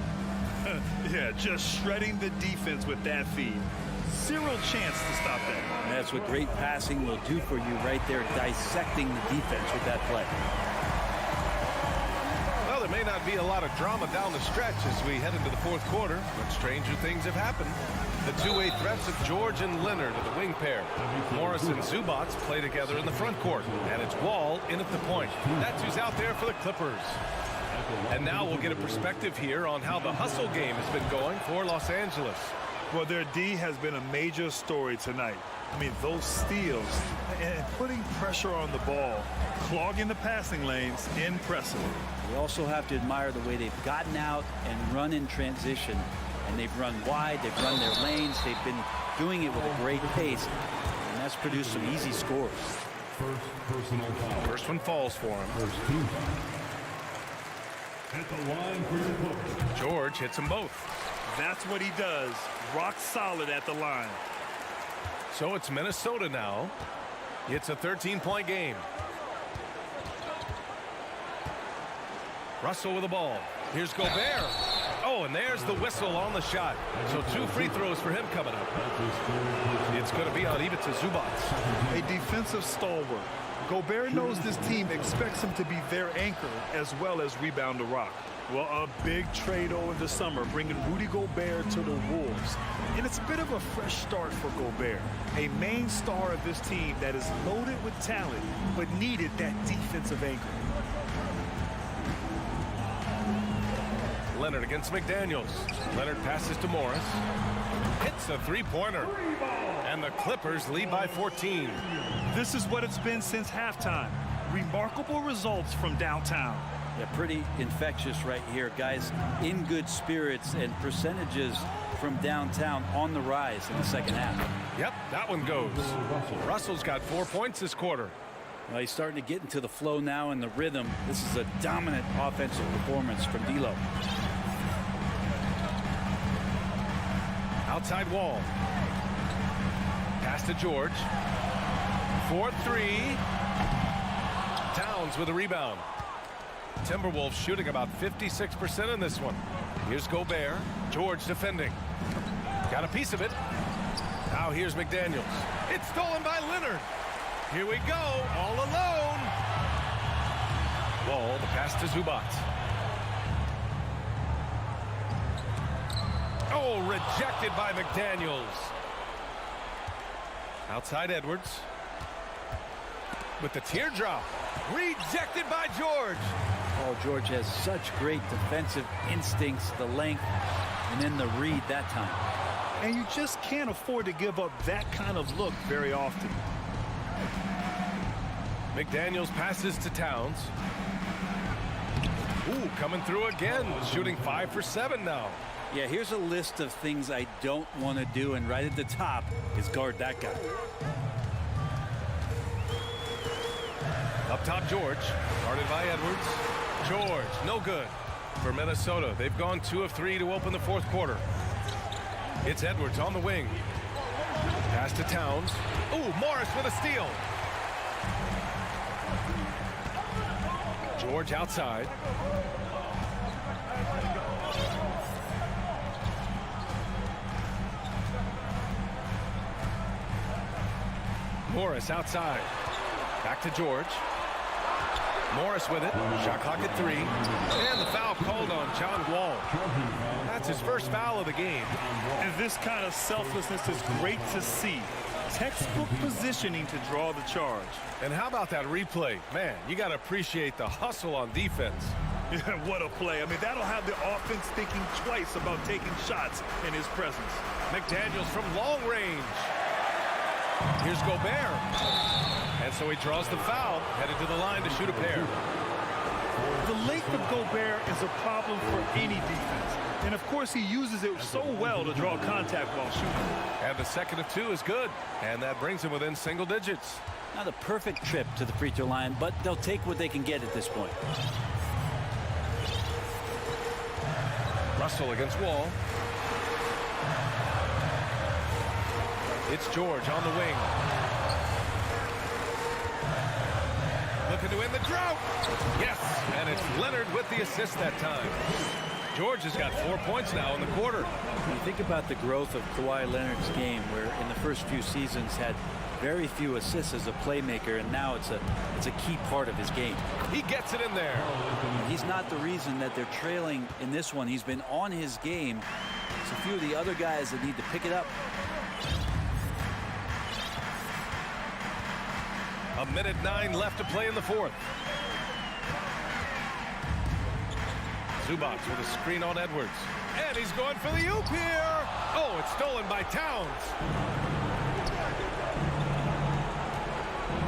Yeah, just shredding the defense with that feed. Zero chance to stop that. That's what great passing will do for you right there, dissecting the defense with that play. Well, there may not be a lot of drama down the stretch as we head into the fourth quarter, but stranger things have happened. The two-way threats of George and Leonard are the wing pair. Morris and Zubats play together in the front court, and it's Wall in at the point. That's who's out there for the Clippers. And now we'll get a perspective here on how the hustle game has been going for Los Angeles. Well, their D has been a major story tonight. I mean, those steals and putting pressure on the ball, clogging the passing lanes, impressive. We also have to admire the way they've gotten out and run in transition. And they've run wide, they've run their lanes, they've been doing it with a great pace, and that's produced some easy scores. First personal foul. First one falls for him. First team foul. At the line for your Clippers. George hits them both. That's what he does. Rock solid at the line. So it's Minnesota now. It's a 13-point game. Russell with the ball. Here's Gobert. Oh, and there's the whistle on the shot. So 2 free throws for him coming up. It's going to be on Ivica Zubats. A defensive stalwart. Gobert knows this team expects him to be their anchor as well as rebound the rock. Well, a big trade over the summer, bringing Rudy Gobert to the Wolves. And it's a bit of a fresh start for Gobert, a main star of this team that is loaded with talent, but needed that defensive anchor. Leonard against McDaniels. Leonard passes to Morris. Hits a three-pointer. And the Clippers lead by 14. This is what it's been since halftime. Remarkable results from downtown. Yeah, pretty infectious right here, guys. In good spirits and percentages from downtown on the rise in the second half. Yep, that one goes. Russell's got 4 points this quarter. Well, he's starting to get into the flow now and the rhythm. This is a dominant offensive performance from D'Lo. Outside Wall. Pass to George. 4-3. Towns with a rebound. Timberwolves shooting about 56% in this one. Here's Gobert. George defending. Got a piece of it. Now here's McDaniels. It's stolen by Leonard. Here we go, all alone. Wall, the pass to Zubats. Oh, rejected by McDaniels. Outside Edwards. With the teardrop. Rejected by George. Oh, George has such great defensive instincts, the length, and then the read that time. And you just can't afford to give up that kind of look very often. McDaniels passes to Towns. Ooh, coming through again, shooting 5 for 7 now. Yeah, here's a list of things I don't want to do, and right at the top is guard that guy. Up top, George, guarded by Edwards. George, no good for Minnesota. They've gone 2 of 3 to open the fourth quarter. It's Edwards on the wing. Pass to Towns. Ooh, Morris with a steal. George outside. Morris outside. Back to George. Morris with it. Shot clock at 3. And the foul called on John Wall. That's his first foul of the game. And this kind of selflessness is great to see. Textbook positioning to draw the charge. And how about that replay? Man, you got to appreciate the hustle on defense. Yeah, what a play. I mean, that'll have the offense thinking twice about taking shots in his presence. McDaniels from long range. Here's Gobert. And so he draws the foul, headed to the line to shoot a pair. The length of Gobert is a problem for any defense. And, of course, he uses it so well to draw contact while shooting. And the second of 2 is good. And that brings him within single digits. Not a perfect trip to the free throw line, but they'll take what they can get at this point. Russell against Wall. It's George on the wing. Looking to end the drought. Yes, and it's Leonard with the assist that time. George has got 4 points now in the quarter. When you think about the growth of Kawhi Leonard's game, where in the first few seasons had very few assists as a playmaker, and now it's a key part of his game. He gets it in there. He's not the reason that they're trailing in this one. He's been on his game. It's a few of the other guys that need to pick it up. A minute 9 left to play in the fourth. Zubac with a screen on Edwards. And he's going for the oop here. Oh, it's stolen by Towns.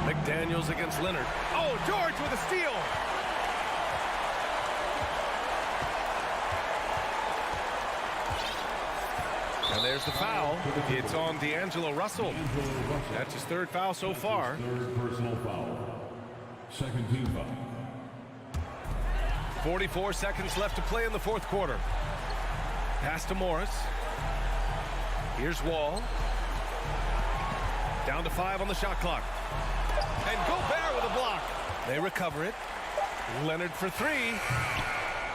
McDaniels against Leonard. Oh, George with a steal. And there's the foul. It's on D'Angelo Russell. That's his third foul so far. Third personal foul. Second team foul. 44 seconds left to play in the fourth quarter. Pass to Morris. Here's Wall. Down to 5 on the shot clock. And Gobert with a block. They recover it. Leonard for 3.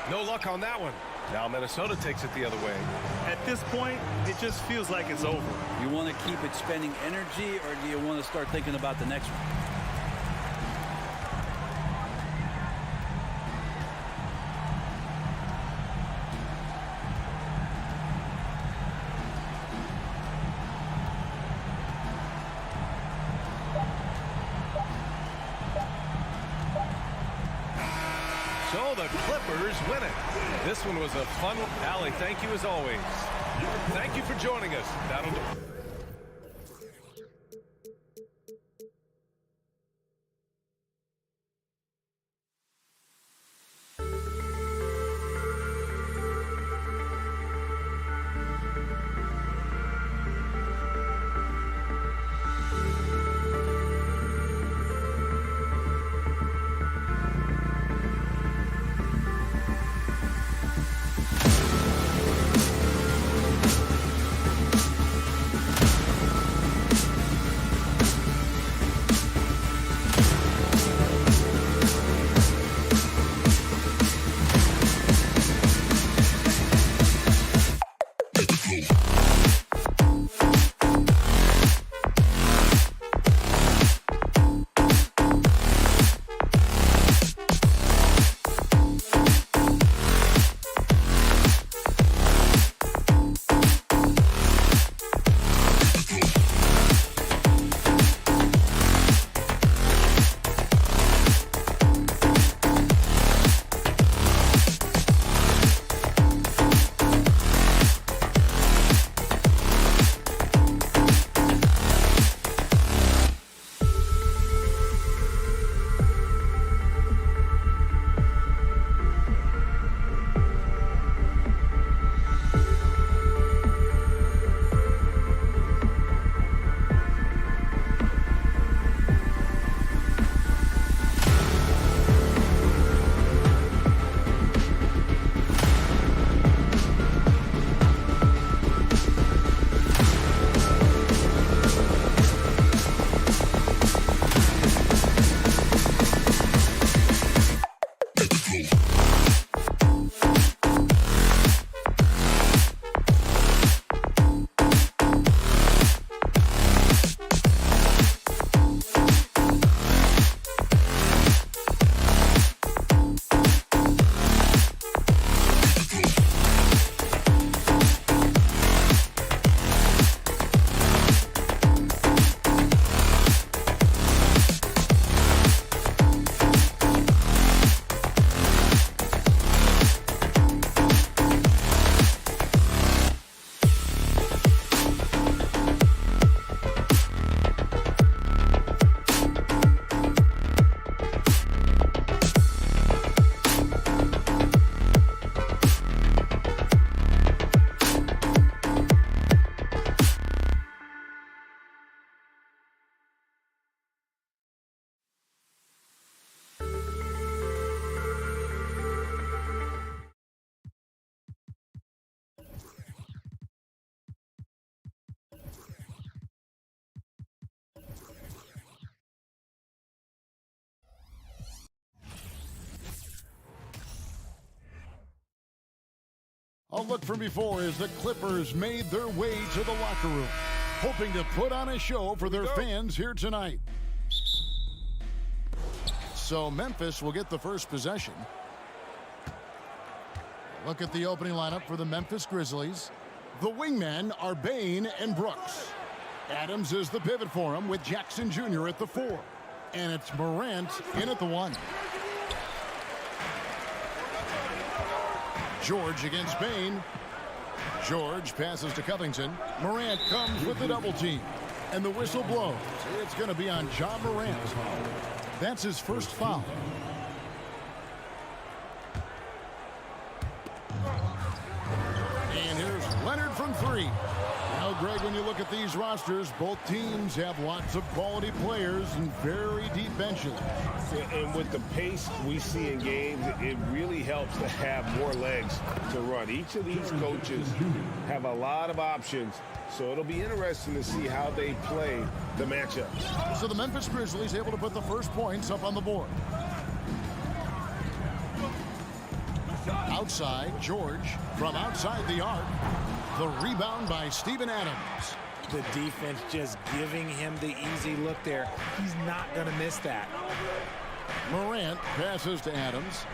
No luck on that one. Now Minnesota takes it the other way. At this point, it just feels like it's over. You want to keep expending energy, or do you want to start thinking about the next one? So the Clippers win it. This one was a fun one. Allie, thank you as always. Thank you for joining us. That'll do. A look from before as the Clippers made their way to the locker room, hoping to put on a show for their fans here tonight. So Memphis will get the first possession. Look at the opening lineup for the Memphis Grizzlies. The wingmen are Bane and Brooks. Adams is the pivot for him with Jackson Jr. at the 4. And it's Morant in at the 1. George against Bane. George passes to Covington. Morant comes with the double team. And the whistle blows. It's going to be on John Morant. That's his first foul. And here's Leonard from 3. Now, Greg, when you look at these rosters, both teams have lots of quality players and very deep benches. And with the pace we see in games, it really helps to have more legs to run. Each of these coaches have a lot of options, so it'll be interesting to see how they play the matchup. So the Memphis Grizzlies able to put the first points up on the board. Outside, George from outside the arc. The rebound by Steven Adams. The defense just giving him the easy look there. He's not going to miss that. Morant passes to Adams.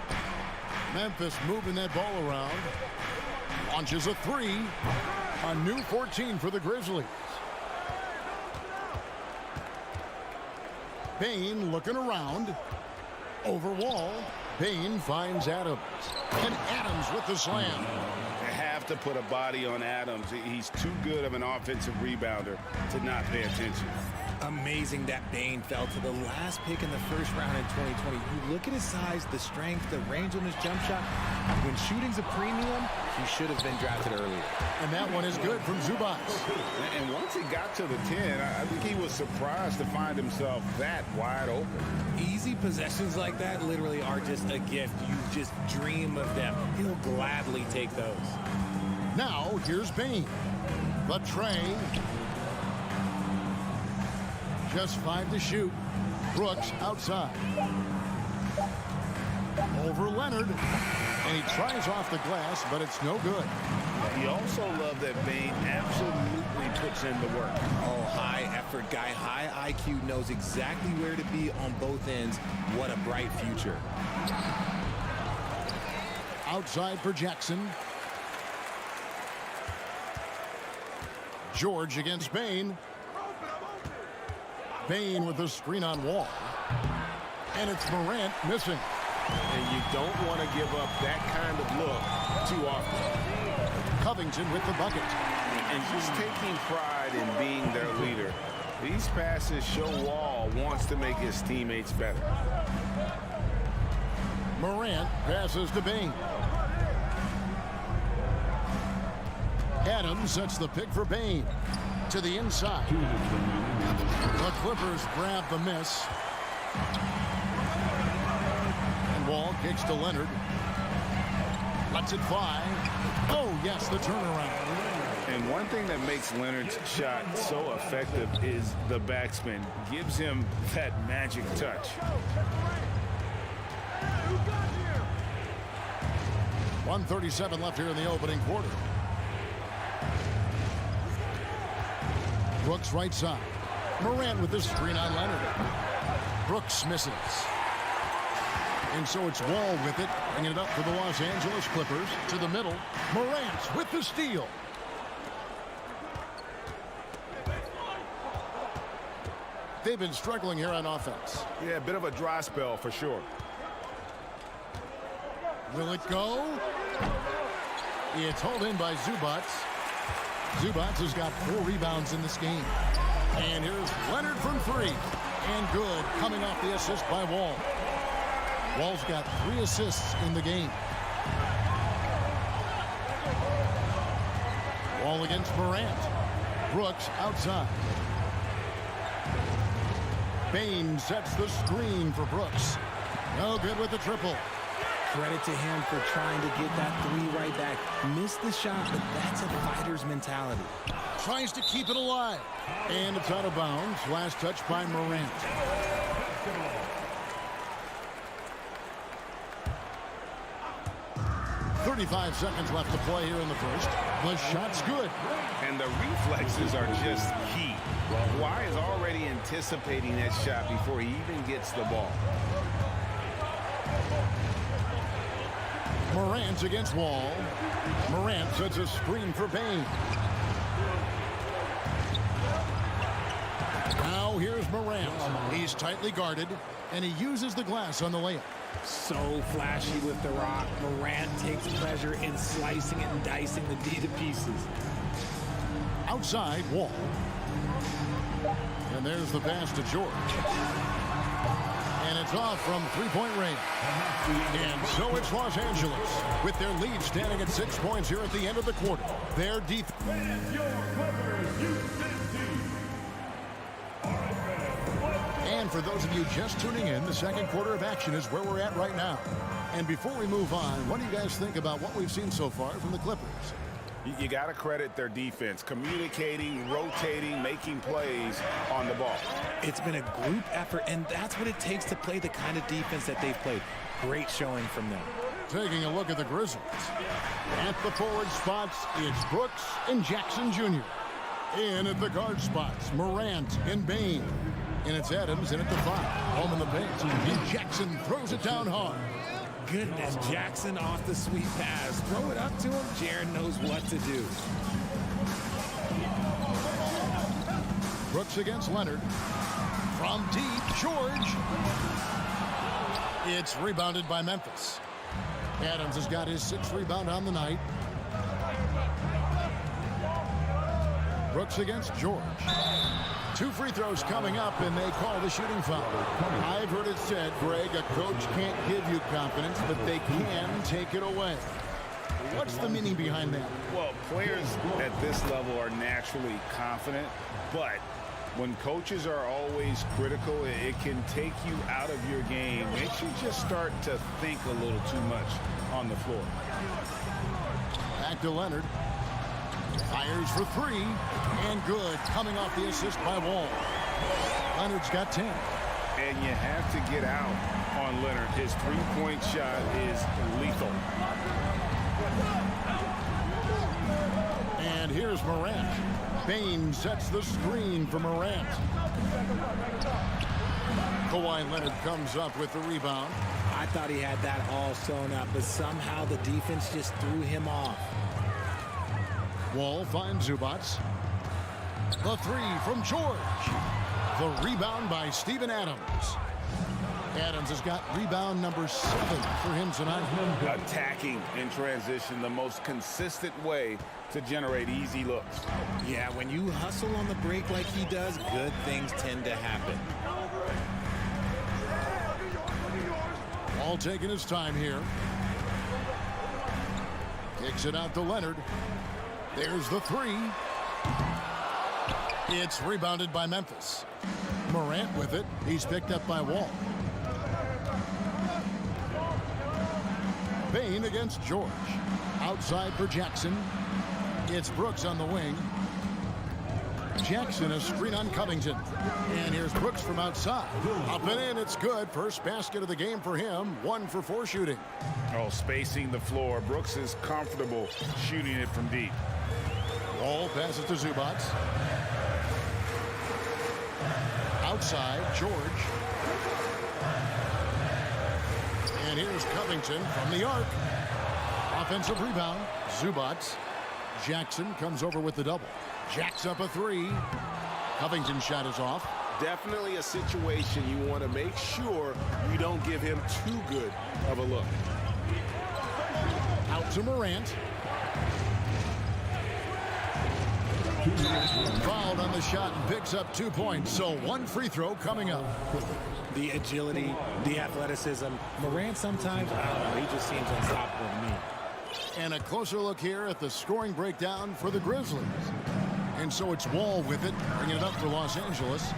Memphis moving that ball around. Launches a 3. A new 14 for the Grizzlies. Bane looking around. Over wall. Bane finds Adams. And Adams with the slam. They have to put a body on Adams. He's too good of an offensive rebounder to not pay attention. Amazing that Bane fell to the last pick in the first round in 2020. You look at his size, the strength, the range on his jump shot. When shooting's a premium, he should have been drafted earlier. And that one is good from Zubac. And once he got to the 10, I think he was surprised to find himself that wide open. Easy possessions like that literally are just a gift. You just dream of them. He'll gladly take those. Now, here's Bane. The tray. Just 5 to shoot. Brooks outside. Over Leonard. And he tries off the glass, but it's no good. You also love that Bane absolutely puts in the work. Oh, high effort guy, high IQ, knows exactly where to be on both ends. What a bright future. Outside for Jackson. George against Bane. Bane with the screen on wall. And it's Morant missing. And you don't want to give up that kind of look too often. Covington with the bucket. And just taking pride in being their leader. These passes show Wall wants to make his teammates better. Morant passes to Bane. Adams sets the pick for Bane. To the inside. The Clippers grab the miss. And Wall kicks to Leonard. Lets it fly. Oh, yes, the turnaround. And one thing that makes Leonard's shot so effective is the backspin. Gives him that magic touch. .137 left here in the opening quarter. Brooks right side. Morant with the screen on Leonard. Brooks misses. And so it's Wall with it, bringing it up for the Los Angeles Clippers. To the middle. Morant with the steal. They've been struggling here on offense. Yeah, a bit of a dry spell for sure. Will it go? It's hauled in by Zubac. Zubac has got 4 rebounds in this game. And here's Leonard from 3. And good, coming off the assist by Wall. Wall's got 3 assists in the game. Wall against Morant. Brooks outside. Bane sets the screen for Brooks. No good with the triple. Credit to him for trying to get that 3 right back. Missed the shot, but that's a fighter's mentality. Tries to keep it alive. And it's out of bounds. Last touch by Morant. 35 seconds left to play here in the first. The shot's good. And the reflexes are just key. Kawhi is already anticipating that shot before he even gets the ball. Morant against Wall. Morant sets a screen for Bane. Now here's Morant. He's tightly guarded, and he uses the glass on the layup. So flashy with the rock. Morant takes pleasure in slicing it and dicing the D to pieces. Outside, Wall. And there's the pass to George. And it's off from three-point range. And so it's Los Angeles with their lead standing at 6 points here at the end of the quarter. Their defense. And for those of you just tuning in, the second quarter of action is where we're at right now. And before we move on, what do you guys think about what we've seen so far from the Clippers? You got to credit their defense, communicating, rotating, making plays on the ball. It's been a group effort, and that's what it takes to play the kind of defense that they've played. Great showing from them. Taking a look at the Grizzlies. At the forward spots, it's Brooks and Jackson Jr. In at the guard spots, Morant and Bane. And it's Adams in at the 5. Home in the paint. And Jackson throws it down hard. Goodness, Jackson off the sweet pass. Throw it up to him. Jaren knows what to do. Brooks against Leonard. From deep, George. It's rebounded by Memphis. Adams has got his 6th rebound on the night. Brooks against George. 2 free throws coming up, and they call the shooting foul. I've heard it said, Greg, a coach can't give you confidence, but they can take it away. What's the meaning behind that? Well, players at this level are naturally confident, but when coaches are always critical, it can take you out of your game. Makes you just start to think a little too much on the floor. Back to Leonard. Fires for 3, and good. Coming off the assist by Wall. Leonard's got 10. And you have to get out on Leonard. His three-point shot is lethal. And here's Morant. Bane sets the screen for Morant. Kawhi Leonard comes up with the rebound. I thought he had that all sewn up, but somehow the defense just threw him off. Wall finds Zubac. The 3 from George. The rebound by Steven Adams. Adams has got rebound number 7 for him tonight. Attacking in transition, the most consistent way to generate easy looks. Yeah, when you hustle on the break like he does, good things tend to happen. Wall taking his time here. Kicks it out to Leonard. There's the 3. It's rebounded by Memphis. Morant with it. He's picked up by Wall. Bane against George. Outside for Jackson. It's Brooks on the wing. Jackson, a screen on Covington. And here's Brooks from outside. Up and in, it's good. First basket of the game for him. 1 for 4 shooting. Oh, spacing the floor. Brooks is comfortable shooting it from deep. Wall passes to Zubac. Outside, George. And here's Covington from the arc. Offensive rebound. Zubac. Jackson comes over with the double. Jacks up a 3. Covington's shot is off. Definitely a situation you want to make sure you don't give him too good of a look. Out to Morant. Fouled on the shot and picks up 2 points. So 1 free throw coming up. The agility, the athleticism. Morant sometimes, I don't know, he just seems unstoppable to me. And a closer look here at the scoring breakdown for the Grizzlies. And so it's Wall with it, bringing it up for Los Angeles.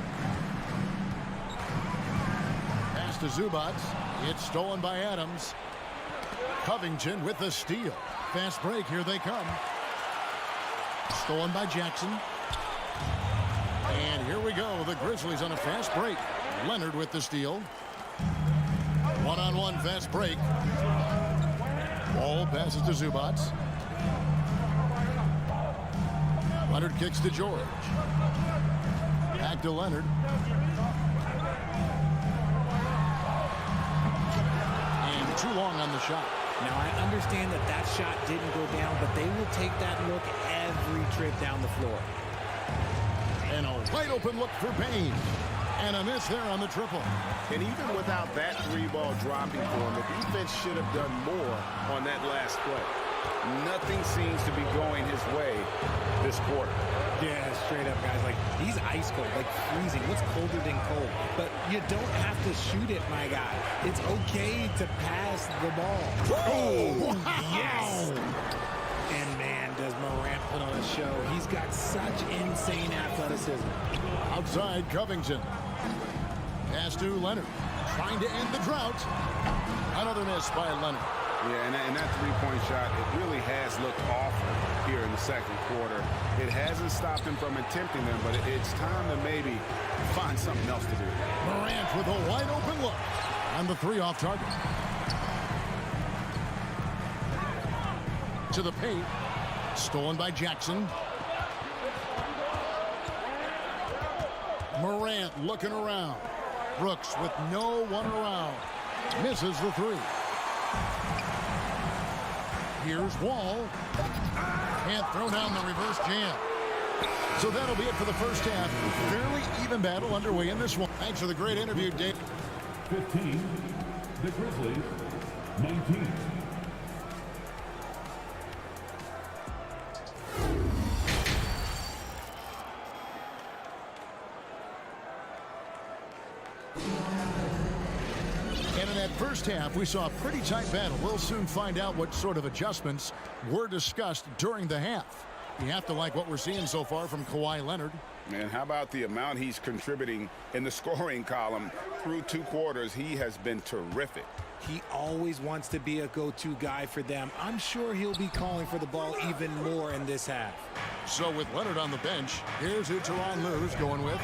Pass to Zubac. It's stolen by Adams. Covington with the steal. Fast break, here they come. Stolen by Jackson. And here we go. The Grizzlies on a fast break. Leonard with the steal. One-on-one fast break. Wall passes to Zubats. Leonard kicks to George. Back to Leonard. And too long on the shot. Now, I understand that that shot didn't go down, but they will take that look every trip down the floor. And a wide open look for Payne. And a miss there on the triple. And even without that three-ball dropping for him, the defense should have done more on that last play. Nothing seems to be going his way this quarter. Yeah, straight up, guys. Like, he's ice cold, like freezing. What's colder than cold? But you don't have to shoot it, my guy. It's okay to pass the ball. Oh, wow. Yes! And man, does Morant put on a show. He's got such insane athleticism. Outside Covington. Pass to Leonard. Trying to end the drought. Another miss by Leonard. Yeah, and that three-point shot, it really has looked awful here in the second quarter. It hasn't stopped him from attempting them, but it's time to maybe find something else to do. Morant with a wide open look. And the three off target. To the paint. Stolen by Jackson. Morant looking around. Brooks with no one around. Misses the three. Here's Wall. Can't throw down the reverse jam. So that'll be it for the first half. Fairly even battle underway in this one. Thanks for the great interview, Dave. 15, the Grizzlies, 19. And in that first half, we saw a pretty tight battle. We'll soon find out what sort of adjustments were discussed during the half. You have to like what we're seeing so far from Kawhi Leonard. Man, how about the amount he's contributing in the scoring column through two quarters? He has been terrific. He always wants to be a go-to guy for them. I'm sure he'll be calling for the ball even more in this half. So with Leonard on the bench, here's who Tyronn Lue's going with.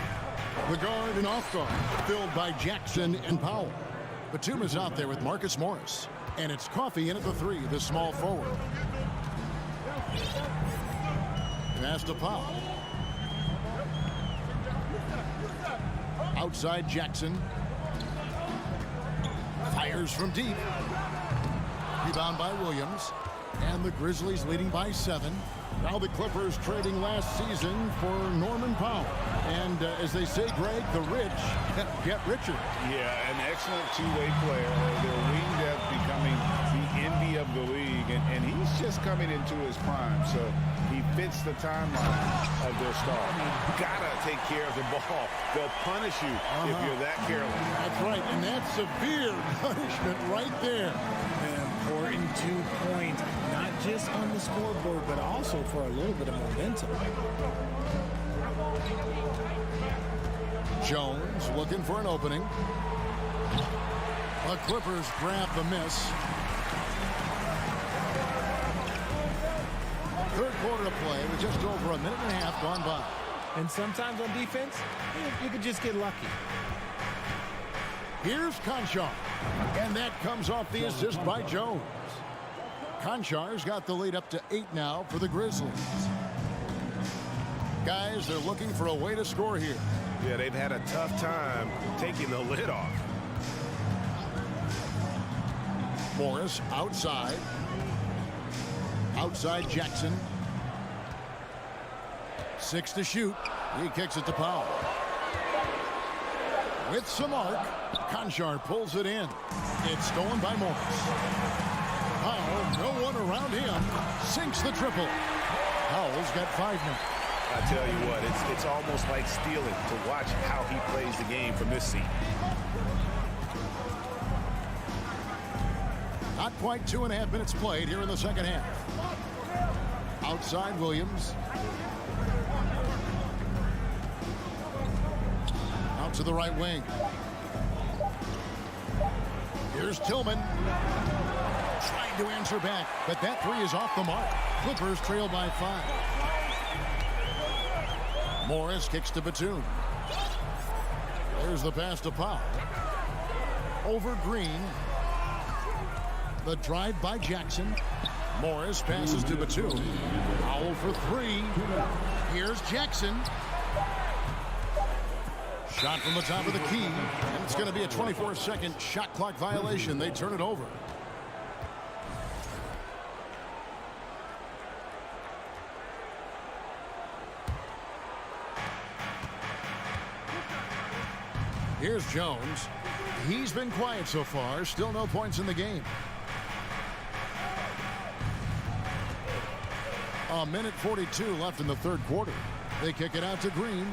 The guard and off guard, filled by Jackson and Powell. Batum is out there with Marcus Morris. And it's Coffey in at the three, the small forward. Pass to Powell. Outside Jackson. Fires from deep. Rebound by Williams. And the Grizzlies leading by 7. Now the Clippers trading last season for Norman Powell. And as they say, Greg, the rich get richer. Yeah, an excellent two-way player. Their wing depth becoming the envy of the league. And he's just coming into his prime. So he fits the timeline of their star. You gotta take care of the ball. They'll punish you if you're that careless. That's right, and that's severe punishment right there. An important 2-point, not just on the scoreboard, but also for a little bit of momentum. Jones looking for an opening. The Clippers grab the miss. Third quarter of play with just over a minute and a half gone by. And sometimes on defense, you could just get lucky. Here's Conchar. And that comes off the assist by Jones. Conchar's got the lead up to 8 now for the Grizzlies. Guys, they're looking for a way to score here. Yeah, they've had a tough time taking the lid off. Morris outside. Outside Jackson. 6 to shoot. He kicks it to Powell. With some arc, Conchar pulls it in. It's stolen by Morris. Powell, no one around him, sinks the triple. Powell's got 5 now. I tell you what, it's almost like stealing to watch how he plays the game from this seat. Not quite 2.5 minutes played here in the second half. Outside Williams. Out to the right wing. Here's Tillman. Trying to answer back, but that three is off the mark. Clippers trail by 5. Morris kicks to Batum. There's the pass to Powell. Over Green. The drive by Jackson. Morris passes to Batum. Foul for three. Here's Jackson. Shot from the top of the key. And it's going to be a 24-second shot clock violation. They turn it over. Here's Jones. He's been quiet so far. Still no points in the game. A minute 42 left in the third quarter. They kick it out to Green.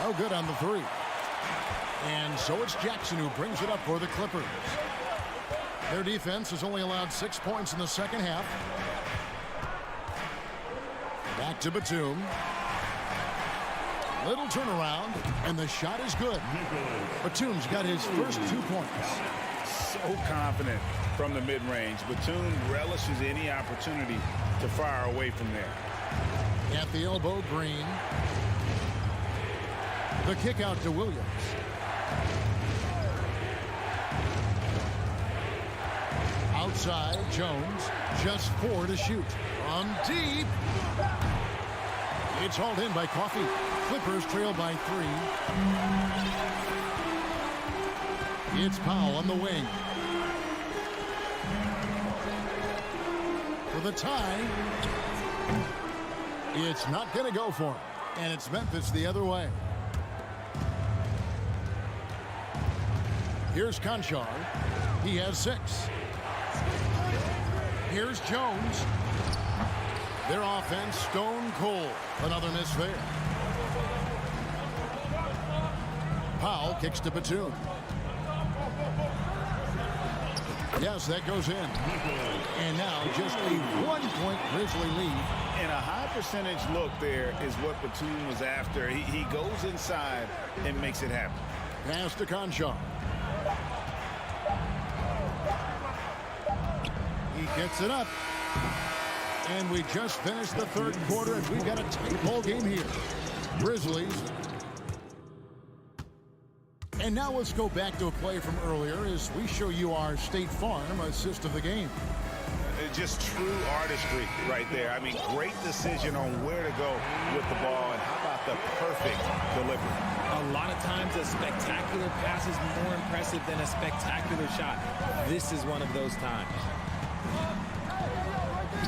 No good on the three. And so it's Jackson who brings it up for the Clippers. Their defense has only allowed 6 points in the second half. Back to Batum. Little turnaround, and the shot is good. Batum's got his first 2 points. So confident from the mid-range. Batum relishes any opportunity to fire away from there. At the elbow, Green. The kick out to Williams. Outside, Jones. Just 4 to shoot. From deep. It's hauled in by Coffey. Clippers trail by 3. It's Powell on the wing. For the tie. It's not going to go for him. And it's Memphis the other way. Here's Conchar. He has 6. Here's Jones. Their offense stone cold. Another miss there. Powell kicks to Batum. Yes, that goes in. And now just a 1-point Grizzly lead. And a high percentage look there is what Batum was after. He goes inside and makes it happen. Pass to Conchar. He gets it up. And we just finished the third quarter, and we've got a tight ball game here. Grizzlies. And now let's go back to a play from earlier as we show you our State Farm assist of the game. Just true artistry right there. I mean, great decision on where to go with the ball, and how about the perfect delivery. A lot of times a spectacular pass is more impressive than a spectacular shot. This is one of those times.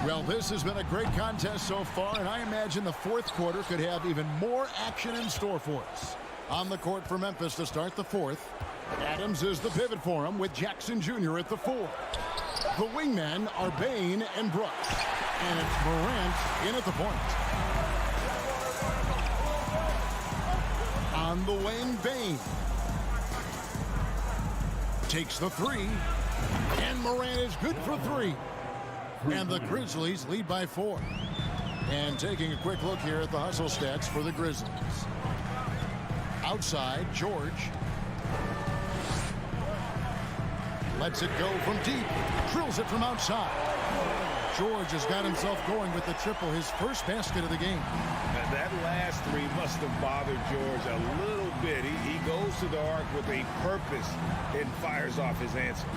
Well, this has been a great contest so far, and I imagine the fourth quarter could have even more action in store for us. On the court for Memphis to start the fourth. Adams is the pivot for him with Jackson Jr. at the 4. The wingmen are Bain and Brooks. And it's Morant in at the point. On the wing, Bain. Takes the 3. And Morant is good for 3. And the Grizzlies lead by 4. And taking a quick look here at the hustle stats for the Grizzlies. Outside, George. Lets it go from deep. Drills it from outside. George has got himself going with the triple, his first basket of the game. That last 3 must have bothered George a little bit. He goes to the arc with a purpose and fires off his answer.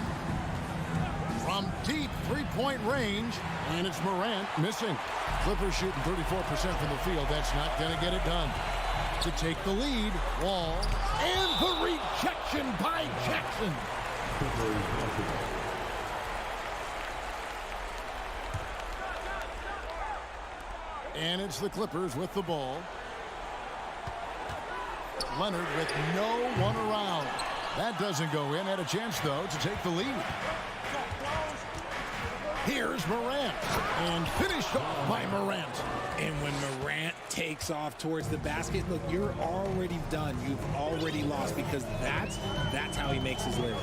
From deep 3-point range, and it's Morant missing. Clippers shooting 34% from the field. That's not going to get it done. To take the lead, Wall, and the rejection by Jackson. And it's the Clippers with the ball. Leonard with no one around. That doesn't go in. Had a chance, though, to take the lead. Here's Morant. And finished off by Morant. And when Morant takes off towards the basket, look, you're already done. You've already lost, because that's how he makes his living.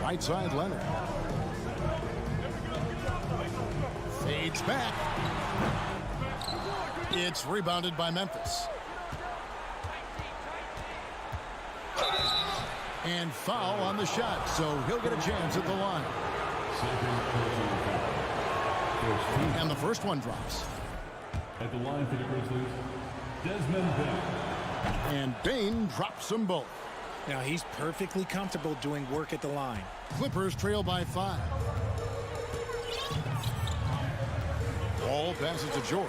Right side, Leonard. Fades back. It's rebounded by Memphis. And foul on the shot, so he'll get a chance at the line. And the first one drops. At the line for the Grizzlies, Desmond Bain. And Bain drops them both. Now he's perfectly comfortable doing work at the line. Clippers trail by 5. Ball passes to George.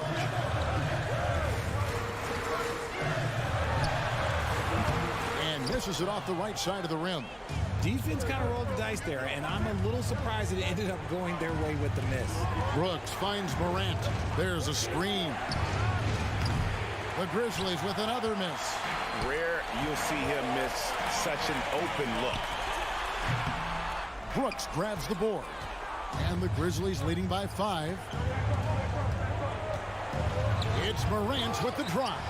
And misses it off the right side of the rim. Defense kind of rolled the dice there, and I'm a little surprised it ended up going their way with the miss. Brooks finds Morant. There's a screen. The Grizzlies with another miss. Rare you'll see him miss such an open look. Brooks grabs the board. And the Grizzlies leading by 5. It's Morant with the drive.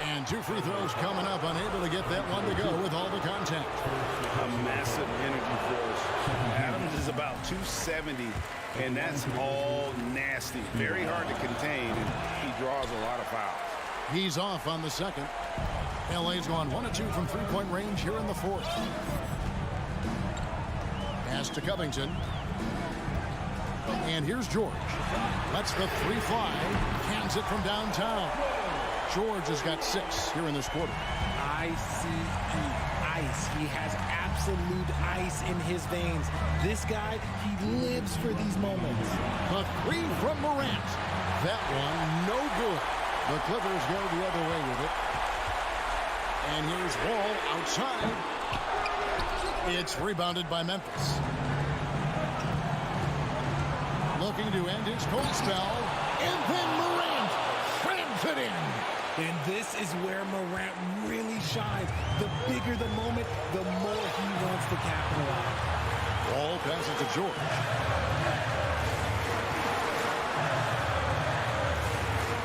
And 2 free throws coming up, unable to get that one to go with all the contact. A massive energy force. Adams is about 270, and that's all nasty. Very hard to contain, and he draws a lot of fouls. He's off on the second. LA's gone 1 of 2 from three-point range here in the fourth. Pass to Covington. And here's George. That's the 3 fly. Hands it from downtown. George has got 6 here in this quarter. ICE. Ice. He has absolute ice in his veins. This guy, he lives for these moments. The 3 from Morant. That one, no good. The Clippers go the other way with it. And here's Wall outside. It's rebounded by Memphis. Looking to end his cold spell. And then Morant slams it in. And this is where Morant really shines. The bigger the moment, the more he wants to capitalize. Wall passes to George.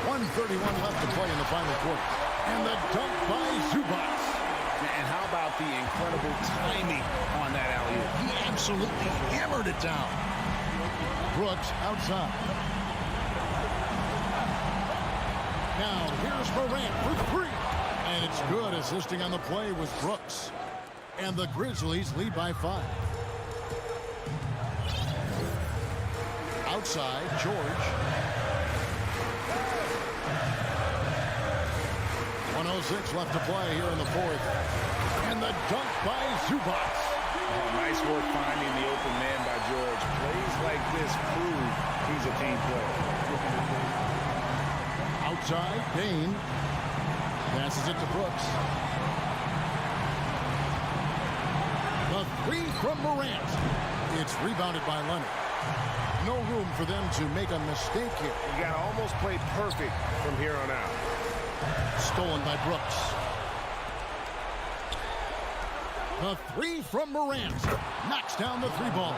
1:31 left to play in the final quarter. And the dunk by Zubac. And how about the incredible timing on that alley-oop? He absolutely hammered it down. Brooks outside. Now here's Morant for 3. And it's good. Assisting on the play was Brooks. And the Grizzlies lead by 5. Outside, George. 1:06 left to play here in the fourth. And the dunk by Zubac. Oh, nice work finding the open man by George. Plays like this prove he's a team player. Outside, Dane. Passes it to Brooks. The 3 from Morant. It's rebounded by Leonard. No room for them to make a mistake here. You got to almost play perfect from here on out. Stolen by Brooks. The 3 from Morant. Knocks down the 3 ball.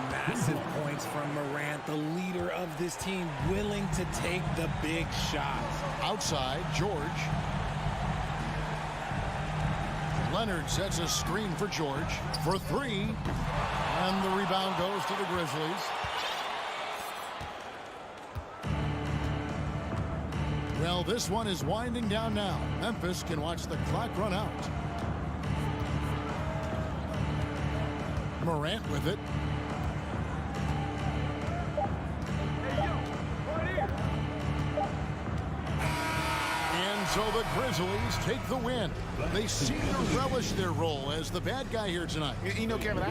Massive points from Morant, the leader of this team, willing to take the big shots. Outside, George. Leonard sets a screen for George for 3. And the rebound goes to the Grizzlies. Well, this one is winding down now. Memphis can watch the clock run out. Morant with it. And so the Grizzlies take the win. They seem to relish their role as the bad guy here tonight. You know, Kevin,